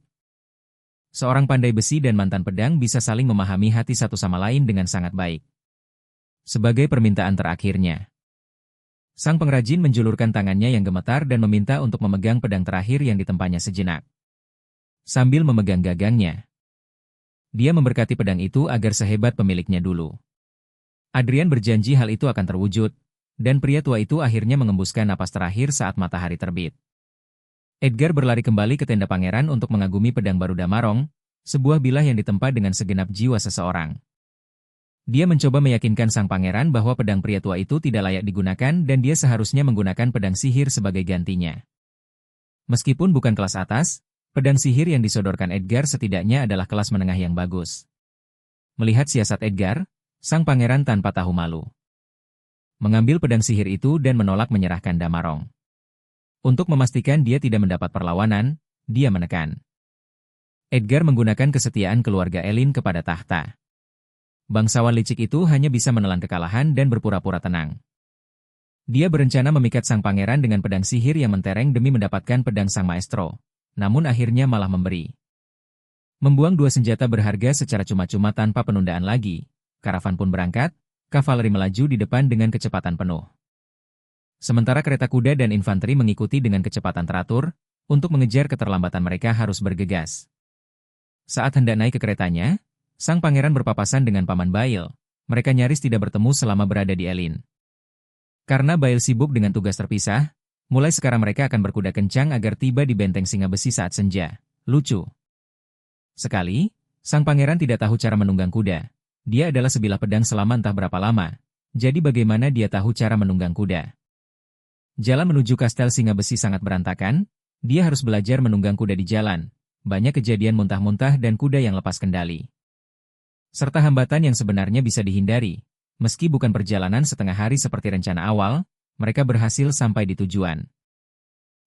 Seorang pandai besi dan mantan pedang bisa saling memahami hati satu sama lain dengan sangat baik. Sebagai permintaan terakhirnya, Sang pengrajin menjulurkan tangannya yang gemetar dan meminta untuk memegang pedang terakhir yang ditempanya sejenak. Sambil memegang gagangnya, dia memberkati pedang itu agar sehebat pemiliknya dulu. Adrian berjanji hal itu akan terwujud, dan pria tua itu akhirnya mengembuskan napas terakhir saat matahari terbit. Edgar berlari kembali ke tenda pangeran untuk mengagumi pedang baru Damarong, sebuah bilah yang ditempa dengan segenap jiwa seseorang. Dia mencoba meyakinkan sang pangeran bahwa pedang pria tua itu tidak layak digunakan dan dia seharusnya menggunakan pedang sihir sebagai gantinya. Meskipun bukan kelas atas, pedang sihir yang disodorkan Edgar setidaknya adalah kelas menengah yang bagus. Melihat siasat Edgar, sang pangeran tanpa tahu malu mengambil pedang sihir itu dan menolak menyerahkan Damarong. Untuk memastikan dia tidak mendapat perlawanan, dia menekan. Edgar menggunakan kesetiaan keluarga Elin kepada tahta. Bangsawan licik itu hanya bisa menelan kekalahan dan berpura-pura tenang. Dia berencana memikat sang pangeran dengan pedang sihir yang mentereng demi mendapatkan pedang sang maestro, namun akhirnya malah memberi. Membuang dua senjata berharga secara cuma-cuma tanpa penundaan lagi, karavan pun berangkat, kavaleri melaju di depan dengan kecepatan penuh. Sementara kereta kuda dan infanteri mengikuti dengan kecepatan teratur, untuk mengejar keterlambatan mereka harus bergegas. Saat hendak naik ke keretanya, sang pangeran berpapasan dengan Paman Bail. Mereka nyaris tidak bertemu selama berada di Elin. Karena Bail sibuk dengan tugas terpisah, mulai sekarang mereka akan berkuda kencang agar tiba di benteng singa besi saat senja. Lucu sekali, sang pangeran tidak tahu cara menunggang kuda. Dia adalah sebilah pedang selama entah berapa lama. Jadi bagaimana dia tahu cara menunggang kuda? Jalan menuju kastel singa besi sangat berantakan. Dia harus belajar menunggang kuda di jalan. Banyak kejadian muntah-muntah dan kuda yang lepas kendali. Serta hambatan yang sebenarnya bisa dihindari. Meski bukan perjalanan setengah hari seperti rencana awal, mereka berhasil sampai di tujuan.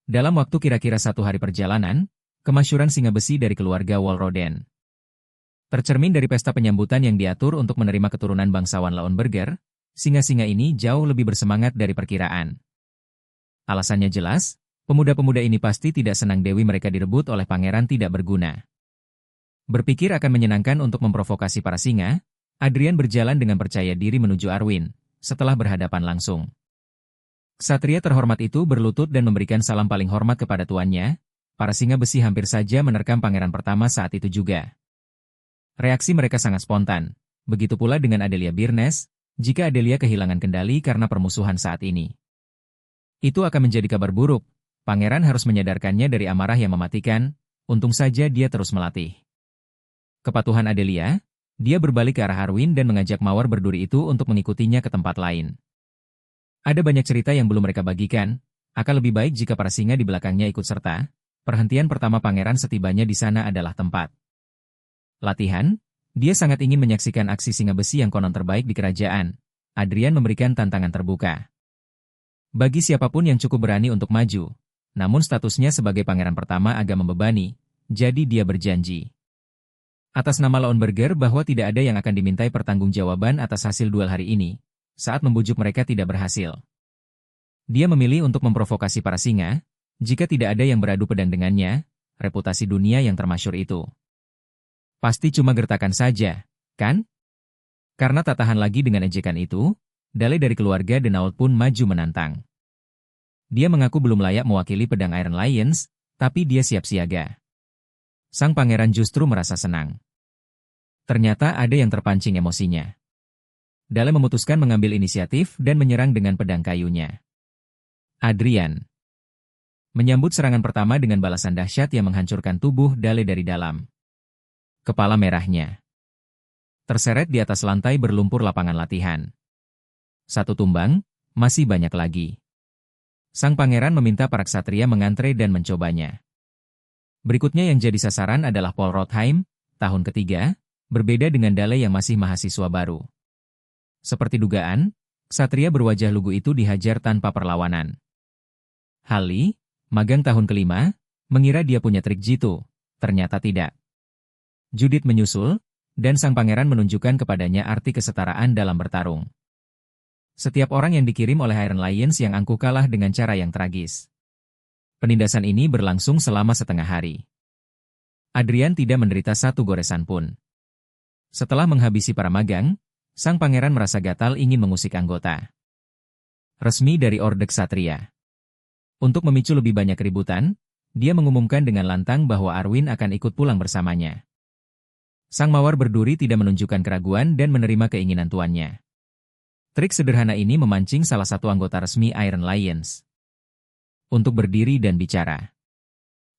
Dalam waktu kira-kira 1 hari perjalanan, kemasyhuran singa besi dari keluarga Walroden tercermin dari pesta penyambutan yang diatur untuk menerima keturunan bangsawan Lauenberger. Singa-singa ini jauh lebih bersemangat dari perkiraan. Alasannya jelas, pemuda-pemuda ini pasti tidak senang dewi mereka direbut oleh pangeran tidak berguna. Berpikir akan menyenangkan untuk memprovokasi para singa, Adrian berjalan dengan percaya diri menuju Arwin, setelah berhadapan langsung. Ksatria terhormat itu berlutut dan memberikan salam paling hormat kepada tuannya. Para singa besi hampir saja menerkam pangeran pertama saat itu juga. Reaksi mereka sangat spontan, begitu pula dengan Adelia Birnes, jika Adelia kehilangan kendali karena permusuhan saat ini. Itu akan menjadi kabar buruk, pangeran harus menyadarkannya dari amarah yang mematikan, untung saja dia terus melatih kepatuhan Adelia. Dia berbalik ke arah Arwin dan mengajak mawar berduri itu untuk mengikutinya ke tempat lain. Ada banyak cerita yang belum mereka bagikan, akan lebih baik jika para singa di belakangnya ikut serta. Perhentian pertama pangeran setibanya di sana adalah tempat latihan. Dia sangat ingin menyaksikan aksi singa besi yang konon terbaik di kerajaan. Adrian memberikan tantangan terbuka bagi siapapun yang cukup berani untuk maju. Namun statusnya sebagai pangeran pertama agak membebani, jadi dia berjanji atas nama Lauenberger bahwa tidak ada yang akan dimintai pertanggungjawaban atas hasil duel hari ini, saat membujuk mereka tidak berhasil. Dia memilih untuk memprovokasi para singa, jika tidak ada yang beradu pedang dengannya, reputasi dunia yang termasyhur itu pasti cuma gertakan saja, kan? Karena tak tahan lagi dengan ejekan itu, Dale dari keluarga Denault pun maju menantang. Dia mengaku belum layak mewakili pedang Iron Lions, tapi dia siap siaga. Sang pangeran justru merasa senang. Ternyata ada yang terpancing emosinya. Dale memutuskan mengambil inisiatif dan menyerang dengan pedang kayunya. Adrian menyambut serangan pertama dengan balasan dahsyat yang menghancurkan tubuh Dale dari dalam. Kepala merahnya terseret di atas lantai berlumpur lapangan latihan. 1 tumbang, masih banyak lagi. Sang pangeran meminta para ksatria mengantre dan mencobanya. Berikutnya yang jadi sasaran adalah Paul Rothheim, tahun ketiga, berbeda dengan Dale yang masih mahasiswa baru. Seperti dugaan, ksatria berwajah lugu itu dihajar tanpa perlawanan. Hallie, magang tahun kelima, mengira dia punya trik jitu, ternyata tidak. Judith menyusul, dan sang pangeran menunjukkan kepadanya arti kesetaraan dalam bertarung. Setiap orang yang dikirim oleh Iron Lions yang angkuh kalah dengan cara yang tragis. Penindasan ini berlangsung selama setengah hari. Adrian tidak menderita 1 goresan pun. Setelah menghabisi para magang, sang pangeran merasa gatal ingin mengusik anggota. Resmi dari Orde Ksatria. Untuk memicu lebih banyak keributan, dia mengumumkan dengan lantang bahwa Arwin akan ikut pulang bersamanya. Sang mawar berduri tidak menunjukkan keraguan dan menerima keinginan tuannya. Trik sederhana ini memancing salah satu anggota resmi Iron Lions untuk berdiri dan bicara.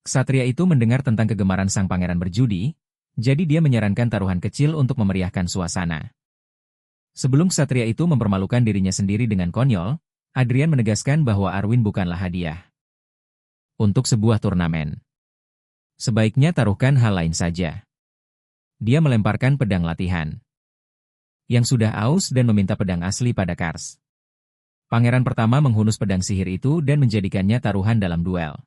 Ksatria itu mendengar tentang kegemaran sang pangeran berjudi, jadi dia menyarankan taruhan kecil untuk memeriahkan suasana. Sebelum ksatria itu mempermalukan dirinya sendiri dengan konyol, Adrian menegaskan bahwa Arwin bukanlah hadiah untuk sebuah turnamen. Sebaiknya taruhkan hal lain saja. Dia melemparkan pedang latihan yang sudah aus dan meminta pedang asli pada Kars. Pangeran pertama menghunus pedang sihir itu dan menjadikannya taruhan dalam duel.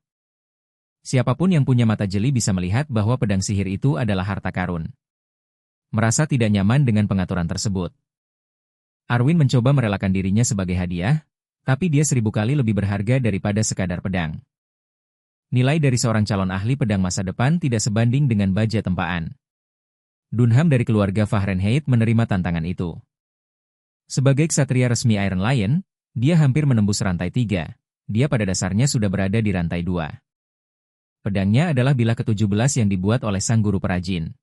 Siapapun yang punya mata jeli bisa melihat bahwa pedang sihir itu adalah harta karun. Merasa tidak nyaman dengan pengaturan tersebut, Arwin mencoba merelakan dirinya sebagai hadiah, tapi dia 1000 kali lebih berharga daripada sekadar pedang. Nilai dari seorang calon ahli pedang masa depan tidak sebanding dengan baja tempaan. Dunham dari keluarga Fahrenheit menerima tantangan itu. Sebagai ksatria resmi Iron Lion, dia hampir menembus rantai 3. Dia pada dasarnya sudah berada di rantai 2. Pedangnya adalah bilah ke-17 yang dibuat oleh sang guru perajin.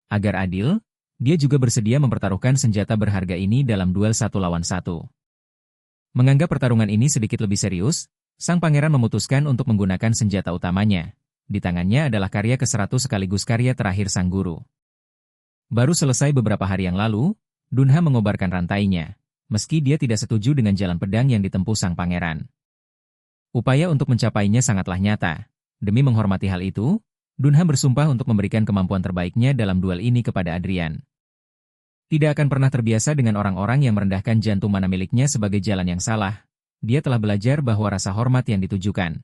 Agar adil, dia juga bersedia mempertaruhkan senjata berharga ini dalam duel 1 lawan 1. Menganggap pertarungan ini sedikit lebih serius, sang pangeran memutuskan untuk menggunakan senjata utamanya. Di tangannya adalah karya ke-100 sekaligus karya terakhir sang guru. Baru selesai beberapa hari yang lalu, Dunham mengobarkan rantainya, meski dia tidak setuju dengan jalan pedang yang ditempuh sang pangeran. Upaya untuk mencapainya sangatlah nyata. Demi menghormati hal itu, Dunham bersumpah untuk memberikan kemampuan terbaiknya dalam duel ini kepada Adrian. Tidak akan pernah terbiasa dengan orang-orang yang merendahkan jantung mana miliknya sebagai jalan yang salah. Dia telah belajar bahwa rasa hormat yang ditujukan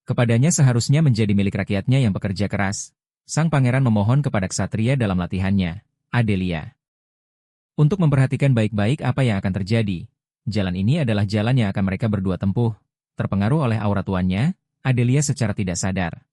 kepadanya seharusnya menjadi milik rakyatnya yang bekerja keras. Sang pangeran memohon kepada ksatria dalam latihannya, Adelia, untuk memperhatikan baik-baik apa yang akan terjadi. Jalan ini adalah jalan yang akan mereka berdua tempuh. Terpengaruh oleh aura tuannya, Adelia secara tidak sadar